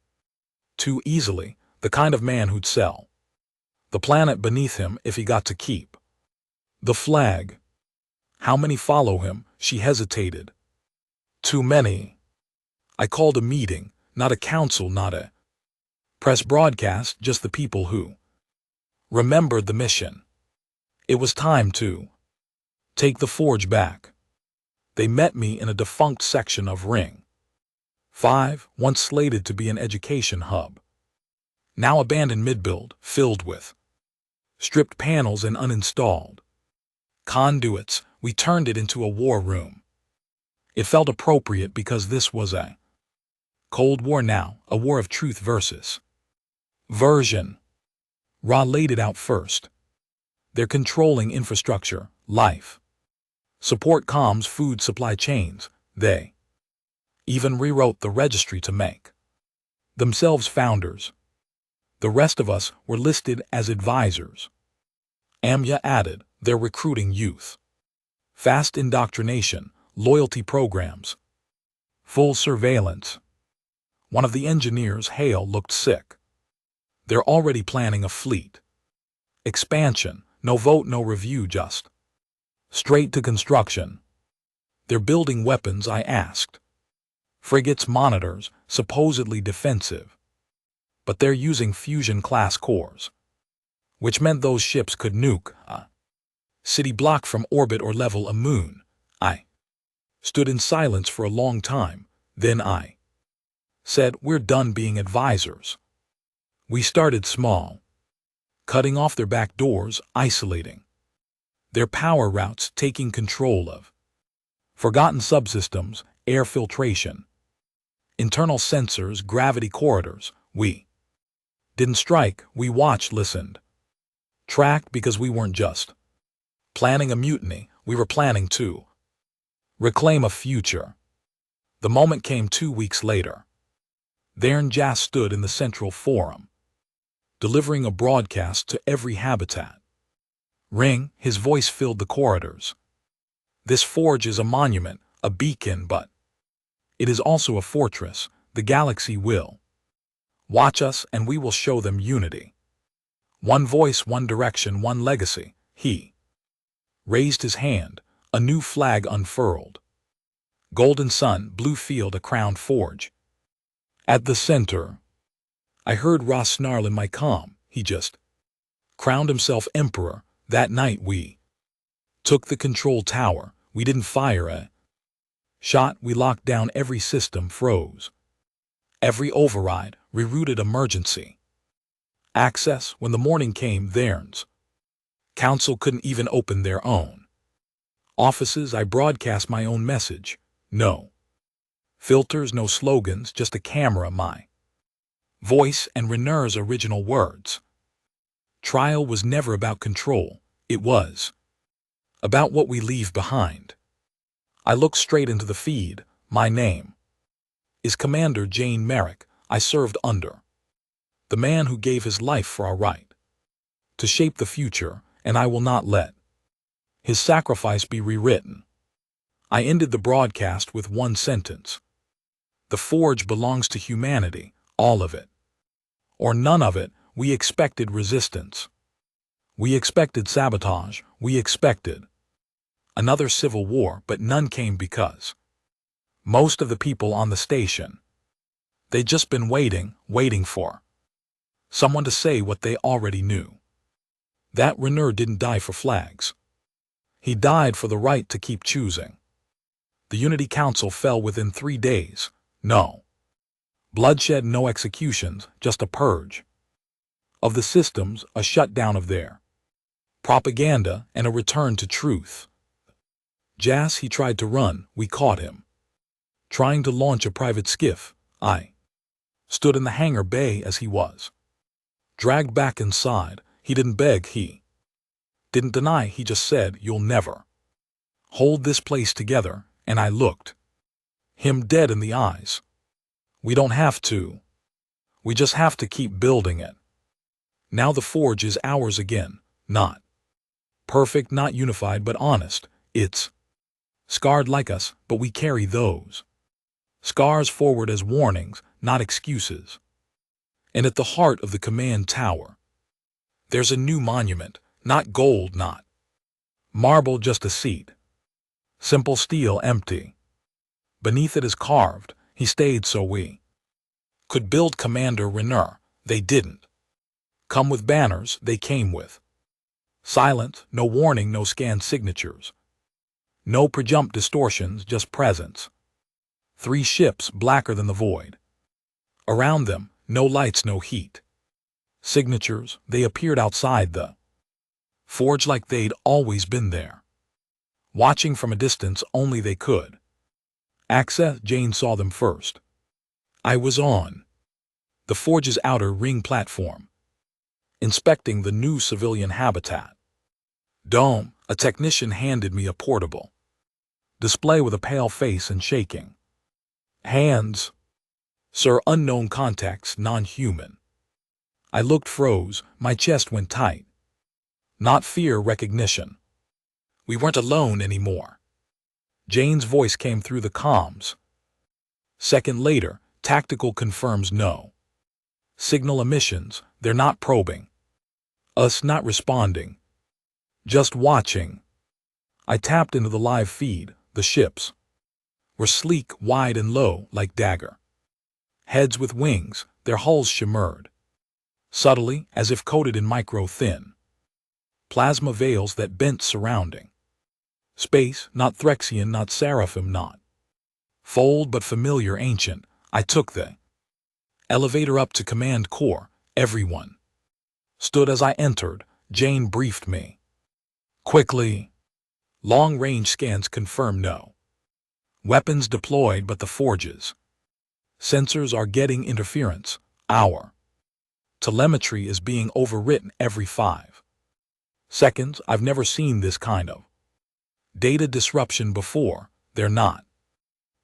too easily, the kind of man who'd sell the planet beneath him if he got to keep the flag. How many follow him? She hesitated. Too many. I called a meeting, not a council, not a press broadcast, just the people who remembered the mission. It was time to take the forge back. They met me in a defunct section of Ring 5, once slated to be an education hub. Now abandoned mid-build, filled with stripped panels and uninstalled conduits. We turned it into a war room. It felt appropriate because this was a Cold War now, a war of truth versus version. Ra laid it out first. They're controlling infrastructure, life support, comms, food supply chains. They even rewrote the registry to make themselves founders. The rest of us were listed as advisors. Amya added, they're recruiting youth. Fast indoctrination, loyalty programs, full surveillance. One of the engineers, Hale, looked sick. They're already planning a fleet expansion. No vote, no review, just straight to construction. They're building weapons, I asked. Frigates, monitors, supposedly defensive. But they're using fusion-class cores, which meant those ships could nuke city block from orbit or level a moon. I stood in silence for a long time, then I said, "We're done being advisors." We started small, cutting off their back doors, isolating their power routes, taking control of forgotten subsystems, air filtration, internal sensors, gravity corridors. We didn't strike, we watched, listened, tracked, because we weren't just planning a mutiny, we were planning to reclaim a future. The moment came 2 weeks later. There Jas stood in the Central Forum, delivering a broadcast to every habitat. Ring, his voice filled the corridors. This forge is a monument, a beacon, but it is also a fortress. The galaxy will watch us, and we will show them unity. One voice, one direction, one legacy. He raised his hand, a new flag unfurled. Golden sun, blue field, a crowned forge. At the center, I heard Ross snarl in my comm. He just crowned himself emperor. That night we took the control tower. We didn't fire a shot. We locked down every system, froze every override, rerouted emergency access. When the morning came, Theirs Council couldn't even open their own offices. I broadcast my own message. No filters, no slogans, just a camera, my voice, and Reneur's original words. Trial was never about control. It was about what we leave behind. I looked straight into the feed. My name is Commander Jane Merrick. I served under the man who gave his life for our right to shape the future, and I will not let his sacrifice be rewritten. I ended the broadcast with one sentence. The forge belongs to humanity, all of it, or none of it. We expected resistance. We expected sabotage. We expected another civil war, but none came because most of the people on the station, they'd just been waiting for someone to say what they already knew. That Reneur didn't die for flags. He died for the right to keep choosing. The Unity Council fell within 3 days. No bloodshed, no executions, just a purge of the systems, a shutdown of their propaganda, and a return to truth. Jas, he tried to run. We caught him trying to launch a private skiff. I stood in the hangar bay as he was dragged back inside. He didn't beg, he didn't deny, he just said, "You'll never hold this place together," and I looked him dead in the eyes. We don't have to. We just have to keep building it. Now the forge is ours again, not perfect, not unified, but honest. It's scarred like us, but we carry those scars forward as warnings, not excuses. And at the heart of the command tower, there's a new monument, not gold, not marble, just a seat. Simple steel, empty. Beneath it is carved, "He stayed so we could build Commander Reneur." They didn't come with banners, they came with silence, no warning, no scanned signatures, no prejump distortions, just presence. 3 ships blacker than the void. Around them, no lights, no heat. Signatures, they appeared outside the forge like they'd always been there. Watching from a distance only they could access. Jane saw them first. I was on the forge's outer ring platform, inspecting the new civilian habitat. Dome, a technician handed me a portable display with a pale face and shaking hands. "Sir, unknown contacts, non-human." I looked, froze, my chest went tight. Not fear, recognition. We weren't alone anymore. Jane's voice came through the comms. Second later, tactical confirms no signal emissions. They're not probing us, not responding, just watching. I tapped into the live feed. The ships were sleek, wide, and low, like dagger heads with wings. Their hulls shimmered subtly, as if coated in micro-thin Plasma veils that bent surrounding. Space, not Threxian, not Seraphim, not fold but familiar ancient. I took the elevator up to command core. Everyone stood as I entered. Jane briefed me quickly. Long-range scans confirm no weapons deployed, but the forges sensors are getting interference. Our telemetry is being overwritten every 5 seconds. I've never seen this kind of data disruption before. They're not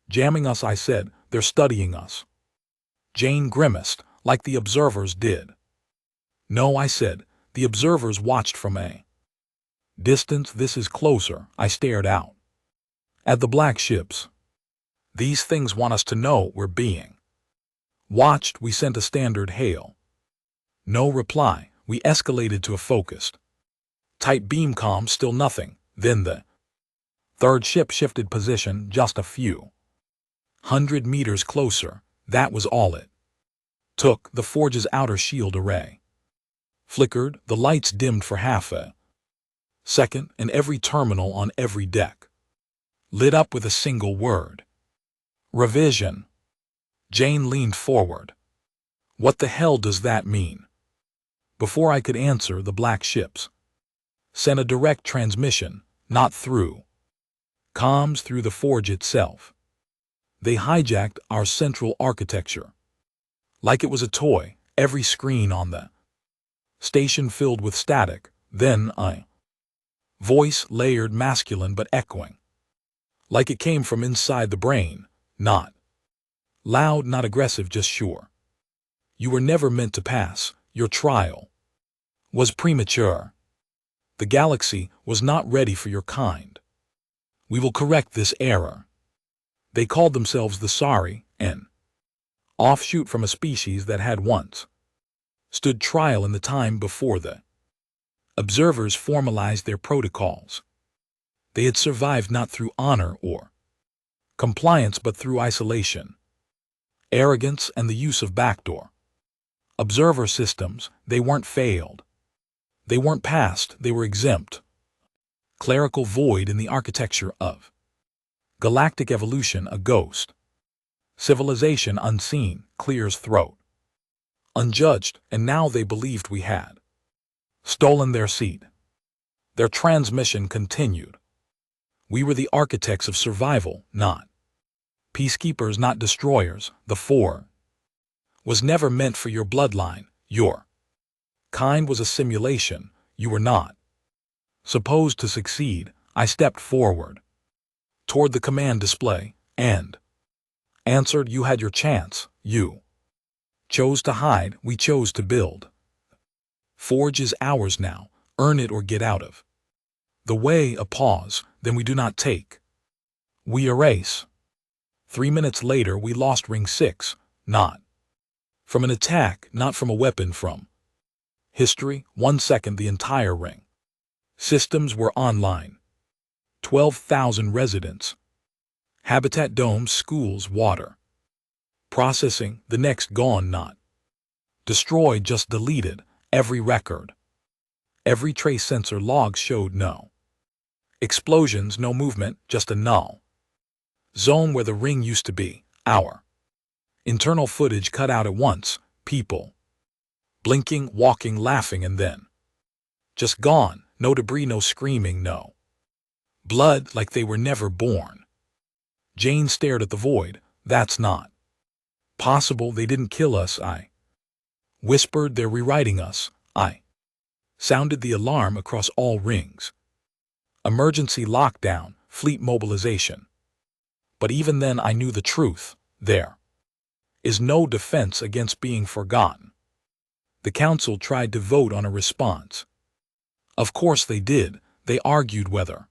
jamming us, I said. They're studying us. Jane grimaced, like the observers did. No, I said. The observers watched from a distance. This is closer. I stared out at the black ships. These things want us to know we're being watched. We sent a standard hail. No reply. We escalated to a focused tight beam comm. Still nothing. Then the third ship shifted position just a few 100 meters closer. That was all it took. The forge's outer shield array flickered. The lights dimmed for half a second, and every terminal on every deck lit up with a single word: revision. Jane leaned forward. What the hell does that mean? Before I could answer, the black ships sent a direct transmission, not through comms, through the forge itself. They hijacked our central architecture like it was a toy. Every screen on the station filled with static. Then a voice, layered, masculine but echoing, like it came from inside the brain. Not loud, not aggressive, just sure. You were never meant to pass. Your trial was premature. The galaxy was not ready for your kind. We will correct this error. They called themselves the Sari, an offshoot from a species that had once stood trial in the time before the observers formalized their protocols. They had survived not through honor or compliance, but through isolation, arrogance, and the use of backdoor observer systems. They weren't failed. They weren't passed. They were exempt. Clerical void in the architecture of galactic evolution. A ghost civilization unseen, clears throat, unjudged. And now they believed we had stolen their seat. Their transmission continued. We were the architects of survival, not peacekeepers, not destroyers. The Four was never meant for your bloodline. Your kind was a simulation. You were not supposed to succeed. I stepped forward toward the command display and answered. You had your chance. You chose to hide. We chose to build. Forge is ours now. Earn it or get out of the way. A pause. Then we do not take. We erase. 3 minutes later, we lost Ring 6, not from an attack, not from a weapon, from history. 1 second, the entire ring systems were online. 12,000 residents, habitat, domes, schools, water processing. The next gone, not destroyed, just deleted. Every record, every trace sensor log showed no explosions, no movement, just a null zone where the ring used to be. Our internal footage cut out at once. People blinking, walking, laughing, and then just gone. No debris, no screaming, no blood, like they were never born. Jane stared at the void. That's not possible. They didn't kill us, I whispered. They're rewriting us. I sounded the alarm across all rings. Emergency lockdown, fleet mobilization. But even then I knew the truth. There is no defense against being forgotten. The council tried to vote on a response. Of course they did. They argued whether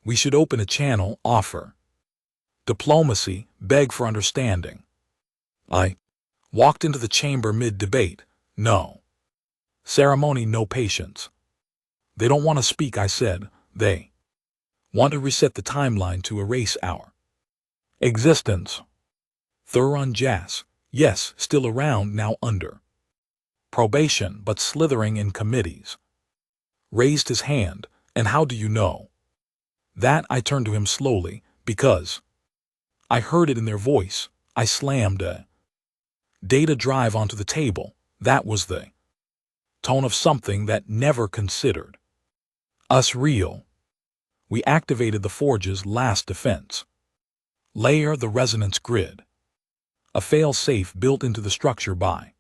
we should open a channel, offer diplomacy, beg for understanding. I walked into the chamber mid-debate. No ceremony, no patience. They don't want to speak, I said. They want to reset the timeline, to erase our existence. Thuron Jas, yes, still around, now under probation, but slithering in committees. raised his hand. And how do you know? That I turned to him slowly, because I heard it in their voice. I slammed a data drive onto the table. That was the tone of something that never considered us real. We activated the Forge's last defense layer, the resonance grid, a fail-safe built into the structure by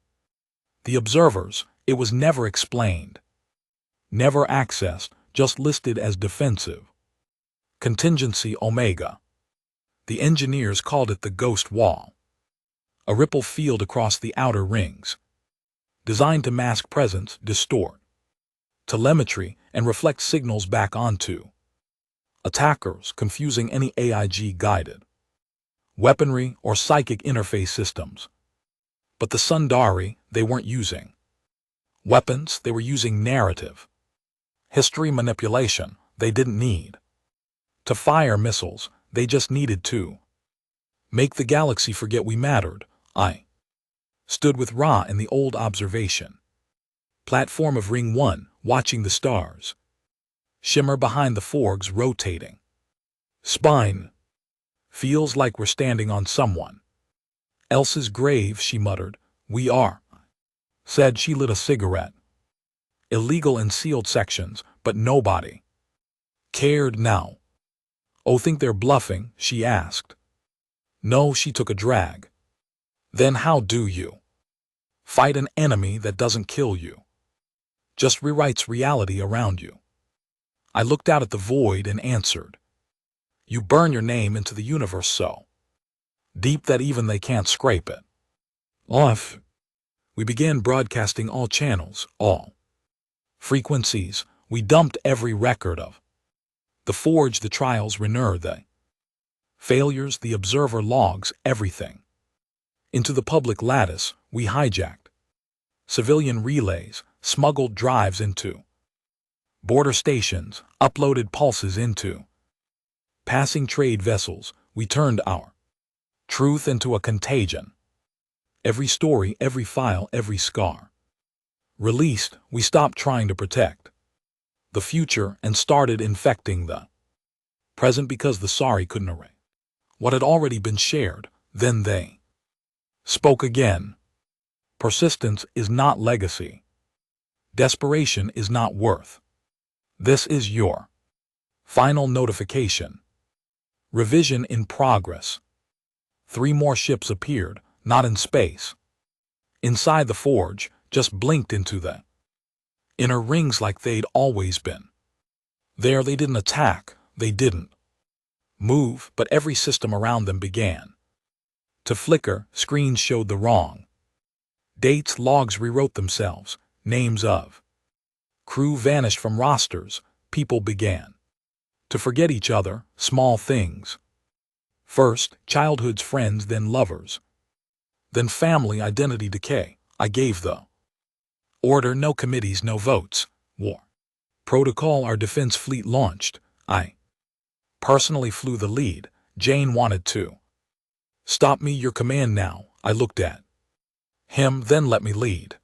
the observers. It was never explained, never accessed, just listed as defensive. Contingency Omega. The engineers called it the ghost wall, a ripple field across the outer rings, designed to mask presence, distort telemetry, and reflect signals back onto attackers, confusing any AIG-guided weaponry or psychic interface systems. But the Sundari, they weren't using weapons, they were using narrative, history manipulation. They didn't need to fire missiles, they just needed to make the galaxy forget we mattered. I stood with Ra in the old observation platform of Ring 1, watching the stars shimmer behind the Forg's rotating spine. Feels like we're standing on someone else's grave, she muttered. We are, said. She lit a cigarette. Illegal in sealed sections, but nobody cared now. Oh, think they're bluffing? She asked. No, she took a drag. Then how do you fight an enemy that doesn't kill you, just rewrites reality around you? I looked out at the void and answered. You burn your name into the universe so deep that even they can't scrape it off. We began broadcasting all channels, all frequencies. We dumped every record of the Forge, the trials, Renur, the failures, the observer logs, everything. Into the public lattice, we hijacked civilian relays, smuggled drives into border stations, uploaded pulses into passing trade vessels. We turned our truth into a contagion. Every story, every file, every scar released. We stopped trying to protect the future and started infecting the present, because the sorry couldn't erase what had already been shared. Then they spoke again. Persistence is not legacy. Desperation is not worth. This is your final notification. Revision in progress. 3 more ships appeared, not in space. Inside the Forge, just blinked into the inner rings like they'd always been. There, they didn't attack, they didn't move, but every system around them began to flicker. Screens showed the wrong dates, logs rewrote themselves, names of crew vanished from rosters. People began to forget each other, small things. First, childhood's friends, then lovers, then family. Identity decay. I gave the order: no committees, no votes. War protocol. Our defense fleet launched. I personally flew the lead. Jane wanted to stop me. Your command now. I looked at him, then let me lead.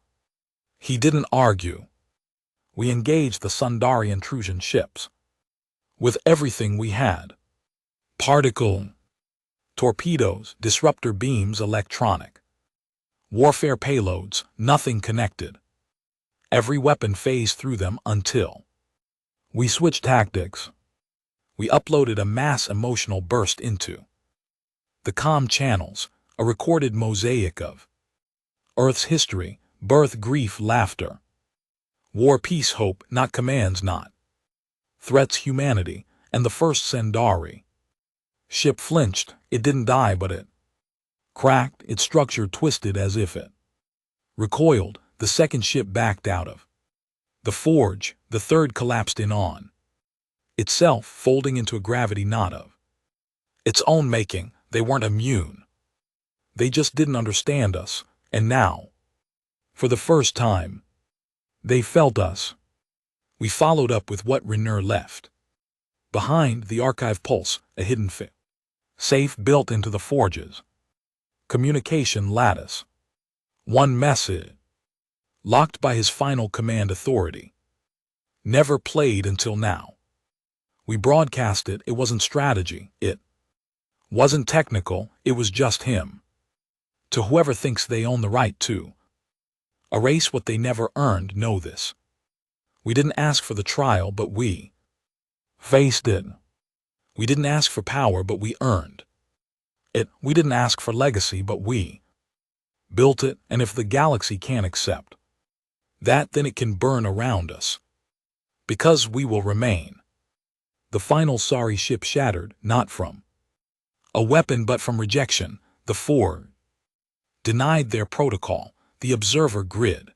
He didn't argue. We engaged the Sundari intrusion ships with everything we had: particle torpedoes, disruptor beams, electronic warfare payloads, nothing connected. Every weapon phased through them until we switched tactics. We uploaded a mass emotional burst into the comm channels, a recorded mosaic of Earth's history: birth, grief, laughter, war, peace, hope, not commands, not threats, humanity. And the first Sundari ship flinched. It didn't die, but it cracked, its structure twisted as if it recoiled. The second ship backed out of the Forge. The third collapsed in on itself, folding into a gravity not of its own making. They weren't immune. They just didn't understand us. And now, for the first time, they felt us. We followed up with what Renur left behind: the archive pulse, a hidden safe built into the Forge's communication lattice. One message, locked by his final command authority: Never played until now. We broadcast it, it wasn't strategy, it wasn't technical, it was just him. To whoever thinks they own the right to erase what they never earned, know this. We didn't ask for the trial, but we faced it. We didn't ask for power, but we earned it. We didn't ask for legacy, but we built it, and if the galaxy can't accept that, then it can burn around us. Because we will remain. The final sorry ship shattered, not from a weapon but from rejection. The Forge denied their protocol. The Observer Grid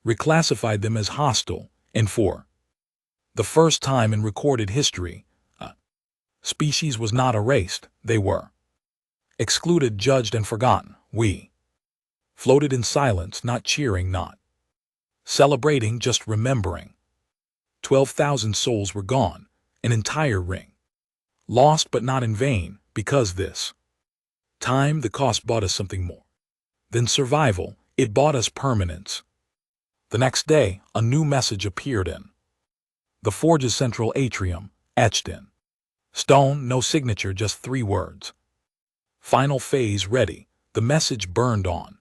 reclassified them as hostile, and for the first time in recorded history, a species was not erased. They were excluded, judged, and forgotten. We floated in silence, not cheering, not celebrating, just remembering. 12,000 souls were gone, an entire ring. Lost but not in vain, because this time the cost bought us something more than survival, it bought us permanence. The next day, a new message appeared in the Forge's central atrium, etched in stone, no signature, just 3 words. Final phase ready. The message burned on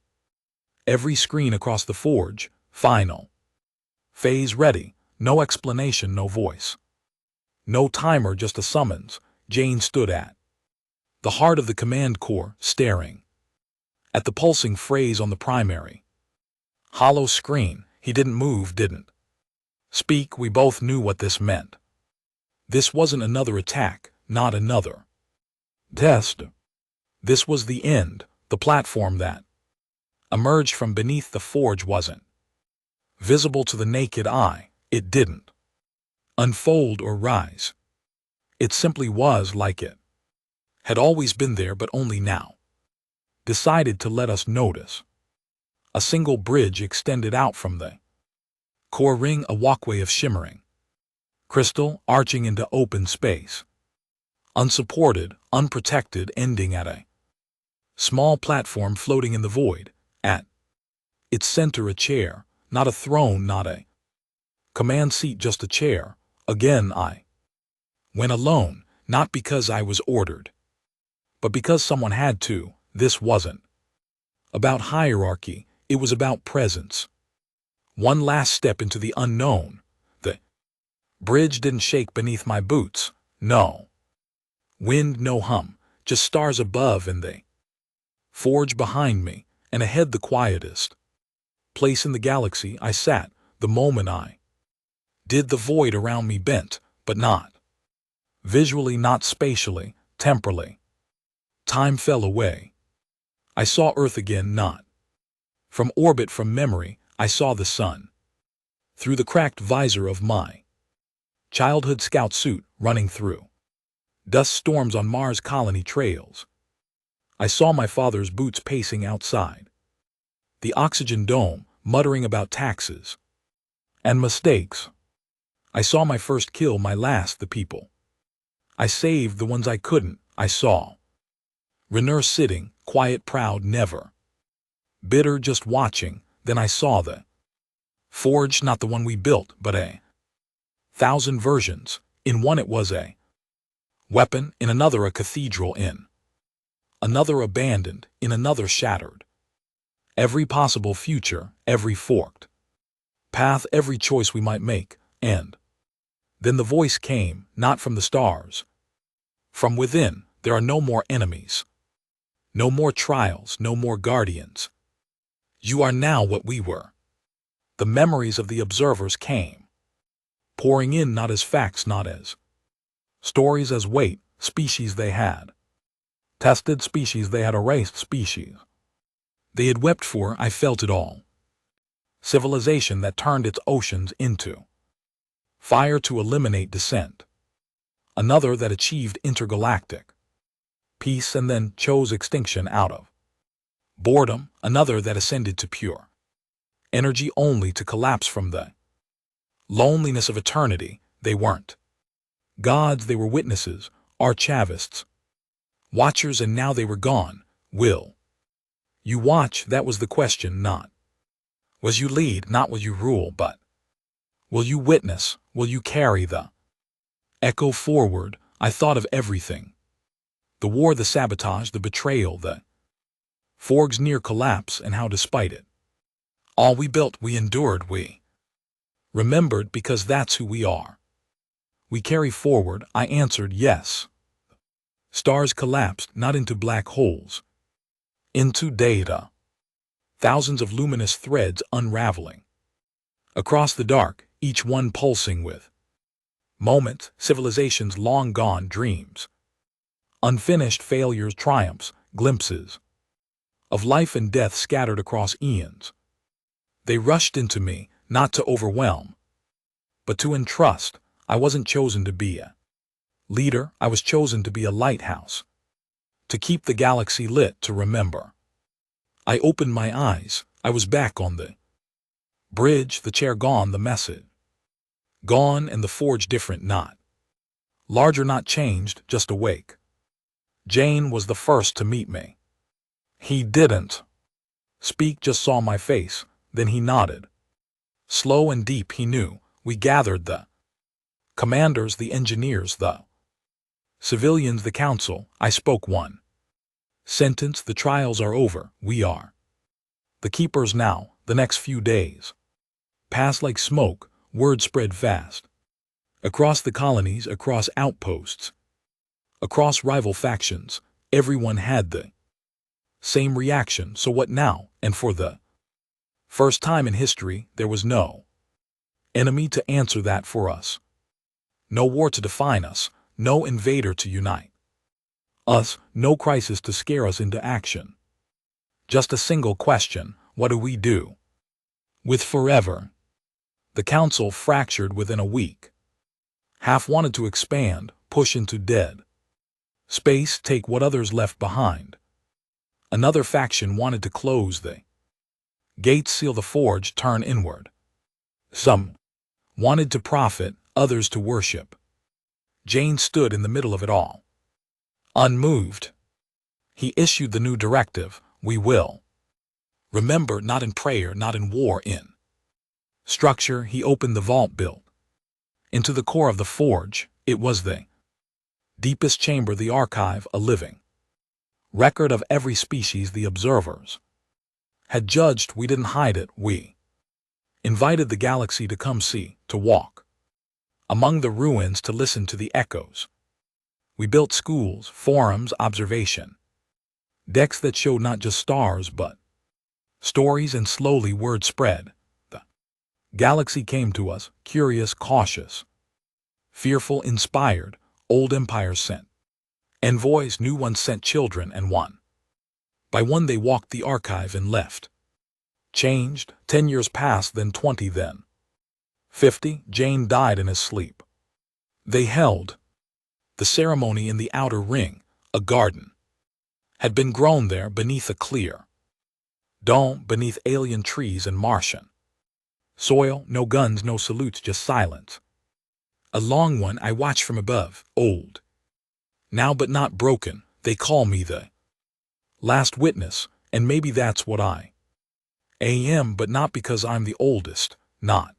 every screen across the Forge. Final phase ready. No explanation, no voice. No timer, just a summons. Jane stood at the heart of the command core, staring at the pulsing phrase on the primary hollow screen. He didn't move, didn't speak. We both knew what this meant. This wasn't another attack, not another test. This was the end. The platform that emerged from beneath the Forge wasn't visible to the naked eye. It didn't unfold or rise. It simply was, like it had always been there, but only now decided to let us notice. A single bridge extended out from the core ring, a walkway of shimmering crystal arching into open space. Unsupported, unprotected, ending at a small platform floating in the void. At its center, a chair, not a throne, not a command seat, just a chair. Again I went alone, not because I was ordered, but because someone had to. This wasn't about hierarchy, it was about presence. One last step into the unknown. The bridge didn't shake beneath my boots. No wind, no hum, just stars above and the Forge behind me, and ahead the quietest place in the galaxy. I sat. The moment I did, the void around me bent, but not visually, not spatially, temporally. Time fell away. I saw Earth again, not from orbit, from memory. I saw the sun through the cracked visor of my childhood scout suit, running through dust storms on Mars colony trails. I saw my father's boots pacing outside the oxygen dome, muttering about taxes and mistakes. I saw my first kill, my last, the people I saved, the ones I couldn't. I saw Raynor sitting, quiet, proud, never bitter, just watching. Then I saw the Forge, not the one we built, but 1,000 versions. In one it was a weapon, in another a cathedral, in another abandoned, in another shattered. Every possible future, every forked path, every choice we might make. And then the voice came, not from the stars. From within. There are no more enemies. No more trials, no more guardians. You are now what we were. The memories of the observers came pouring in, not as facts, not as stories, as weight. Species they had tested, species they had erased, species they had wept for. I felt it all. Civilization that turned its oceans into fire to eliminate dissent. Another that achieved intergalactic peace and then chose extinction out of boredom. Another that ascended to pure energy only to collapse from the loneliness of eternity. They weren't gods, they were witnesses, archivists, watchers, and now they were gone. Will you watch? That was the question. Not was you lead, not was you rule, but Will you witness? Will you carry the echo forward? I thought of everything. The war, the sabotage, the betrayal, the Forg's near collapse, and how despite it all we built, we endured, we remembered, because that's who we are. We carry forward. I answered yes. Stars collapsed, not into black holes, into data. Thousands of luminous threads unraveling across the dark, each one pulsing with moments, civilizations long gone, dreams, unfinished failures, triumphs, glimpses of life and death scattered across eons. They rushed into me, not to overwhelm, but to entrust. I wasn't chosen to be a leader, I was chosen to be a lighthouse, to keep the galaxy lit, to remember. I opened my eyes. I was back on the bridge, the chair gone, the message gone, and the forge different, not larger, not changed, just awake. Jane was the first to meet me. He didn't speak, just saw my face, then he nodded. Slow and deep, he knew. We gathered the commanders, the engineers, the civilians, the council. I spoke one sentence: the trials are over, we are the keepers now. The next few days passed like smoke. Word spread fast across the colonies, across outposts, across rival factions. Everyone had the same reaction. So what now? And for the first time in history, there was no enemy to answer that for us, no war to define us, no invader to unite us, no crisis to scare us into action. Just a single question: what do we do with forever? The council fractured within a week. Half wanted to expand, push into dead space, take what others left behind. Another faction wanted to close the gates, seal the forge, turn inward. Some wanted to profit, others to worship. Jane stood in the middle of it all, unmoved. He issued the new directive: we will remember, not in prayer, not in war, in structure. He opened the vault built into the core of the forge. It was the deepest chamber, the archive, a living record of every species the observers had judged. We didn't hide it, we invited the galaxy to come see, to walk among the ruins, to listen to the echoes. We built schools, forums, observation decks that showed not just stars but stories, and slowly word spread. The galaxy came to us, curious, cautious, fearful, inspired. Old empires sent envoys, new ones sent children, and one by one they walked the archive and left. Changed. 10 years passed, then 20, then 50. Jane died in his sleep. They held the ceremony in the outer ring. A garden had been grown there beneath a clear dome, beneath alien trees and Martian soil. No guns, no salutes, just silence. A long one. I watched from above, old now but not broken. They call me the last witness, and maybe that's what I am, but not because I'm the oldest, not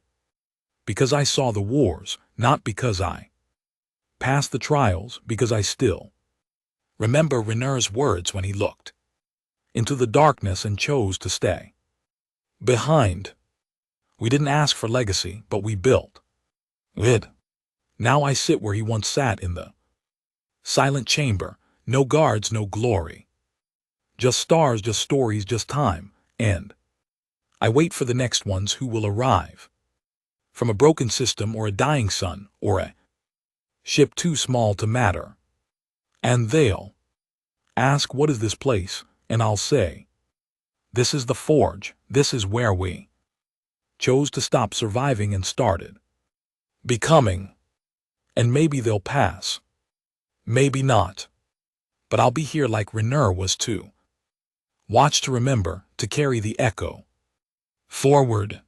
because I saw the wars, not because I passed the trials, because I still remember Rener's words when he looked into the darkness and chose to stay behind. We didn't ask for legacy, but we built it. Now I sit where he once sat, in the silent chamber. No guards, no glory, just stars, just stories, just time. And I wait for the next ones who will arrive from a broken system, or a dying sun, or a ship too small to matter. And they'll ask, what is this place? And I'll say, this is the forge. This is where we chose to stop surviving and started becoming. And maybe they'll pass, maybe not, but I'll be here like Rener was too. Watch, to remember, to carry the echo forward.